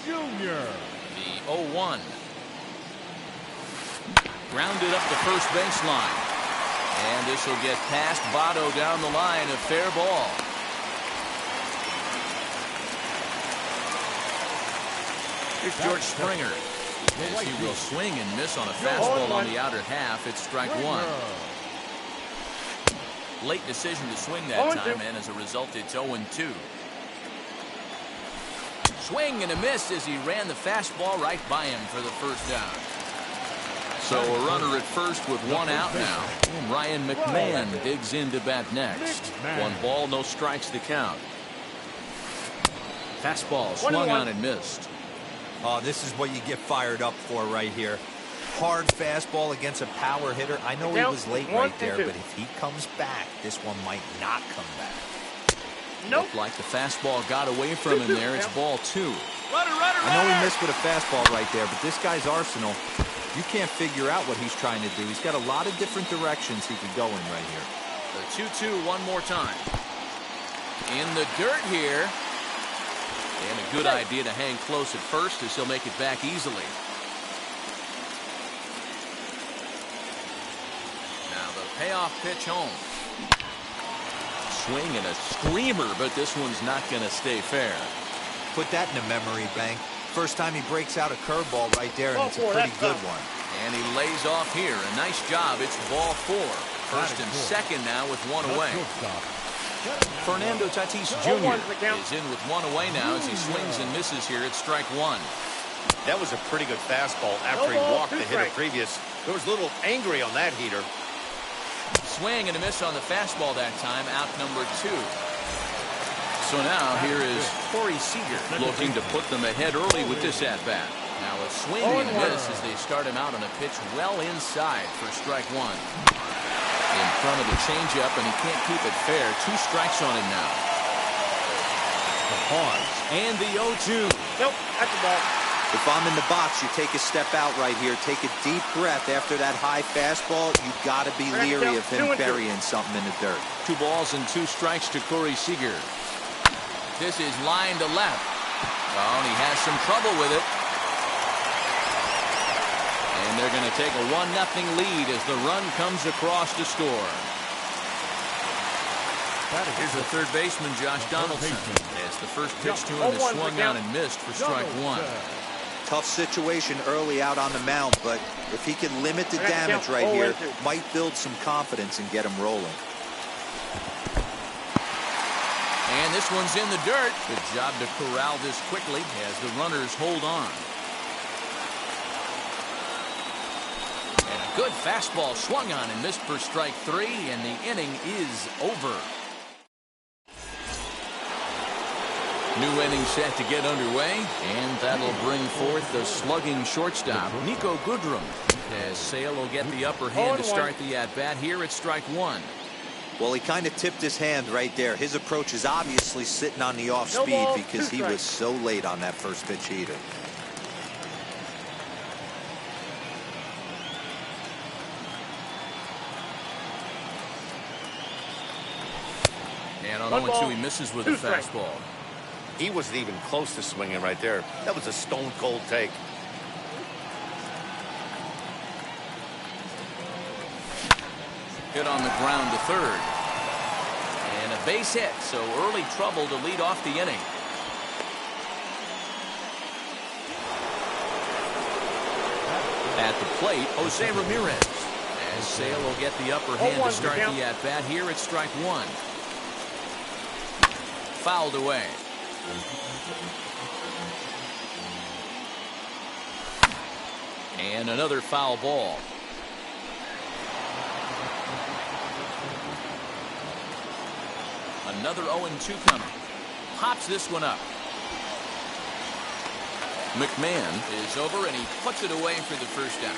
Jr. The 0-1. Grounded up the first baseline. And this will get past Votto down the line. A fair ball. Here's George Springer. As he will swing and miss on a fastball on the outer half. It's strike one. Late decision to swing that time, and as a result, it's 0-2. Swing and a miss as he ran the fastball right by him for the first down. So a runner at first with one out now. And Ryan McMahon digs in to bat next. 1 ball, no strikes to count. Fastball swung on and missed. Oh, this is what you get fired up for right here. Hard fastball against a power hitter. I know he was late right there, but if he comes back, this one might not come back. Nope. Looked like the fastball got away from him there. It's ball 2. I know he missed with a fastball right there, but this guy's arsenal, you can't figure out what he's trying to do. He's got a lot of different directions he could go in right here. The 2-2 one more time. In the dirt here. And a good idea to hang close at first as he'll make it back easily. Now the payoff pitch home. Swing and a screamer, but this one's not going to stay fair. Put that in the memory bank. First time he breaks out a curveball right there, and it's a pretty good one. And he lays off here. A nice job. It's ball 4. First and second now with one away. Fernando Tatis Jr. is in with one away now as he swings and misses here at strike 1. That was a pretty good fastball after he walked the hitter previous. There was a little angry on that heater. Swing and a miss on the fastball that time. Out number 2. So now here is Corey Seager looking to put them ahead early with this at-bat. Now a swing and a miss as they start him out on a pitch well inside for strike 1. In front of the changeup, and he can't keep it fair. 2 strikes on him now. The pause. And the 0-2. Nope, that's the ball. If I'm in the box, you take a step out right here. Take a deep breath after that high fastball. You've got to be leery of him burying something in the dirt. 2 balls and 2 strikes to Corey Seager. This is line to left. Oh, and he has some trouble with it. And they're going to take a 1-0 lead as the run comes across to score. Here's the third baseman, Josh Donaldson. As the first pitch to him is swung on and missed for strike 1. Tough situation early out on the mound, but if he can limit the damage right here, might build some confidence and get him rolling. And this one's in the dirt. Good job to corral this quickly as the runners hold on. And a good fastball swung on and missed for strike 3, and the inning is over. New inning set to get underway, and that'll bring forth the slugging shortstop, Niko Goodrum, as Sale will get the upper hand to start the at-bat here at strike 1. Well, he kind of tipped his hand right there. His approach is obviously sitting on the off speed because he was so late on that first pitch heater. And on 0-2, he misses with a fastball. He wasn't even close to swinging right there. That was a stone-cold take. Hit on the ground to third. And a base hit, so early trouble to lead off the inning. At the plate, Jose Ramirez. As Sale will get the upper hand to start the at-bat here at strike 1. Fouled away. And another foul ball. Another 0-2 coming. Pops this one up. McMahon is over, and he puts it away for the first down.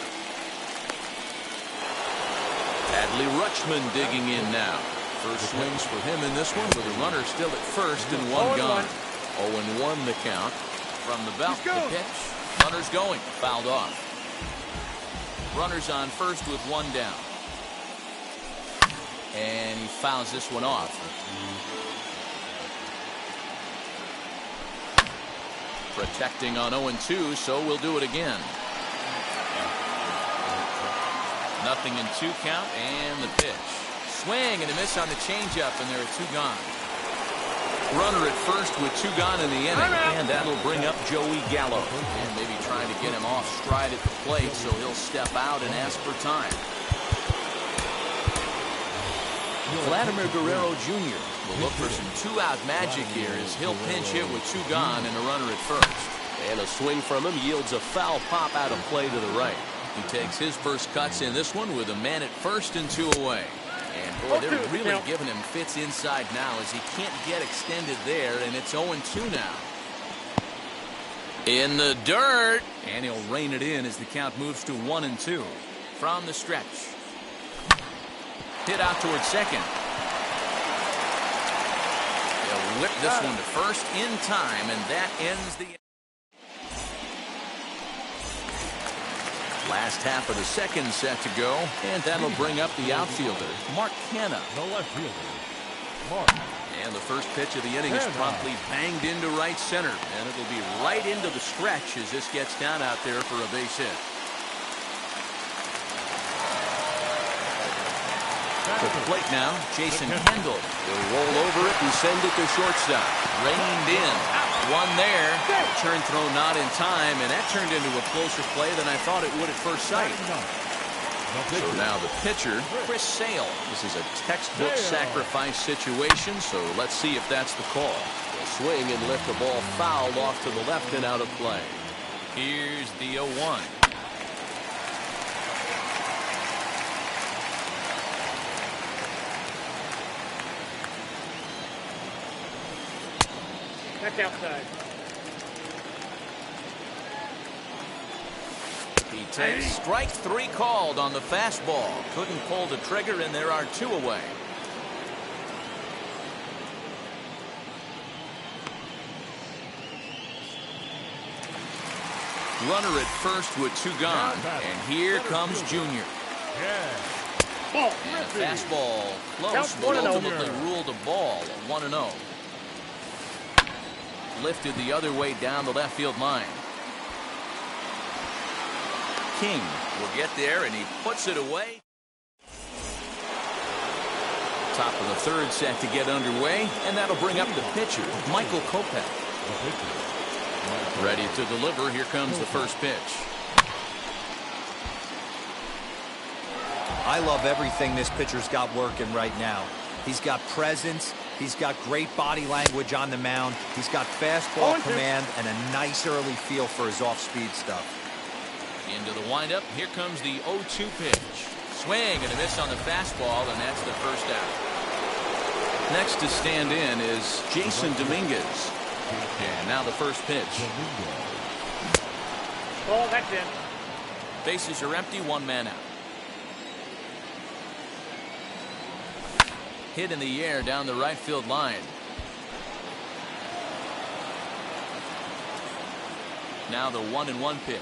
Adley Rutschman digging in now. First swings for him in this one, with a runner still at first and 1 gone. 0-1 the count. From the belt, the pitch. Runners going. Fouled off. Runners on first with 1 down. And he fouls this one off. Protecting on 0-2, so we'll do it again. 0-2 count, and the pitch. Swing and a miss on the changeup, and there are 2 gone. Runner at first with 2 gone in the inning, and that'll bring up Joey Gallo. And maybe trying to get him off stride at the plate, so he'll step out and ask for time. Vladimir Guerrero Jr. will look for some 2-out magic here as he'll pinch hit with 2 gone and a runner at first. And a swing from him yields a foul pop out of play to the right. He takes his first cuts in this one with a man at first and 2 away. And boy, they're really giving him fits inside now as he can't get extended there, and it's 0-2 now. In the dirt. And he'll rein it in as the count moves to 1-2. From the stretch. Hit out towards second. They'll whip this one to first in time, and that ends the last half of the second set to go, and that'll bring up the outfielder, Mark Canha. The left fielder, Mark. And the first pitch of the inning is promptly banged into right center, and it'll be right into the stretch as this gets down out there for a base hit. To the plate now, Jason Kendall. He'll roll over it and send it to shortstop. Reined in. One there. Turn throw not in time, and that turned into a closer play than I thought it would at first sight. So now the pitcher, Chris Sale. This is a textbook sacrifice situation, so let's see if that's the call. He'll swing and lift the ball foul off to the left and out of play. Here's the 0-1. That's outside. He takes strike 3 called on the fastball. Couldn't pull the trigger, and there are 2 away. Runner at first with 2 gone. And here comes Junior. Ball. And a fastball close, but ultimately ruled a ball. 1-0. Lifted the other way down the left field line. King will get there, and he puts it away. Top of the third set to get underway, and that'll bring up the pitcher, Michael Kopech. Ready to deliver. Here comes the first pitch. I love everything this pitcher's got working right now. He's got presence. He's got great body language on the mound. He's got fastball command and a nice early feel for his off-speed stuff. Into the windup. Here comes the 0-2 pitch. Swing and a miss on the fastball, and that's the first out. Next to stand in is Jason Dominguez. And now the first pitch. Oh, that's in. Bases are empty, 1 man out. Hit in the air down the right field line. Now the 1-1 pitch.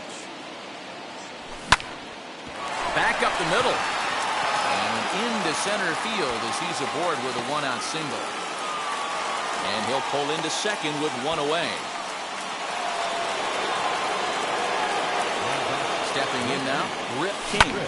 Back up the middle. And into center field as he's aboard with a 1-out single. And he'll pull into second with 1 away. Stepping in now, Rip King.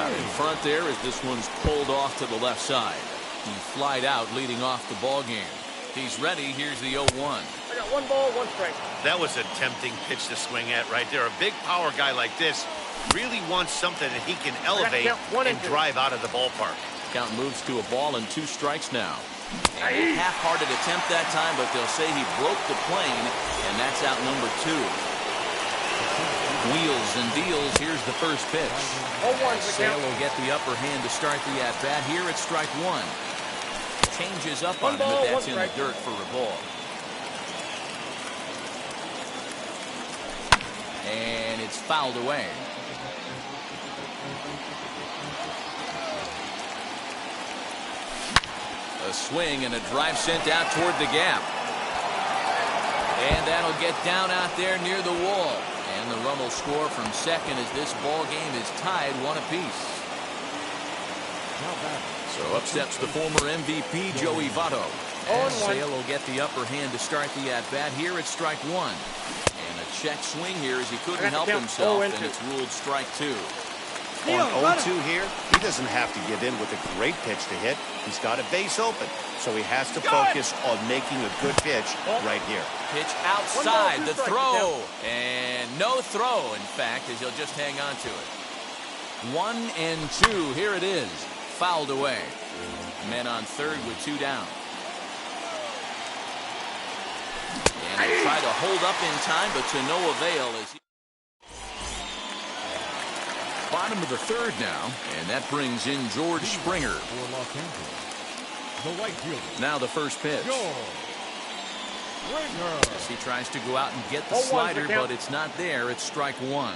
Out in front there as this one's pulled off to the left side. He flied out leading off the ball game. He's ready. Here's the 0-1. I got 1 ball, 1 strike. That was a tempting pitch to swing at right there. A big power guy like this really wants something that he can elevate and drive out of the ballpark. Count moves to a ball and 2 strikes now. And a half-hearted attempt that time, but they'll say he broke the plane, and that's out number 2. Wheels and deals. Here's the first pitch. Sale will get the upper hand to start the at-bat. Here it's strike 1. Changes up on him, but that's in the dirt for a ball. And it's fouled away. A swing and a drive sent out toward the gap. And that'll get down out there near the wall. And the run will score from second as this ball game is tied 1 apiece. So up steps the former MVP, Joey Votto. And Sale will get the upper hand to start the at-bat. Here it's strike 1. And a check swing here as he couldn't help himself, and it's ruled strike 2. On 0-2 here, he doesn't have to give in with a great pitch to hit. He's got a base open, so he has to focus on making a good pitch right here. Pitch outside, the throw, and no throw, in fact, as he'll just hang on to it. 1-2, here it is, fouled away. Men on third with 2 down. And he tried to hold up in time, but to no avail as he... Bottom of the third now, and that brings in George Springer. For Los Angeles, the right fielder. Now the first pitch. As he tries to go out and get the slider, but it's not there. It's strike one.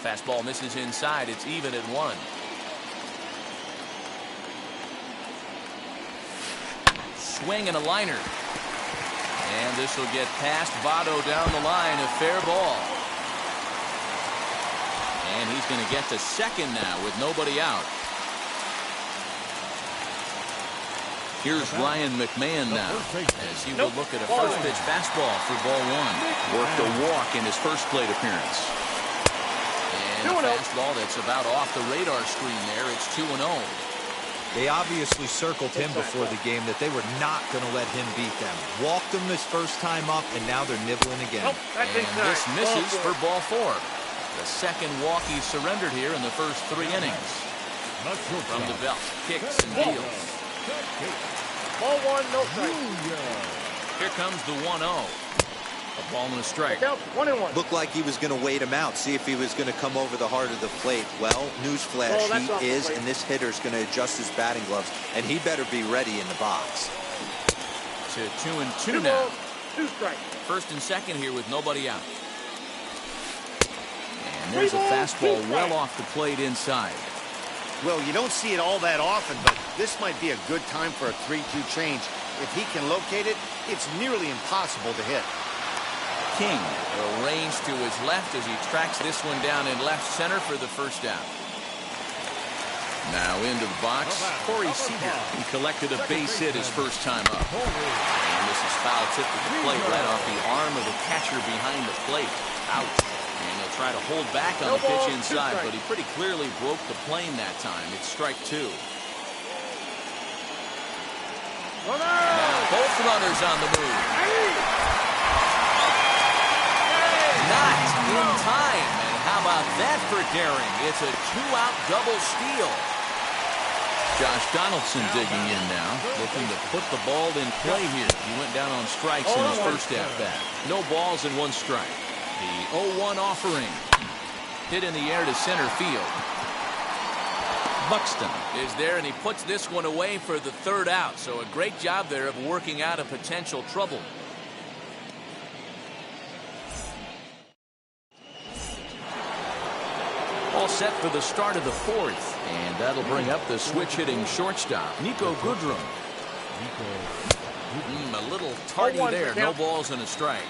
Fastball misses inside. It's even at one. Swing and a liner. And this will get past Votto down the line. A fair ball. And he's going to get to second now with nobody out. Here's Ryan McMahon now as he will look at a first pitch fastball for ball one. Worked a walk in his first plate appearance. And a fastball that's about off the radar screen there. It's 2-0. They obviously circled him before the game that they were not going to let him beat them. Walked him his first time up, and now they're nibbling again. And this misses for ball four. The second walk he's surrendered here in the first 3 innings. From the belt, kicks and deals. Ball one, no strike. Here comes the 1-0. A ball and a strike. 1-1. Looked like he was going to wait him out, see if he was going to come over the heart of the plate. Well, newsflash, he is, and this hitter's going to adjust his batting gloves, and he better be ready in the box. To 2-2 now. 2 strikes. First and second here with nobody out. And there's a fastball well off the plate inside. Well, you don't see it all that often, but this might be a good time for a 3-2 change. If he can locate it, it's nearly impossible to hit. King arranged to his left as he tracks this one down in left center for the first out. Now into the box, Corey Seager. He collected a base hit his first time up. And this is foul tip to the plate right off the arm of the catcher behind the plate. Ouch. And he'll try to hold back on the pitch inside, but he pretty clearly broke the plane that time. It's strike two. Now both runners on the move. Not in time, and how about that for daring? It's a 2-out double steal. Josh Donaldson digging in now, looking to put the ball in play here. He went down on strikes in his first at-bat. No balls and 1 strike. The 0-1 offering. Hit in the air to center field. Buxton is there, and he puts this one away for the 3rd out. So a great job there of working out a potential trouble. All set for the start of the 4th, and that'll bring up the switch-hitting shortstop, Niko Goodrum. A little tardy there, no balls and a strike.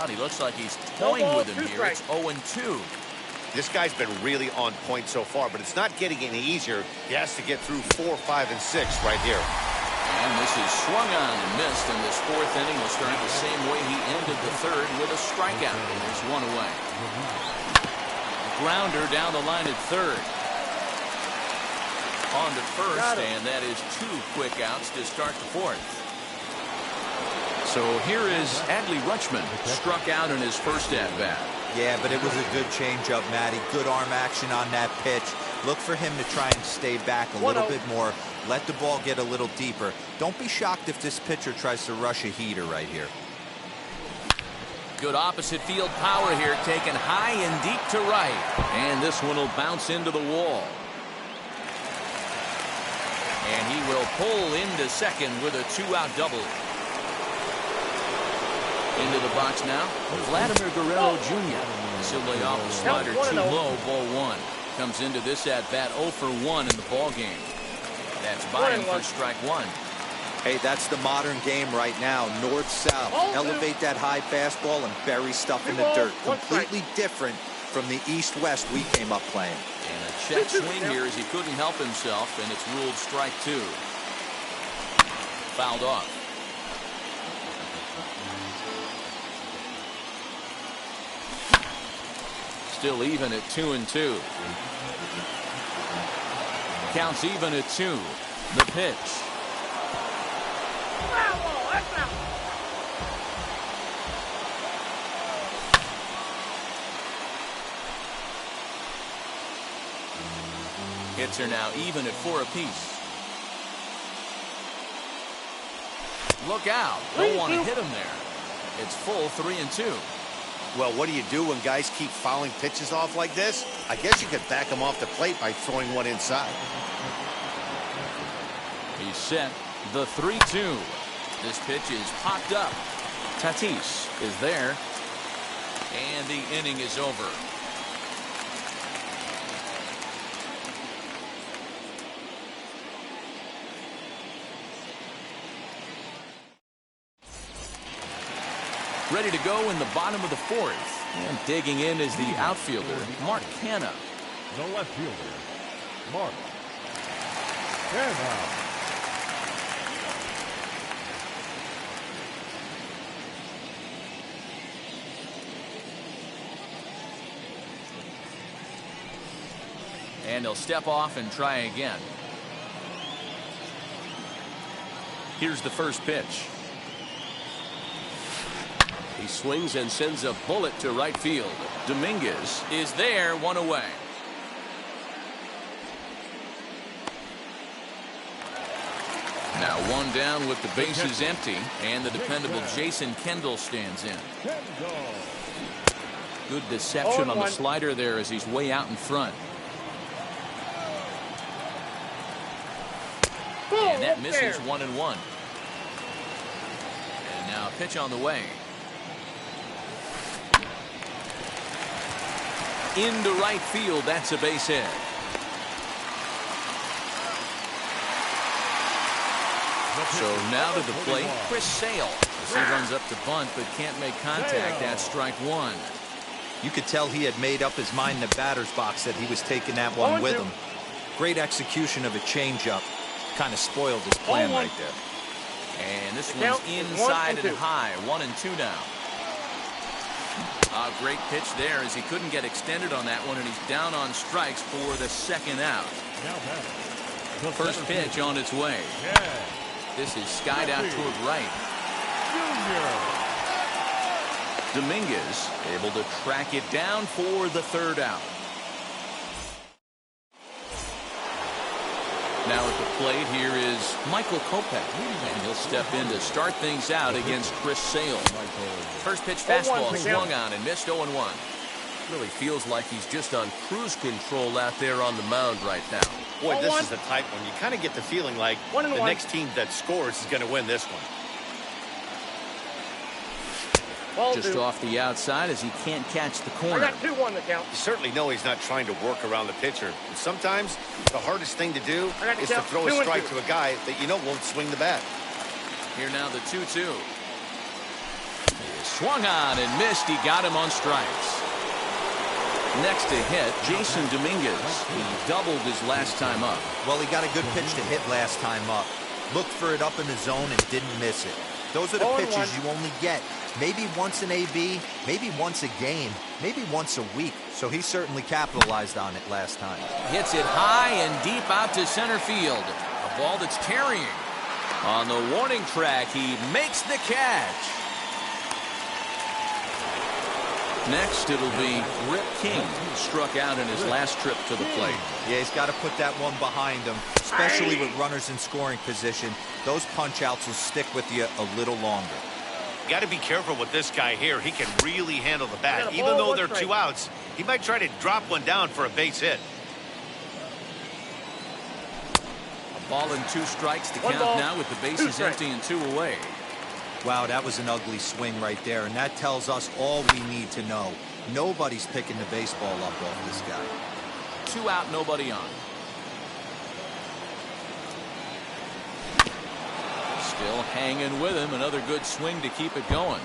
He looks like he's toying with him here. It's 0-2. This guy's been really on point so far, but it's not getting any easier. He has to get through 4, 5, and 6 right here. And this is swung on and missed, and this 4th inning will start the same way he ended the 3rd with a strikeout. And there's 1 away. Grounder down the line at 3rd. On to 1st, and that is 2 quick outs to start the 4th. So here is Adley Rutschman, struck out in his first at-bat. Yeah, but it was a good changeup, Matty. Good arm action on that pitch. Look for him to try and stay back a little bit more. Let the ball get a little deeper. Don't be shocked if this pitcher tries to rush a heater right here. Good opposite field power here, taken high and deep to right. And this one will bounce into the wall. And he will pull into second with a 2-out double. Into the box now, Vladimir Guerrero Jr. He'll lay off the slider too low, ball 1. Comes into this at-bat 0 for 1 in the ball game. That's by him for strike 1. Hey, that's the modern game right now. North-south. Elevate that high fastball and bury stuff in the dirt. Completely different from the east-west we came up playing. And a check swing here as he couldn't help himself, and it's ruled strike 2. Fouled off. Still even at 2-2. Counts even at 2. The pitch. Hits are now even at 4 apiece. Look out. Don't want to hit him there. It's full 3-2. Well, what do you do when guys keep fouling pitches off like this? I guess you could back them off the plate by throwing one inside. He's set. The 3-2. This pitch is popped up. Tatis is there. And the inning is over. Ready to go in the bottom of the fourth. And digging in is the outfielder, Mark Canha. The left fielder, Mark Canha. And he'll step off and try again. Here's the first pitch. He swings and sends a bullet to right field. Dominguez is there, one away. Now one down with the bases empty, and the dependable Jason Kendall stands in. Good deception on the slider there as he's way out in front. And that misses 1-1. And now a pitch on the way. Into right field, that's a base hit. So now to the plate, Chris Sale. As he runs up to bunt but can't make contact. That's strike one. You could tell he had made up his mind in the batter's box that he was taking that one with him. Great execution of a changeup. Kind of spoiled his plan right there. And this one's inside and high. 1-2 now. A great pitch there as he couldn't get extended on that one, and he's down on strikes for the second out. First pitch on its way. This is skied out toward right. Dominguez able to track it down for the third out. Now at the plate here is Michael Kopech, and he'll step in to start things out against Chris Sale. First pitch fastball swung on and missed 0-1. Really feels like he's just on cruise control out there on the mound right now. Boy, this is the type one. You kind of get the feeling like the next team that scores is going to win this one. Just off the outside as he can't catch the corner. I got 2-1 to count. You certainly know he's not trying to work around the pitcher. And sometimes the hardest thing to do is to throw a strike to a guy that you know won't swing the bat. Here now the 2-2. Swung on and missed. He got him on strikes. Next to hit, Jason Dominguez. He doubled his last time up. Well, he got a good pitch to hit last time up. Looked for it up in the zone and didn't miss it. Those are the pitches you only get maybe once an AB, maybe once a game, maybe once a week. So he certainly capitalized on it last time. Hits it high and deep out to center field. A ball that's carrying. On the warning track, he makes the catch. Next, it'll be Rip King, struck out in his last trip to the plate. Yeah, he's got to put that one behind him, especially with runners in scoring position. Those punch-outs will stick with you a little longer. You got to be careful with this guy here. He can really handle the bat. Even though there are 2 outs, he might try to drop one down for a base hit. A ball and 2 strikes to count now with the bases empty and 2 away. Wow, that was an ugly swing right there, and that tells us all we need to know. Nobody's picking the baseball up off this guy. 2 out, nobody on. Still hanging with him. Another good swing to keep it going.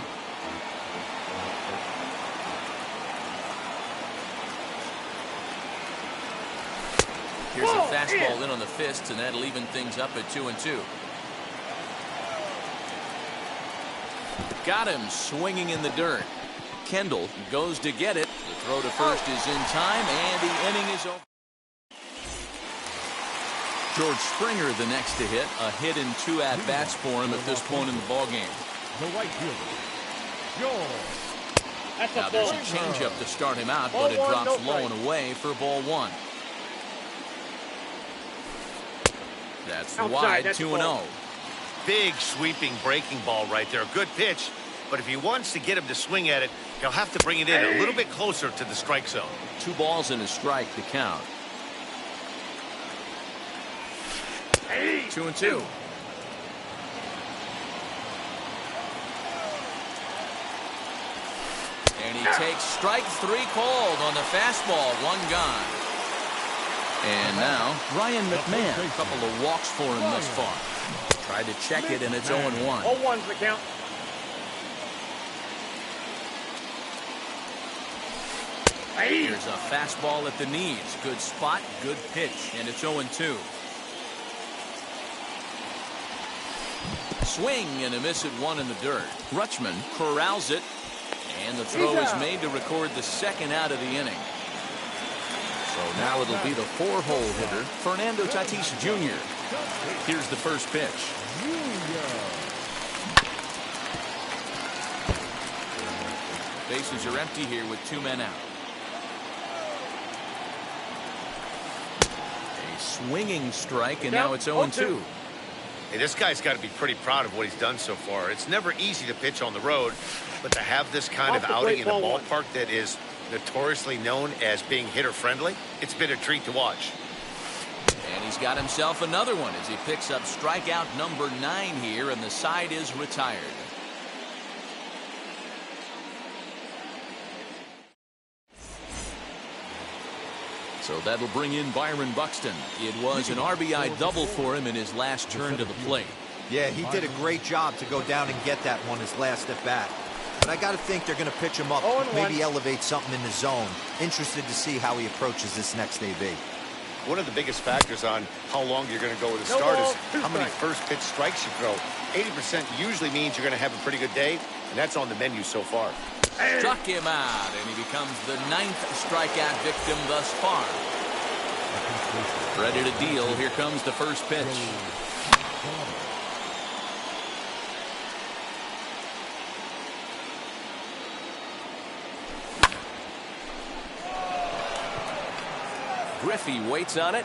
Here's a fastball in on the fists, and that'll even things up at 2-2. Got him swinging in the dirt. Kendall goes to get it. The throw to first is in time, and the inning is over. George Springer the next to hit. A hit and 2 at-bats for him at this point in the ballgame. The right fielder, George. Now there's a changeup to start him out, but it drops low and away for ball 1. That's wide, 2-0. big sweeping breaking ball right there. Good pitch, but if he wants to get him to swing at it, he'll have to bring it in a little bit closer to the strike zone. 2 balls and a strike to count. 2-2. And he takes strike 3 called on the fastball. 1 gone. And now Ryan McMahon. A couple of walks for him thus far. Tried to check it, and it's 0-1. 0-1's the count. Here's a fastball at the knees. Good spot, good pitch, and it's 0-2. Swing and a miss at 1 in the dirt. Rutschman corrals it, and the throw is made to record the 2nd out of the inning. So now it'll be the 4-hole hitter, Fernando Tatis Jr. Here's the first pitch. Bases are empty here with 2 men out. A swinging strike, and now it's 0-2. Hey, this guy's got to be pretty proud of what he's done so far. It's never easy to pitch on the road, but to have this kind of outing in a ballpark that is notoriously known as being hitter-friendly, it's been a treat to watch. And he's got himself another one as he picks up strikeout number 9 here, and the side is retired. So that'll bring in Byron Buxton. It was an RBI double for him in his last turn to the plate. Yeah, he did a great job to go down and get that one his last at bat. But I got to think they're going to pitch him up, maybe elevate something in the zone. Interested to see how he approaches this next AB. One of the biggest factors on how long you're going to go with a start is how many first pitch strikes you throw. 80% usually means you're going to have a pretty good day, and that's on the menu so far. Struck him out, and he becomes the 9th strikeout victim thus far. Ready to deal. Here comes the first pitch. Griffey waits on it.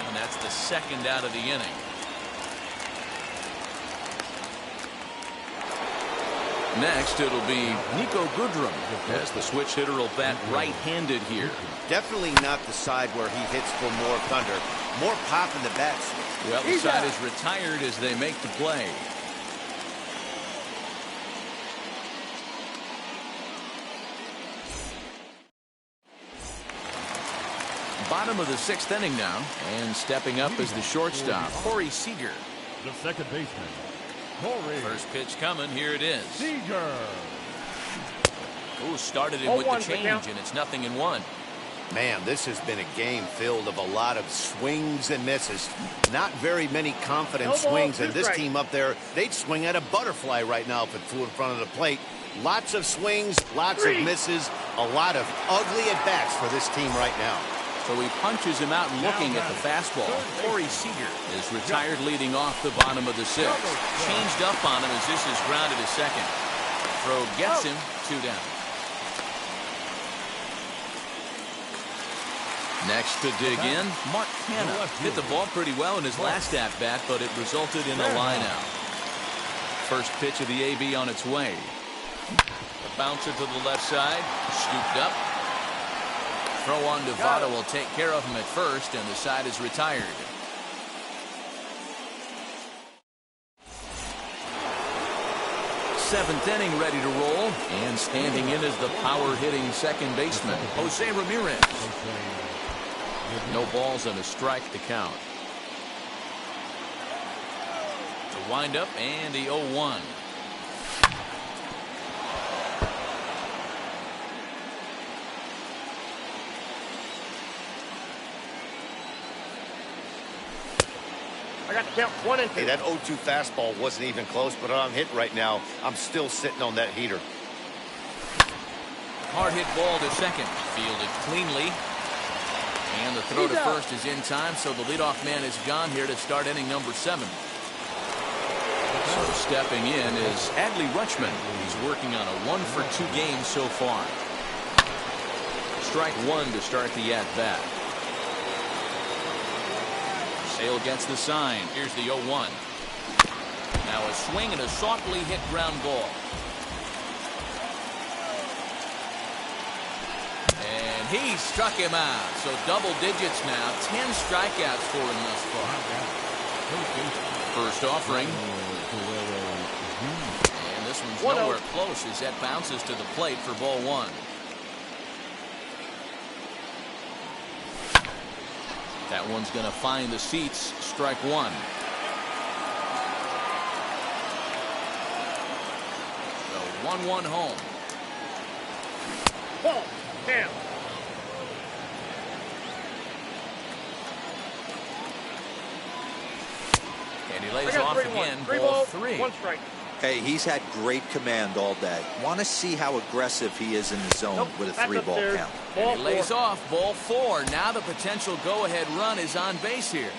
And that's the 2nd out of the inning. Next, it'll be Nico Goodrum, as the switch hitter will bat right-handed here. Definitely not the side where he hits for more thunder. More pop in the bats. Well, the side is retired as they make the play. Bottom of the 6th inning now, and stepping up as the shortstop, Corey Seager. The second baseman, Corey. First pitch coming. Here it is. Seager. Ooh, started it with the change, and it's 0-1. Man, this has been a game filled of a lot of swings and misses. Not very many confident swings, and this team up there, they'd swing at a butterfly right now if it flew in front of the plate. Lots of swings, lots of misses, a lot of ugly at-bats for this team right now. So he punches him out looking at the fastball. Corey Seager is retired leading off the bottom of the 6th. Changed up on him as this is grounded to second. Throw gets him 2 down. Next to dig in, Mark Canha hit the ball pretty well in his last at-bat, but it resulted in a line-out. First pitch of the AB on its way. A bouncer to the left side, scooped up. Throw on to Votto will take care of him at first, and the side is retired. Seventh inning ready to roll, and standing in is the power-hitting second baseman, Jose Ramirez. No balls and a strike to count. The windup and the 0-1. I got to count 1 and 2. Hey, that 0-2 fastball wasn't even close, but I'm hit right now. I'm still sitting on that heater. Hard hit ball to second. Fielded cleanly. And the throw to first is in time, so the leadoff man is gone here to start inning number 7. So stepping in is Adley Rutschman. He's working on a 1-for-2 game so far. Strike 1 to start the at-bat. Sale gets the sign. Here's the 0-1. Now a swing and a softly hit ground ball. And he struck him out. So double digits now. 10 strikeouts for him thus far. First offering. And this one's nowhere close as that bounces to the plate for ball one. That one's going to find the seats. Strike one. So 1-1 home. Ball. Down. And he lays off again. Ball three. 1 strike. Hey, he's had great command all day. Want to see how aggressive he is in the zone with a 3-ball count. And he lays off. Ball four. Now the potential go-ahead run is on base here.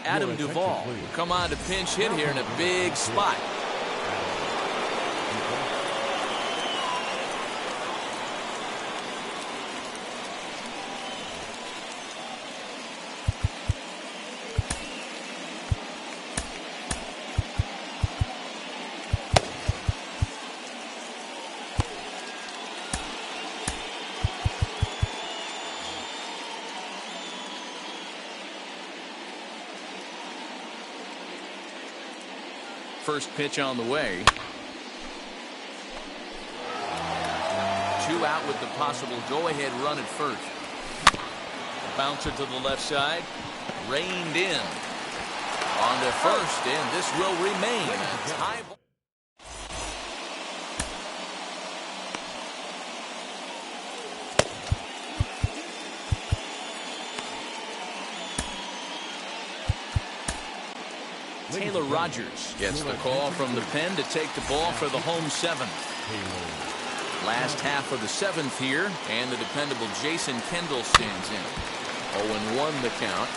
Adam Duvall will come on to pinch hit here in a big spot. First pitch on the way. 2 out with the possible go-ahead run at first. Bouncer to the left side. Reined in. On to first, and this will remain a tie ball. Taylor Rogers gets the call from the pen to take the ball for the home 7th. Last half of the 7th here, and the dependable Jason Kendall stands in. 0-1 the count.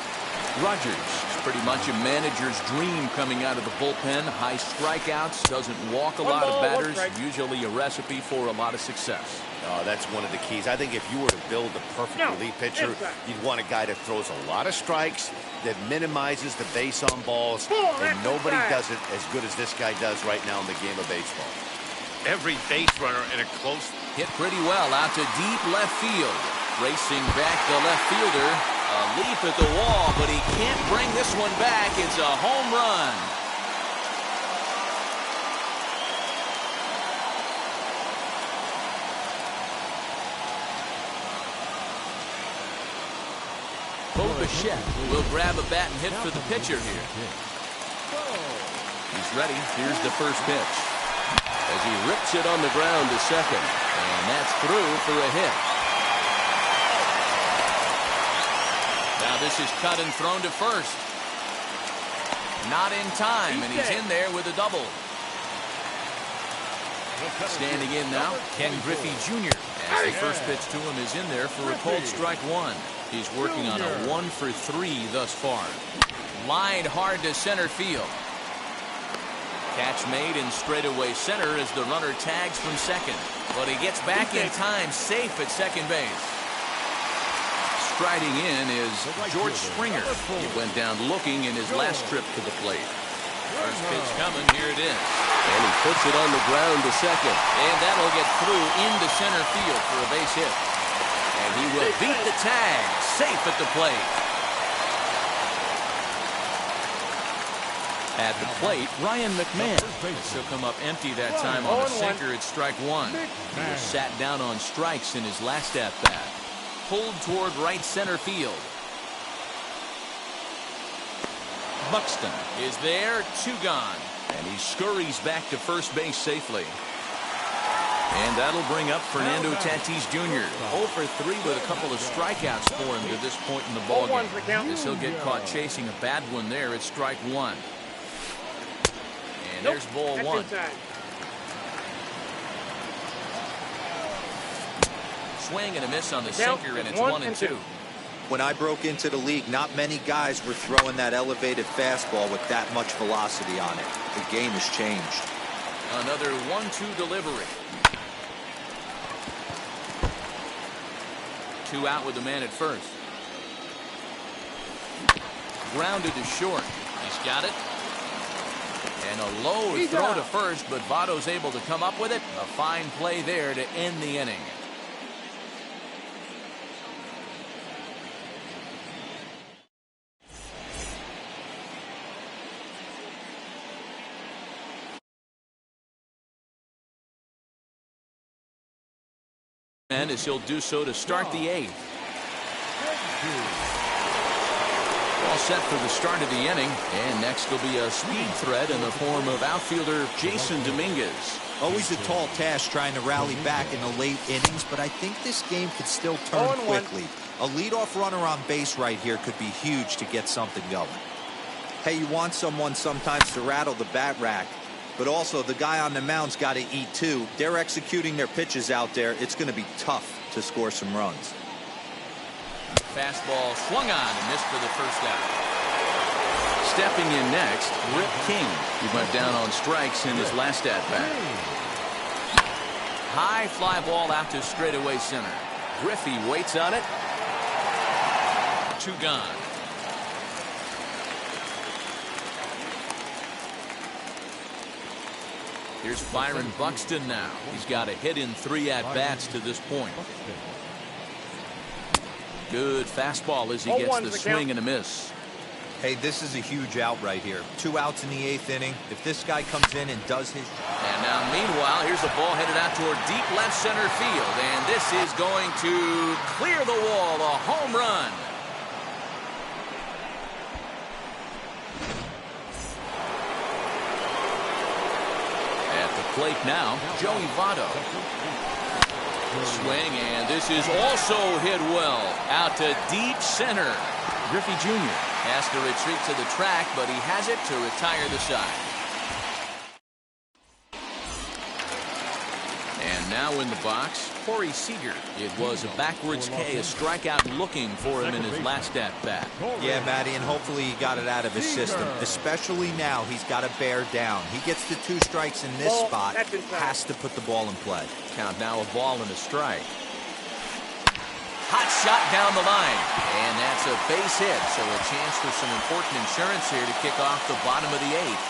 Rogers is pretty much a manager's dream coming out of the bullpen. High strikeouts, doesn't walk a lot of batters, usually a recipe for a lot of success. That's one of the keys. I think if you were to build a perfect relief pitcher, you'd want a guy that throws a lot of strikes, that minimizes the base on balls, and nobody does it as good as this guy does right now in the game of baseball. Every base runner in a close hit pretty well out to deep left field. Racing back the left fielder. A leap at the wall, but he can't bring this one back. It's a home run. Bo Bichette will grab a bat and hit for the pitcher here. He's ready. Here's the first pitch. As he rips it on the ground to second. And that's through for a hit. Now this is cut and thrown to first. Not in time, and he's in there with a double. Standing in now, Ken Griffey Jr. As the first pitch to him is in there for a cold strike one. He's working on a 1 for 3 thus far. Lined hard to center field. Catch made in straightaway center as the runner tags from second. But he gets back in time, safe at second base. Striding in is George Springer. He went down looking in his last trip to the plate. First pitch coming, here it is. And he puts it on the ground to second. And that'll get through into center field for a base hit. And he will beat the tag, safe at the plate. At the plate, Ryan McMahon. He'll come up empty that time on a sinker at strike one. He was sat down on strikes in his last at-bat. Pulled toward right center field. Buxton is there, 2 gone. And he scurries back to first base safely. And that'll bring up Fernando Tatis Jr. 0 for 3 with a couple of strikeouts for him to this point in the ballgame. As he'll get caught chasing a bad one there at strike one. And there's ball one. Swing and a miss on the sinker, and it's 1-2. When I broke into the league, not many guys were throwing that elevated fastball with that much velocity on it. The game has changed. Another 1-2 delivery. 2 out with the man at first. Grounded to short. He's got it. And a low throw to first, but Votto's able to come up with it. A fine play there to end the inning. And as he'll do so to start the 8th. All set for the start of the inning, and next will be a speed threat in the form of outfielder Jason Dominguez. Always a tall task trying to rally back in the late innings, but I think this game could still turn quickly. A leadoff runner on base right here could be huge to get something going. Hey, you want someone sometimes to rattle the bat rack, but also the guy on the mound's got to eat too. They're executing their pitches out there. It's going to be tough to score some runs. Fastball swung on and missed for the first out. Stepping in next, Rip King. He went down on strikes in his last at-bat. High fly ball out to straightaway center. Griffey waits on it. 2 gone. Here's Byron Buxton now. He's got a hit in 3 at-bats to this point. Good fastball as he gets the swing and a miss. Hey, this is a huge out right here. 2 outs in the 8th inning. If this guy comes in and does his job. And now meanwhile, here's a ball headed out toward deep left center field. And this is going to clear the wall. A home run. At the plate now, Joey Votto. Swing, and this is also hit well out to deep center. Griffey Jr. has to retreat to the track, but he has it to retire the side. And now in the box, Corey Seager. It was a backwards K, a strikeout looking for him in his last at-bat. Yeah, Matty, and hopefully he got it out of his system. Especially now, he's got to bear down. He gets the 2 strikes in this spot, has to put the ball in play. Count now a ball and a strike. Hot shot down the line, and that's a base hit, so a chance for some important insurance here to kick off the bottom of the 8th.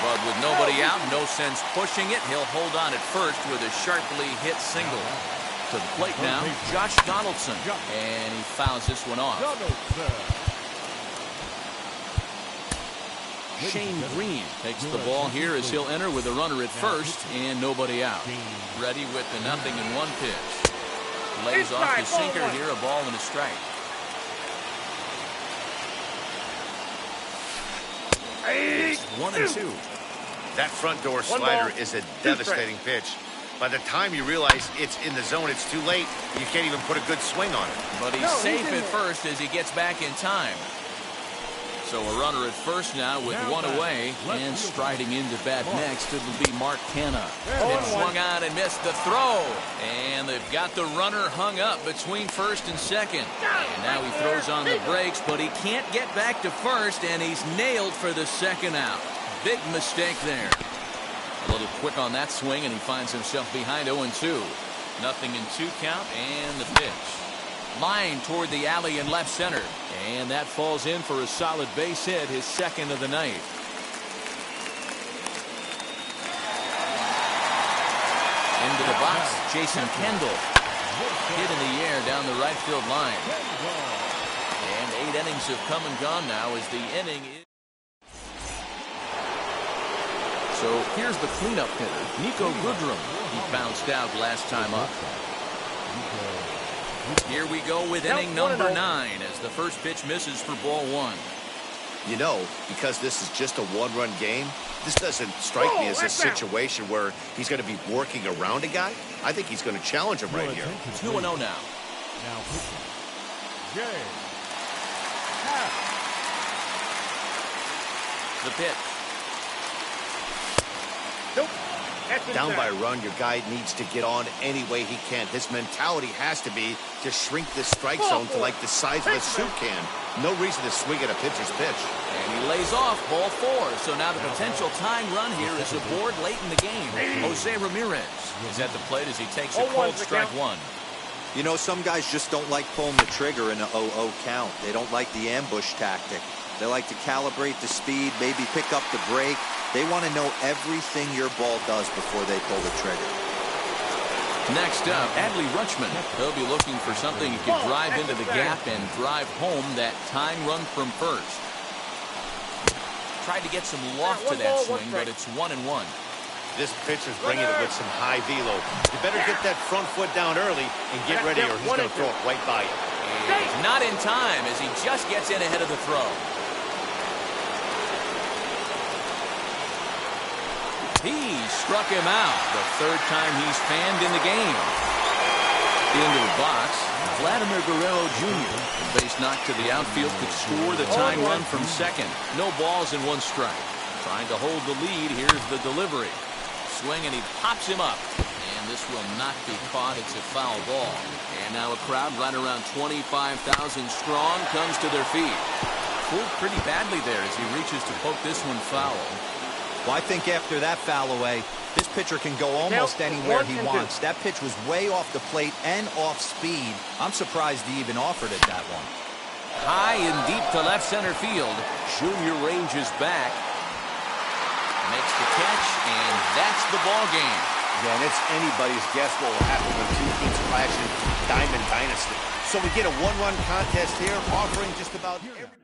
But with nobody out, no sense pushing it. He'll hold on at first with a sharply hit single. To the plate now, Josh Donaldson, and he fouls this one off. Shane Green takes the ball here as he'll enter with a runner at first and nobody out. Ready with the 0-1 pitch. Lays off the sinker here, a ball and a strike. It's 1-2. That front door slider is a devastating pitch. By the time you realize it's in the zone, it's too late. You can't even put a good swing on it. But he's safe at first as he gets back in time. So a runner at first now with 1 away, and striding into bat next, it'll be Mark Canha. It swung on and missed the throw. And they've got the runner hung up between first and second. And now he throws on the brakes, but he can't get back to first, and he's nailed for the second out. Big mistake there. A little quick on that swing, and he finds himself behind 0-2. 0-2 count, and the pitch. Line toward the alley in left center. And that falls in for a solid base hit, his second of the night. Into the box, Jason Kendall. Hit in the air down the right field line. And 8 innings have come and gone now as the inning is. So here's the cleanup hitter, Niko Goodrum. He bounced out last time up. Here we go with inning number 9 as the first pitch misses for ball 1. You know, because this is just a 1-run game, this doesn't strike me as a situation where he's going to be working around a guy. I think he's going to challenge him right here. 2-0 now. Now pitching. Jay Happ. The pitch. Nope. Down by a run, your guy needs to get on any way he can. His mentality has to be to shrink the strike zone to like the size of a soup can. No reason to swing at a pitcher's pitch. And he lays off ball 4. So now the potential tying run here is aboard late in the game. Jose Ramirez is at the plate as he takes a cold strike 1. You know, some guys just don't like pulling the trigger in an 0-0 count. They don't like the ambush tactic. They like to calibrate the speed, maybe pick up the break. They want to know everything your ball does before they pull the trigger. Next up, Adley Rutschman. He'll be looking for something he can drive into the gap and drive home that tying run from first. Tried to get some loft to that swing, but it's 1-1. This pitcher's bringing it with some high velo. You better get that front foot down early and get ready or he's going to throw it right by you. He's not in time as he just gets in ahead of the throw. He struck him out the third time he's fanned in the game. Into the box, Vladimir Guerrero Jr. The base knock to the outfield could score the tying run from second. No balls and 1 strike. Trying to hold the lead. Here's the delivery. Swing and he pops him up. And this will not be caught. It's a foul ball. And now a crowd right around 25,000 strong comes to their feet. Pulled pretty badly there as he reaches to poke this one foul. Well, I think after that foul away, this pitcher can go almost anywhere he wants. That pitch was way off the plate and off speed. I'm surprised he even offered it that one. High and deep to left center field. Junior ranges back. Makes the catch, and that's the ball game. Yeah, and it's anybody's guess what will happen when 2 teams clash in Diamond Dynasty. So we get a 1-run contest here, offering just about every...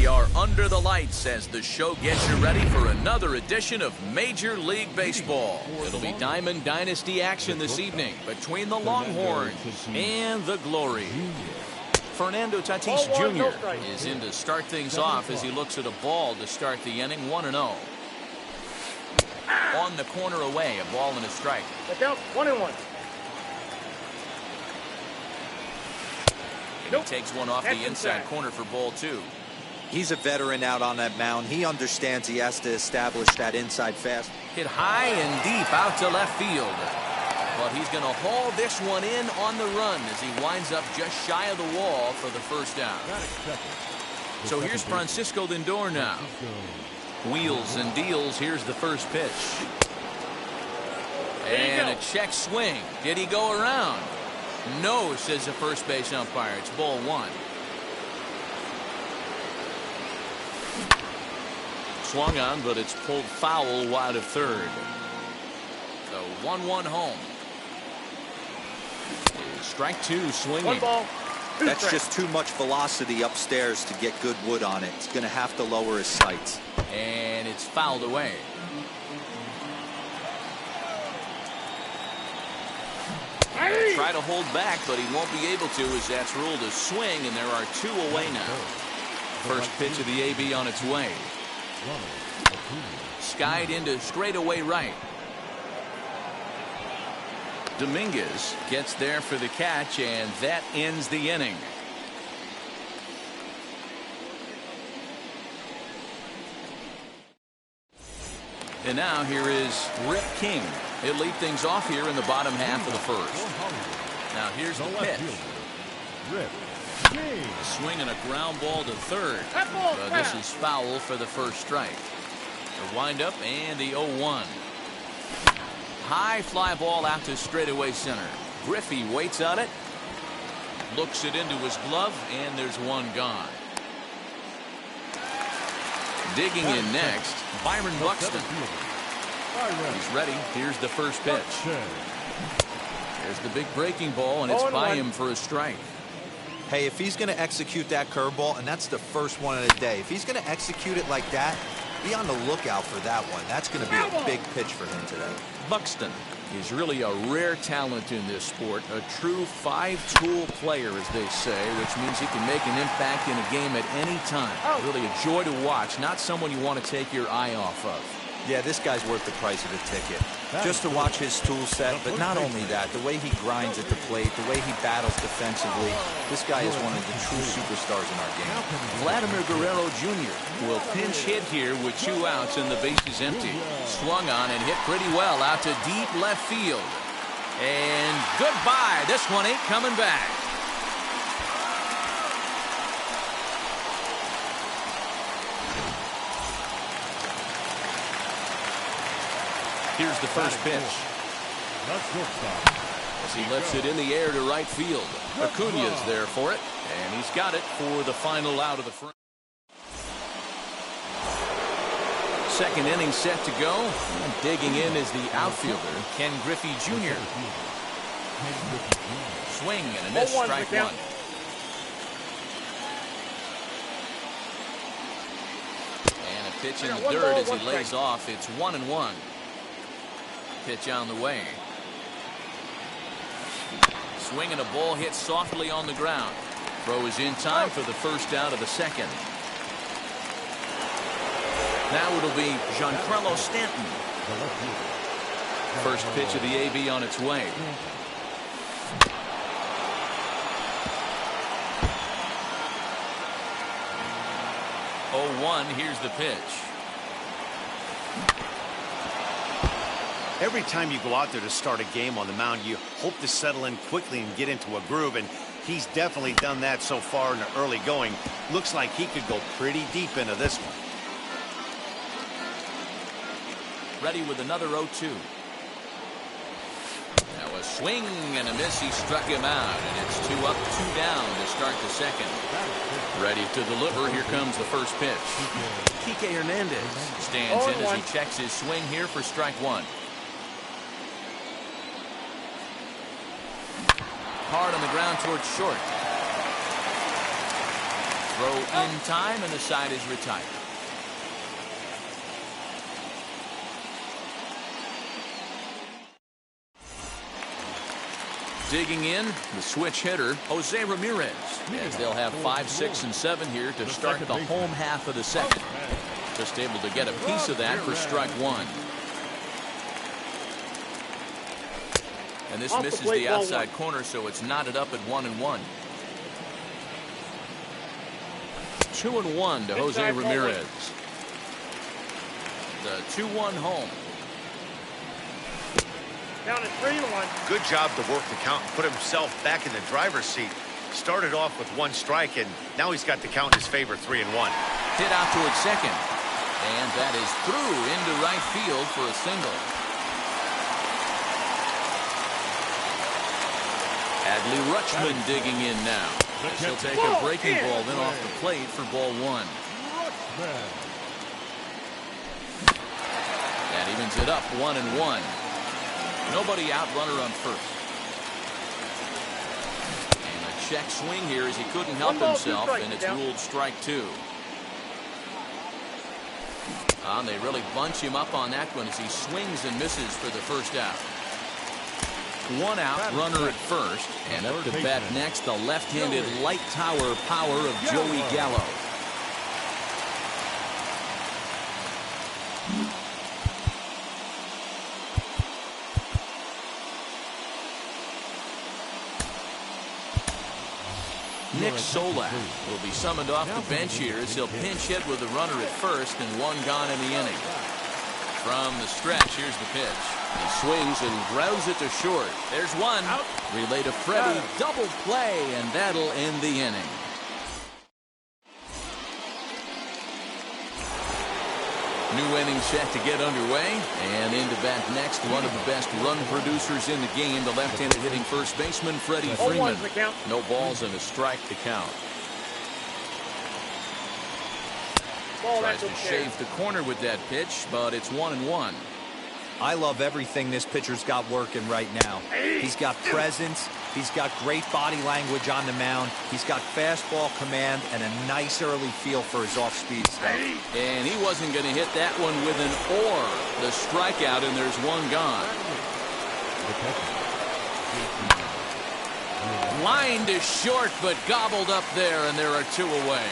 We are under the lights as the show gets you ready for another edition of Major League Baseball. It'll be Diamond Dynasty action this evening between the Longhorns and the Glory. Fernando Tatis Jr. is in to start things off as he looks at a ball to start the inning, 1-0. On the corner away, a ball and a strike. Look out, 1-1. He takes one off the inside corner for ball 2. He's a veteran out on that mound. He understands he has to establish that inside fast. Hit high and deep out to left field. But he's going to haul this one in on the run as he winds up just shy of the wall for the first down. So here's Francisco Lindor now. Wheels and deals. Here's the first pitch. And a check swing. Did he go around? No, says the first base umpire. It's ball 1. Swung on, but it's pulled foul wide of third. So 1-1 home. Strike 2 swinging. 1 ball. That's just too much velocity upstairs to get good wood on it. He's going to have to lower his sights. And it's fouled away. Try to hold back, but he won't be able to as that's ruled a swing, and there are 2 away now. First pitch of the AB on its way. Skied into straightaway right. Dominguez gets there for the catch, and that ends the inning. And now here is Rip King. He'll lead things off here in the bottom half of the first. Now here's the pitch. A swing and a ground ball to third. This is foul for the first strike. The windup and the 0-1. High fly ball out to straightaway center. Griffey waits on it. Looks it into his glove, and there's one gone. Digging in next, Byron Buxton. He's ready. Here's the first pitch. There's the big breaking ball, and it's by him for a strike. Hey, if he's going to execute that curveball, and that's the first one of the day, if he's going to execute it like that, be on the lookout for that one. That's going to be a big pitch for him today. Buxton is really a rare talent in this sport, a true five-tool player, as they say, which means he can make an impact in a game at any time. Really a joy to watch, not someone you want to take your eye off of. Yeah, this guy's worth the price of a ticket. Just to watch his tool set, but not only that, the way he grinds at the plate, the way he battles defensively, this guy is one of the true superstars in our game. Vladimir Guerrero Jr. will pinch hit here with 2 outs and the bases empty. Swung on and hit pretty well out to deep left field. And goodbye. This one ain't coming back. Here's the first pitch. As he lifts it in the air to right field. Acuña's there for it, and he's got it for the final out of the front. Second inning set to go. And digging in is the outfielder, Ken Griffey Jr. Swing and a miss, strike one. And a pitch in the dirt as he lays off. It's 1-1. Pitch on the way. Swing and a ball hit softly on the ground. Throw is in time for the first out of the second. Now it'll be Giancarlo Stanton. First pitch of the AB on its way. Oh, 1. Here's the pitch. Every time you go out there to start a game on the mound, you hope to settle in quickly and get into a groove, and he's definitely done that so far in the early going. Looks like he could go pretty deep into this one. Ready with another 0-2. Now a swing and a miss. He struck him out, and it's 2 up, 2 down to start the second. Ready to deliver. Here comes the first pitch. Kike Hernandez stands in as he checks his swing here for strike one. Hard on the ground towards short. Throw in time, and the side is retired. Digging in, the switch hitter, Jose Ramirez, as they'll have 5, 6, and 7 here to start the home half of the second. Just able to get a piece of that for strike one. And this misses the outside corner, so it's knotted up at 1-1. 2-1 to Jose Ramirez. The 2-1 home. Down at 3-1. Good job to work the count and put himself back in the driver's seat. Started off with 1 strike, and now he's got the count in his favor, 3-1. Hit out towards second. And that is through into right field for a single. Adley Rutschman digging in now. He'll take a breaking ball then off the plate for ball 1. That evens it up 1-1. Nobody out, runner on first. And a check swing here as he couldn't help himself, and it's ruled strike 2. And they really bunch him up on that one as he swings and misses for the first out. 1 out, runner at first, and up to bat next, the left-handed light tower power of Joey Gallo. Nick Solak will be summoned off the bench here as he'll pinch hit with the runner at first and 1 gone in the inning. From the stretch, here's the pitch. He swings and grounds it to short. There's 1. Relay to Freddie. Double play, and that'll end the inning. New inning set to get underway, and into bat next, one of the best run producers in the game, the left-handed hitting first baseman Freddie Freeman. No balls and a strike to count. Tries to shave the corner with that pitch, but it's 1-1. I love everything this pitcher's got working right now. He's got presence. He's got great body language on the mound. He's got fastball command and a nice early feel for his off-speed stuff. And he wasn't going to hit that one with an or. The strikeout, and there's one gone. Line to short, but gobbled up there, and there are two away.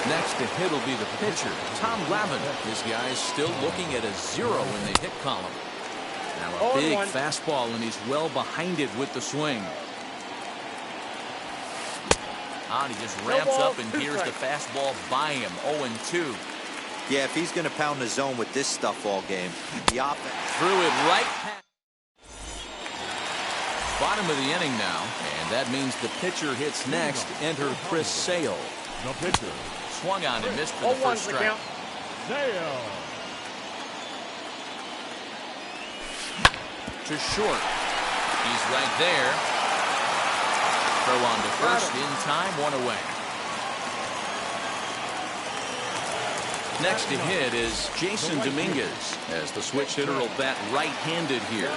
Next to hit will be the pitcher, Tom Glavine. His guy's still looking at a 0 in the hit column. Now a big fastball, and he's well behind it with the swing. He just ramps up and hears the fastball by him. 0-2. Yeah, if he's going to pound the zone with this stuff all game, the offense threw it right past. Bottom of the inning now, and that means the pitcher hits next. Enter Chris Sale. The pitcher. Swung on and missed for the first strike. Sale. To short. He's right there. Throw on to first in time, one away. Next to hit is Jason Dominguez, as the switch hitter will bat right-handed here.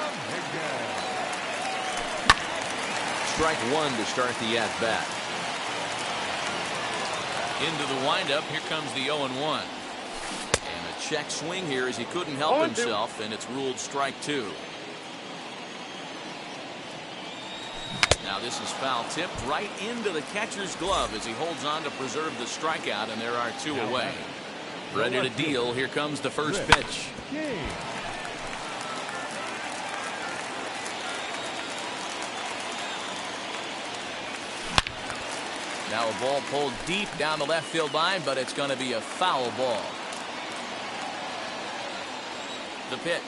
Strike one to start the at-bat. Into the windup, here comes the 0-1. And a check swing here as he couldn't help himself, and it's ruled strike two. Now this is foul tipped right into the catcher's glove as he holds on to preserve the strikeout, and there are two away. Ready to deal. Here comes the first pitch. Now a ball pulled deep down the left field line, but it's going to be a foul ball. The pitch.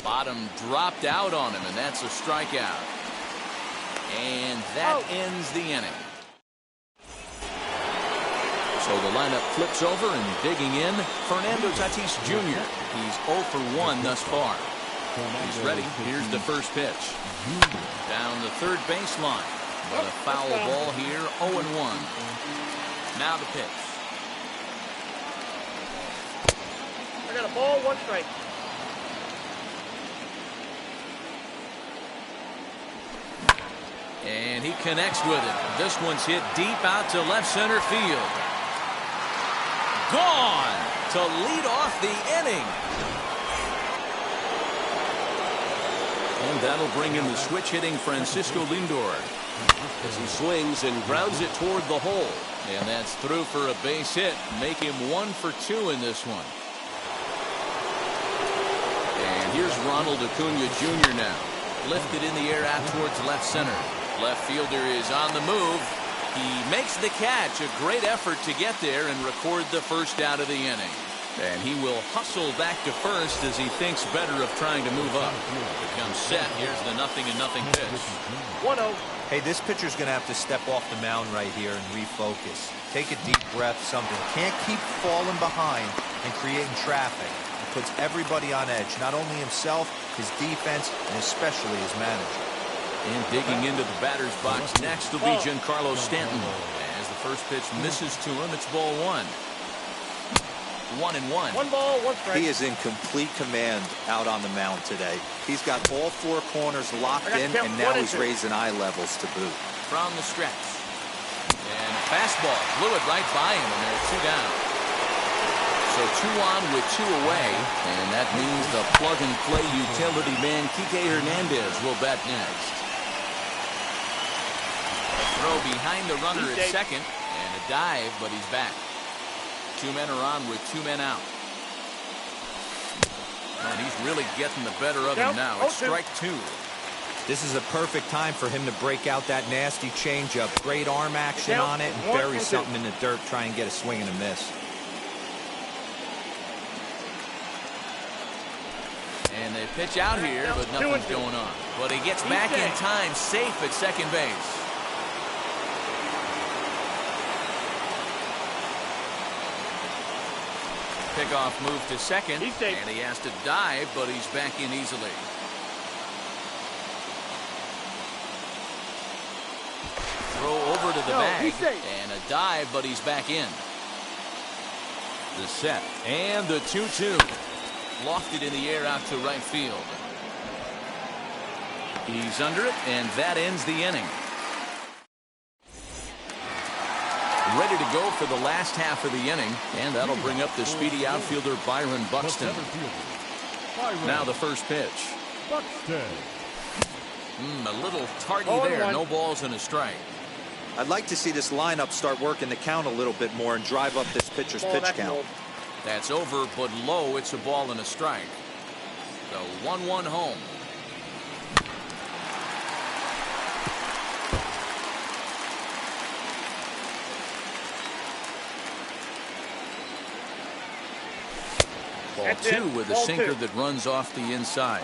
Bottom dropped out on him, and that's a strikeout. And that ends the inning. So the lineup flips over, and digging in, Fernando Tatis Jr. He's 0 for 1 thus far. He's ready. Here's the first pitch. Down the third baseline. But a foul ball here, 0-1. Now the pitch. I got a ball, one strike. And he connects with it. This one's hit deep out to left center field. Gone to lead off the inning. And that'll bring in the switch hitting Francisco Lindor as he swings and grounds it toward the hole. And that's through for a base hit. Make him 1 for 2 in this one. And here's Ronald Acuna Jr. now. Lifted in the air out towards left center. Left fielder is on the move. He makes the catch. A great effort to get there and record the first out of the inning. And he will hustle back to first as he thinks better of trying to move up. Becomes set. Here's the 0-0 pitch. 1-0. Hey, this pitcher's going to have to step off the mound right here and refocus. Take a deep breath, something. Can't keep falling behind and creating traffic. It puts everybody on edge, not only himself, his defense, and especially his manager. And digging into the batter's box next will be Giancarlo Stanton. As the first pitch misses to him, it's ball 1. 1-1. 1 ball, 1 strike. He is in complete command out on the mound today. He's got all 4 corners locked in, and now he's raising eye levels to boot. From the stretch. And a fastball blew it right by him, and they're 2 down. So 2 on with 2 away, and that means the plug-and-play utility man Kike Hernandez will bat next. A throw behind the runner at second, and a dive, but he's back. 2 men are on with 2 men out. And he's really getting the better of him now. It's strike 2. This is a perfect time for him to break out that nasty changeup. Great arm action on it and bury something in the dirt. Try and get a swing and a miss. And they pitch out here, but nothing's going on. But he gets back in time, safe at second base. pickoff move to second, He's safe. and he has to dive, but he's back in easily. Throw over to the bag, he's safe. and a dive, but he's back in. The set, and the 2-2. Lofted in the air out to right field. He's under it, and that ends the inning. Ready to go for the last half of the inning, and that'll bring up the speedy outfielder Byron Buxton. Now the first pitch. Buxton. A little tardy there. No balls and a strike. I'd like to see this lineup start working the count a little bit more and drive up this pitcher's pitch count. That's over, but low. It's a ball and a strike. The 1-1 home. Ball That's 2 it. with a Ball sinker 2. that runs off the inside.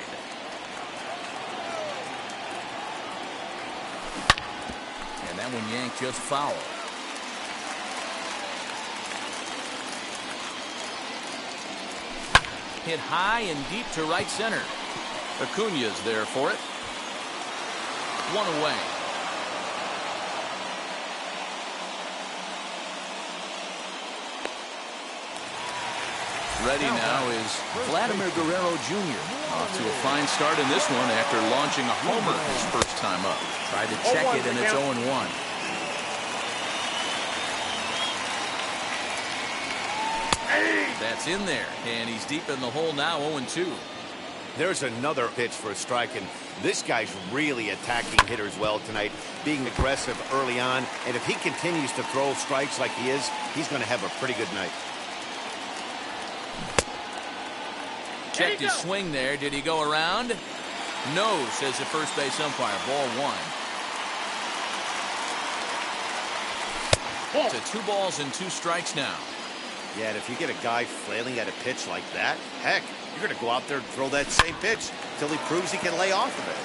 And that one yanked just foul. Hit high and deep to right center. Acuña's there for it. One away. Ready now is Vladimir Guerrero Jr. Off to a fine start in this one after launching a homer his first time up. Tried to check it, and it's 0-1. That's in there, and he's deep in the hole now, 0-2. There's another pitch for a strike, and this guy's really attacking hitters well tonight, being aggressive early on, and if he continues to throw strikes like he is, he's going to have a pretty good night. Checked his swing there. Did he go around? No, says the first base umpire. Ball 1. To 2 balls and 2 strikes now. Yeah, and if you get a guy flailing at a pitch like that, heck, you're going to go out there and throw that same pitch until he proves he can lay off of it.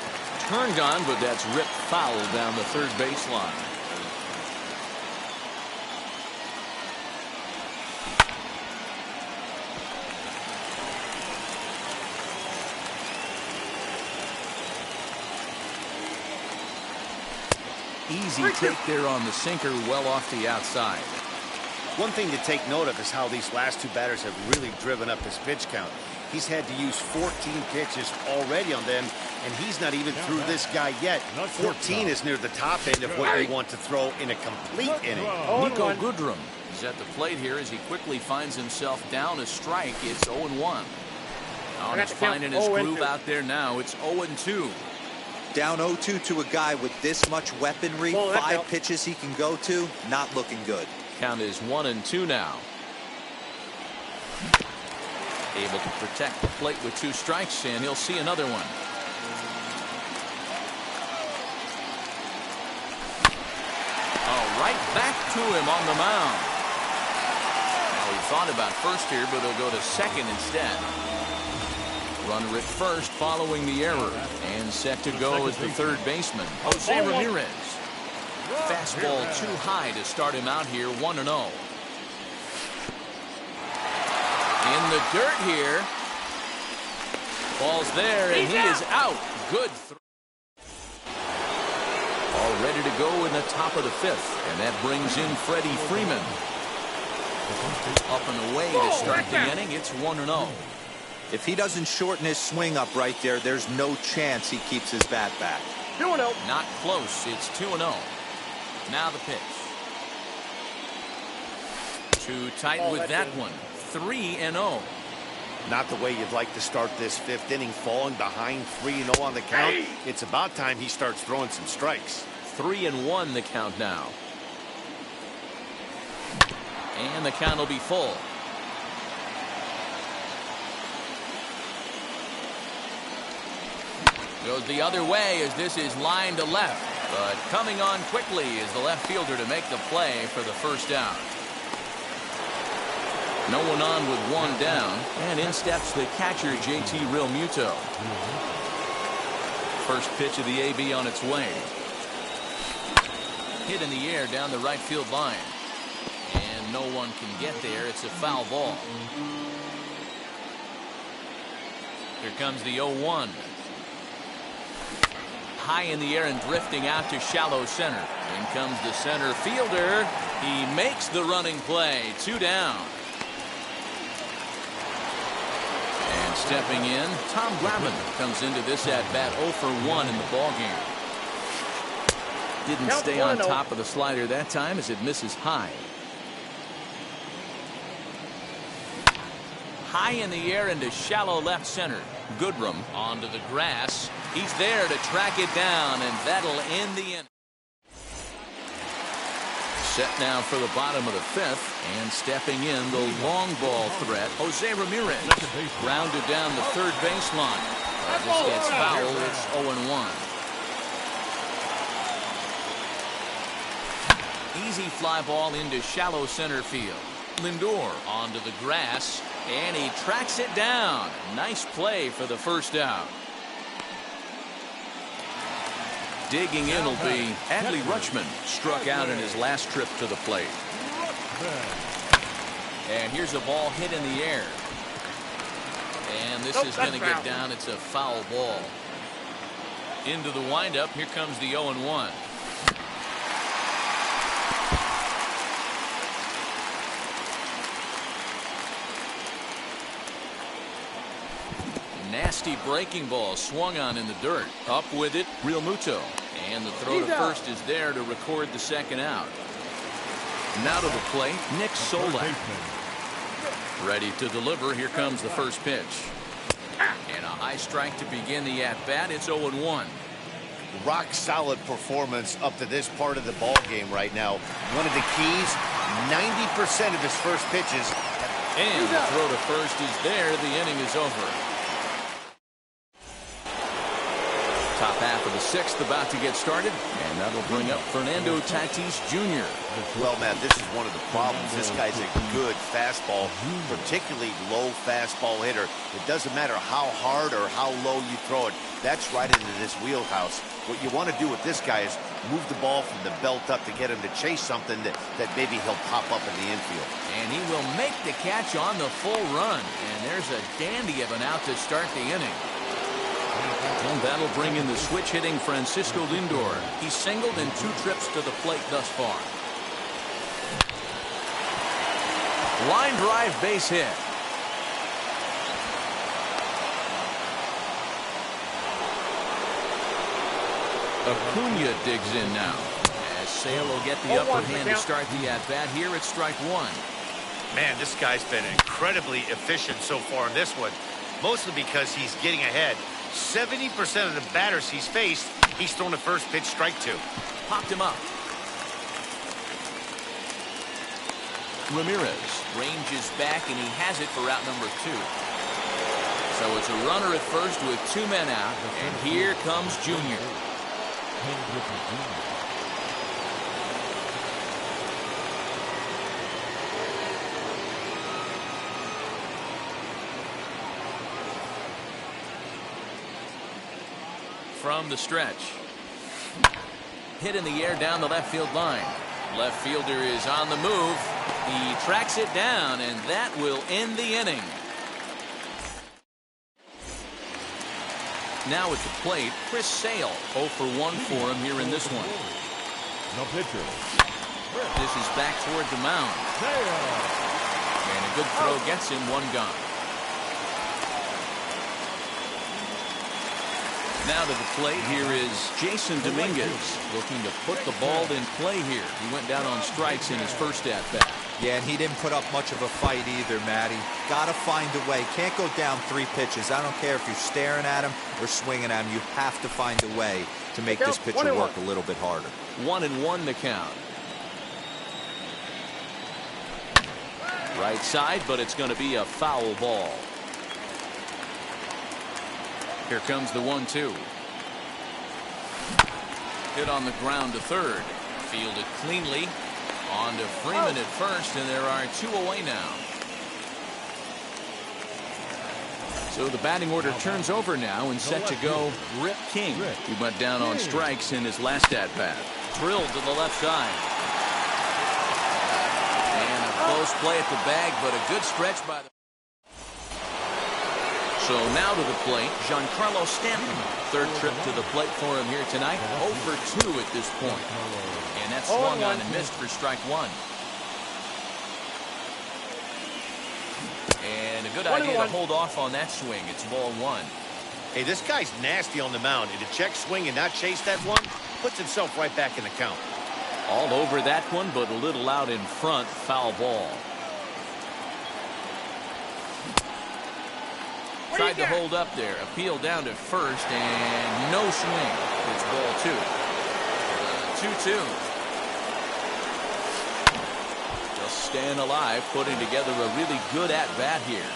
Turned on, but that's ripped foul down the third baseline. Easy take there on the sinker, well off the outside. One thing to take note of is how these last 2 batters have really driven up his pitch count. He's had to use 14 pitches already on them, and he's not even through this guy yet. 14 is near the top end of what you want to throw in a complete inning. Niko Goodrum is at the plate here as he quickly finds himself down a strike. It's 0-1. Now he's finding his groove out there now. It's 0-2. Down 0-2 to a guy with this much weaponry, 5 pitches he can go to, not looking good. Count is 1-2 now. Able to protect the plate with 2 strikes, and he'll see another one. Oh, right back to him on the mound. Well, he thought about first here, but he'll go to second instead. Runner at first following the error, and set to go as the third baseman, Jose Ramirez. Fastball too high to start him out here, 1-0. In the dirt here. Ball's there, and he is out. Good throw. All ready to go in the top of the 5th, and that brings in Freddie Freeman. Up and away to start the inning. It's 1-0. If he doesn't shorten his swing up right there, there's no chance he keeps his bat back. 2-0. Not close. It's 2-0. Now the pitch. Too tight with that one. 3-0. Not the way you'd like to start this 5th inning, falling behind 3-0 on the count. It's about time he starts throwing some strikes. 3-1 the count now. And the count will be full. Goes the other way as this is line to left. But coming on quickly is the left fielder to make the play for the first down. No one on with 1 down. And in steps the catcher, JT Realmuto. First pitch of the AB on its way. Hit in the air down the right field line. And no one can get there. It's a foul ball. Here comes the 0-1. High in the air and drifting out to shallow center. In comes the center fielder. He makes the running play. 2 down. And stepping in, Tom Glavine comes into this at bat 0 for 1 in the ballgame. Didn't stay on top of the slider that time as it misses high. High in the air into shallow left center. Goodrum onto the grass. He's there to track it down, and that'll end the inning. Set now for the bottom of the 5th, and stepping in the long ball threat, Jose Ramirez. Grounded down the third baseline. This gets foul. It's 0-1. Easy fly ball into shallow center field. Lindor onto the grass, and he tracks it down. Nice play for the first out. Digging in will be Adley Rutschman. Struck out in his last trip to the plate. And here's a ball hit in the air. And this is going to get down. It's a foul ball. Into the windup. Here comes the 0-1. Nasty breaking ball swung on in the dirt. Up with it, Real Muto. And the throw to first is there to record the second out. Now to the plate, Nick Solak. Ready to deliver. Here comes the first pitch. And a high strike to begin the at-bat. It's 0-1. Rock solid performance up to this part of the ball game right now. One of the keys, 90% of his first pitches. And the throw to first is there. The inning is over. Top half of the 6th about to get started, and that'll bring up Fernando Tatis Jr. Well, Matt, this is one of the problems. This guy's a good fastball, particularly low fastball hitter. It doesn't matter how hard or how low you throw it. That's right into this wheelhouse. What you want to do with this guy is move the ball from the belt up to get him to chase something that maybe he'll pop up in the infield. And he will make the catch on the full run. And there's a dandy of an out to start the inning. And that'll bring in the switch-hitting Francisco Lindor. He's singled in 2 trips to the plate thus far. Line drive base hit. Acuna digs in now. As Sale will get the upper hand to start the at-bat. Here it's strike 1. Man, this guy's been incredibly efficient so far in this one. Mostly because he's getting ahead. 70% of the batters he's faced, he's thrown the first pitch strike to. Popped him up. Ramirez ranges back, and he has it for out number 2. So it's a runner at first with 2 men out, and here comes Junior. From the stretch. Hit in the air down the left field line. Left fielder is on the move. He tracks it down, and that will end the inning. Now at the plate, Chris Sale. 0 for 1 for him here in this one. No pitcher. This is back toward the mound. And a good throw gets him 1 gone. Now to the plate, here is Jason Dominguez looking to put the ball in play here. He went down on strikes in his first at-bat. Yeah, and he didn't put up much of a fight either, Matty. Got to find a way. Can't go down 3 pitches. I don't care if you're staring at him or swinging at him. You have to find a way to make this pitcher work a little bit harder. 1-1 the count. Right side, but it's going to be a foul ball. Here comes the 1-2. Hit on the ground to third. Fielded cleanly. On to Freeman at first, and there are 2 away now. So the batting order turns over now, and set to go Rip King. He went down on strikes in his last at-bat. Drilled to the left side. And a Close play at the bag, but a good stretch by the... So now to the plate, Giancarlo Stanton. Third trip to the plate for him here tonight. 0 for 2 at this point. And that's swung on and missed for strike one. And a good idea to hold off on that swing. It's ball one. Hey, this guy's nasty on the mound. And to check swing and not chase that one, puts himself right back in the count. All over that one, but a little out in front. Foul ball. Tried to hold up there. Appeal down to first, and no swing. It's ball two. 2-2. Just staying alive, putting together a really good at-bat here.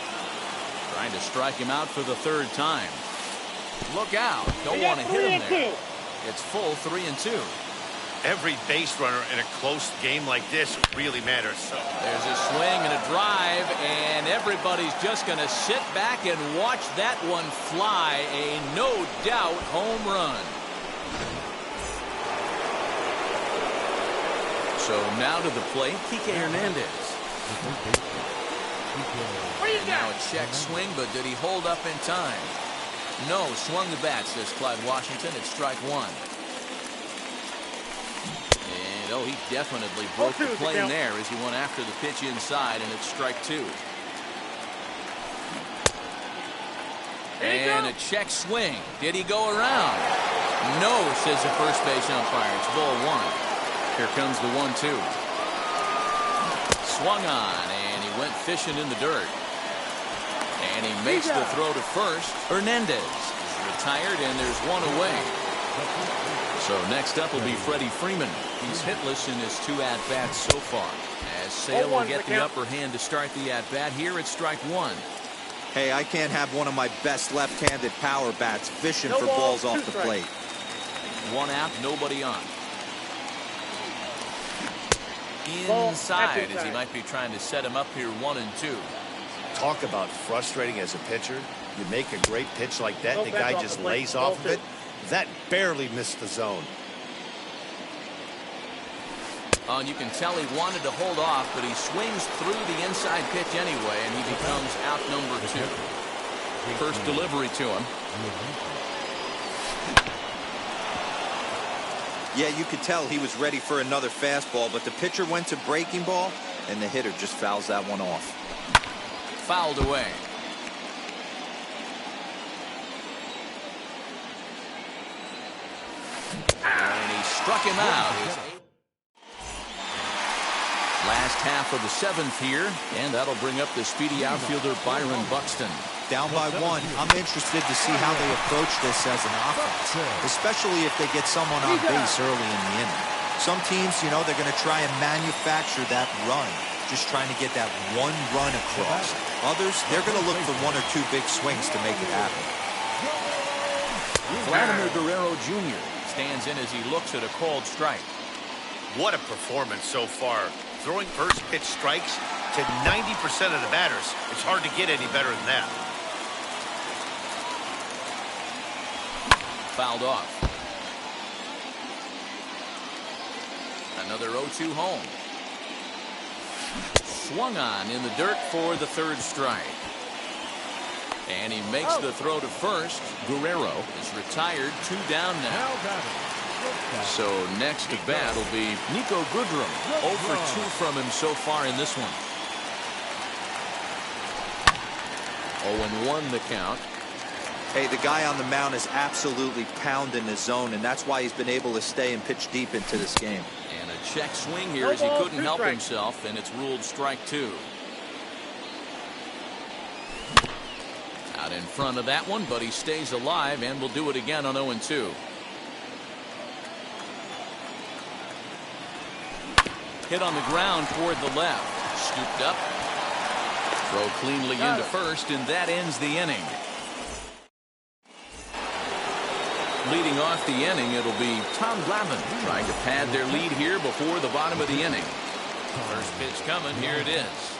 Trying to strike him out for the third time. Look out. Don't want to hit him there. It's full 3-2. Every base runner in a close game like this really matters. So there's a swing and a drive, and everybody's just going to sit back and watch that one fly. A no-doubt home run. So now to the plate, Kike Hernandez. Now a check swing, but did he hold up in time? No, swung the bat, says Clyde Washington. It's strike one. And oh, he definitely broke the plane there as he went after the pitch inside, and it's strike two. And a check swing. Did he go around? No, says the first base umpire. It's ball one. Here comes the 1-2. Swung on, and he went fishing in the dirt. And he makes the throw to first. Hernandez is retired, and there's one away. So next up will be Freddie Freeman. He's hitless in his 2 at-bats so far. As Sale will get the upper hand to start the at-bat here at strike one. Hey, I can't have one of my best left-handed power bats fishing for balls off the plate. 1 out, nobody on. Inside, as he might be trying to set him up here 1-2. Talk about frustrating as a pitcher. You make a great pitch like that, the guy just lays off of it. That barely missed the zone. And you can tell he wanted to hold off, but he swings through the inside pitch anyway, and he becomes out number 2. First delivery to him. Yeah, you could tell he was ready for another fastball, but the pitcher went to breaking ball, and the hitter just fouls that one off. Fouled away. And he struck him out. Last half of the 7th here, and that'll bring up the speedy outfielder Byron Buxton. Down by 1, I'm interested to see how they approach this as an offense, especially if they get someone on base early in the inning. Some teams, you know, they're going to try and manufacture that run, just trying to get that one run across. Others, they're going to look for 1 or 2 big swings to make it happen. Vladimir Guerrero Jr. stands in as he looks at a called strike. what a performance so far. Throwing first pitch strikes to 90% of the batters. It's hard to get any better than that. Fouled off. Another 0-2 home. Swung on in the dirt for the third strike. And he makes the throw to first. Guerrero is retired, 2 down now. So next to bat will be Niko Goodrum. 0 for 2 from him so far in this one. 0-1 the count. Hey, the guy on the mound is absolutely pounding the zone, and that's why he's been able to stay and pitch deep into this game. And a check swing here as he couldn't help himself, and it's ruled strike 2. Out in front of that one, but he stays alive and will do it again on 0-2. Hit on the ground toward the left. Scooped up. Throw cleanly into first, and that ends the inning. Leading off the inning, it'll be Tom Glavine trying to pad their lead here before the bottom of the inning. First pitch coming. Here it is.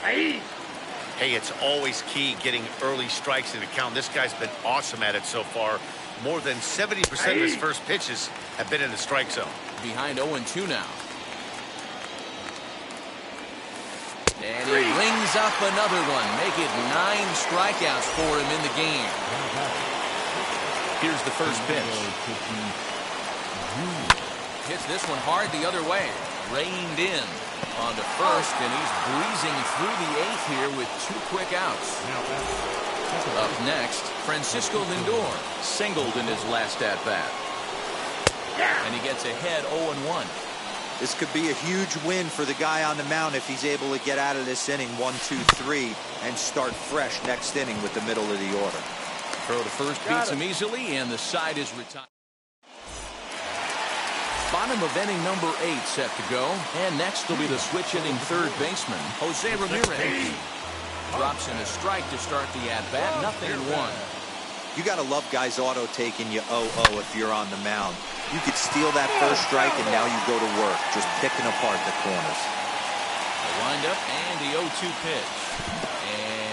Hey, it's always key getting early strikes in the count. This guy's been awesome at it so far. More than 70% of his first pitches have been in the strike zone. Behind 0-2 now. And he rings up another one. Make it 9 strikeouts for him in the game. Here's the first pitch. Hits this one hard the other way. Reined in on to first, and he's breezing through the 8th here with 2 quick outs. Up next, Francisco Lindor singled in his last at-bat. And he gets ahead 0-1. This could be a huge win for the guy on the mound if he's able to get out of this inning 1, 2, 3 and start fresh next inning with the middle of the order. Throw to first beats him easily, and the side is retired. Bottom of inning number 8 set to go, and next will be the switch-hitting third baseman, Jose Ramirez. Drops in a strike to start the at-bat, 0-1. You got to love guys auto-taking you 0-0 if you're on the mound. You could steal that first strike, and now you go to work, just picking apart the corners. The windup and the 0-2 pitch.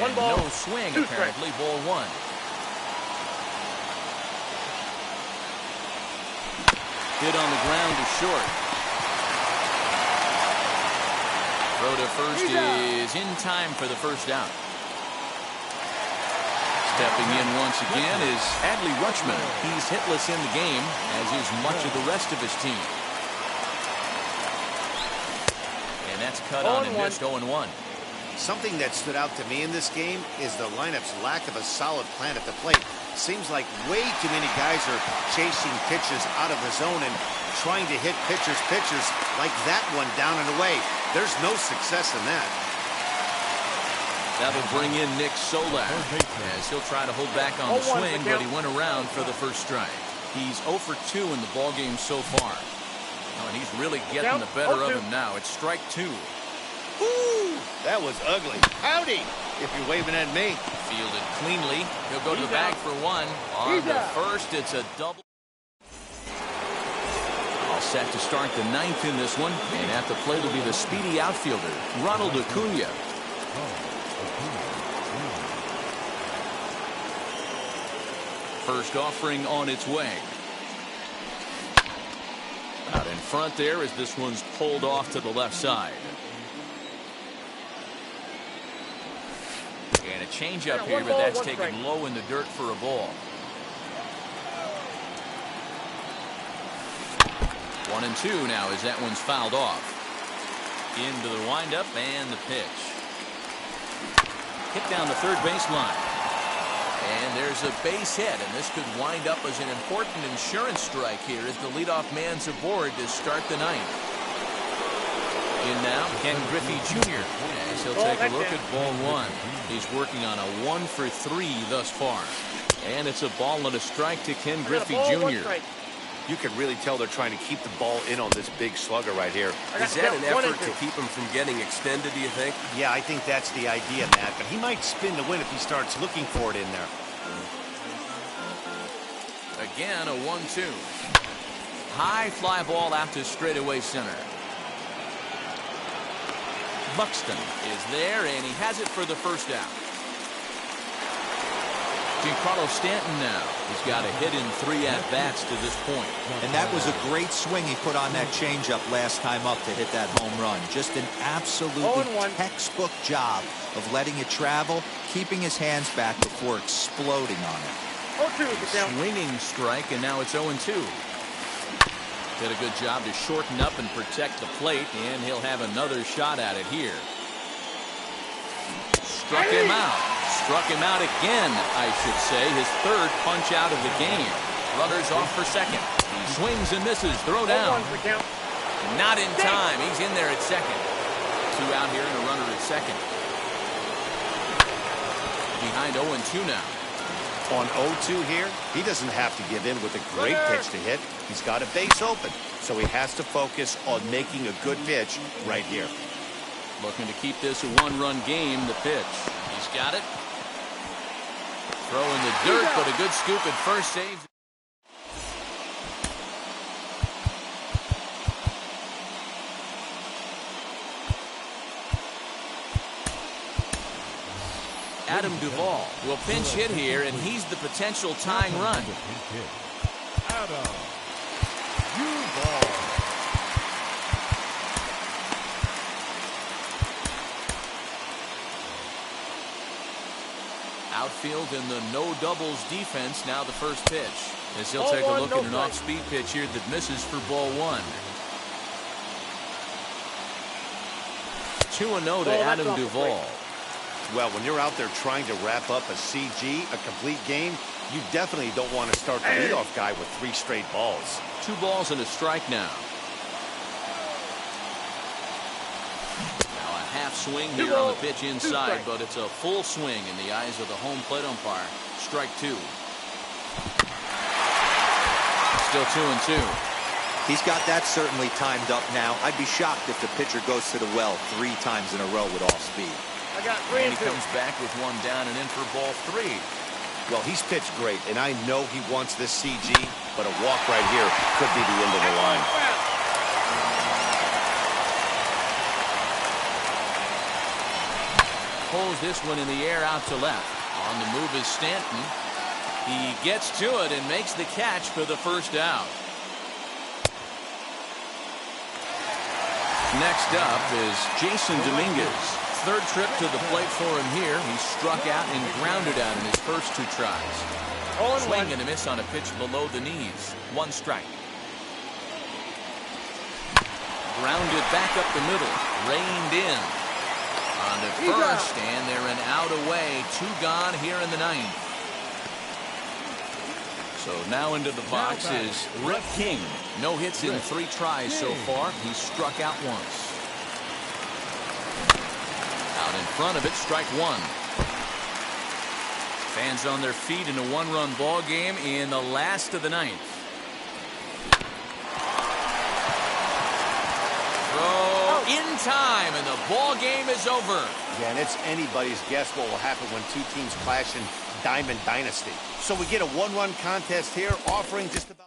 And no swing, apparently, ball 1. Hit on the ground to short. Throw to first is in time for the first out. Stepping in once again is Adley Rutschman. He's hitless in the game, as is much of the rest of his team. And that's cut on and missed 0-1. Something that stood out to me in this game is the lineup's lack of a solid plan at the plate. Seems like way too many guys are chasing pitches out of the zone and trying to hit pitchers like that one down and away. There's no success in that. That'll bring in Nick Solak, as he'll try to hold back on the swing, but he went around for the first strike. He's 0 for 2 in the ballgame so far. Oh, and he's really getting the better of him now. It's strike 2. Woo! That was ugly. Howdy, if you're waving at me. Fielded cleanly. He'll go to the bag for 1. On the first, it's a double. All set to start the 9th in this one. And at the plate will be the speedy outfielder, Ronald Acuna. First offering on its way. Out in front there as this one's pulled off to the left side. And a changeup here, but that's taken low in the dirt for a ball. 1-2 now as that one's fouled off. Into the windup and the pitch. Hit down the third baseline. And there's a base hit, and this could wind up as an important insurance strike here as the leadoff man's aboard to start the 9th. In now, Ken Griffey Jr. as he'll take a look at ball 1. He's working on a 1 for 3 thus far. And it's a ball and a strike to Ken Griffey Jr. You can really tell they're trying to keep the ball in on this big slugger right here. Is that an effort to keep him from getting extended, do you think? Yeah, I think that's the idea, Matt. But he might spin the win if he starts looking for it in there. Again, a 1-2. High fly ball out to straightaway center. Buxton is there, and he has it for the first out. Giancarlo Stanton now. He's got a hit in 3 at-bats to this point. And that was a great swing he put on that changeup last time up to hit that home run. Just an absolutely textbook job of letting it travel, keeping his hands back before exploding on it. Swinging strike, and now it's 0-2. Did a good job to shorten up and protect the plate, and he'll have another shot at it here. Struck him out. Struck him out again, I should say. His 3rd punch out of the game. Runners off for second. He swings and misses. Throw down. Not in time. He's in there at second. 2 out here and a runner at second. Behind 0-2 now. On 0-2 here, he doesn't have to give in with a great pitch to hit. He's got a base open, so he has to focus on making a good pitch right here. Looking to keep this a 1-run game. The pitch. He's got it. Throw in the dirt, but a good scoop at first. Saves. Adam Duvall will pinch hit here, and he's the potential tying run. Adam Duvall. outfield in the no doubles defense. Now the first pitch, as he'll Ball take a one, look no at an strike. off-speed pitch here that misses for ball one. 2-0 to Ball, Adam that's off the Duvall. Well, when you're out there trying to wrap up a CG, a complete game, you definitely don't want to start the leadoff guy with 3 straight balls. 2 balls and a strike now. Now a half swing here on the pitch inside, but it's a full swing in the eyes of the home plate umpire. Strike 2. Still 2-2. He's got that certainly timed up now. I'd be shocked if the pitcher goes to the well 3 times in a row with off speed. I got 3 And and he 2. comes back with 1 down and in for ball 3. Well, he's pitched great, and I know he wants this CG, but a walk right here could be the end of the line. Pulls this one in the air out to left. On the move is Stanton. He gets to it and makes the catch for the first out. Next up is Jason Dominguez. 3rd trip to the plate for him here. He struck out and grounded out in his first 2 tries. Swing and a miss on a pitch below the knees. 1 strike. Grounded back up the middle. Reined in. On to first, and they're an out away. 2 gone here in the 9th. So now into the box is Rick King. No hits in 3 tries so far. He's struck out once. Out in front of it, strike 1. Fans on their feet in a 1-run ball game in the last of the 9th. Throw in time, and the ball game is over. Yeah, and it's anybody's guess what will happen when 2 teams clash in Diamond Dynasty. So we get a 1-run contest here, offering just about...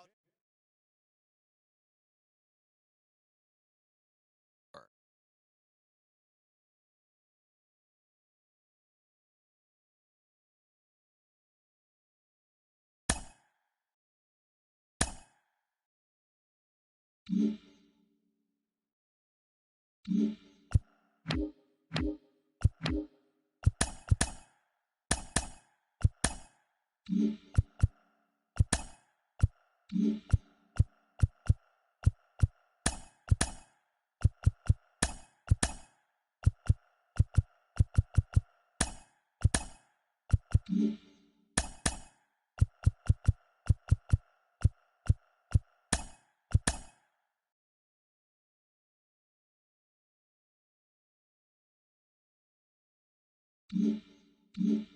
Mm-hmm.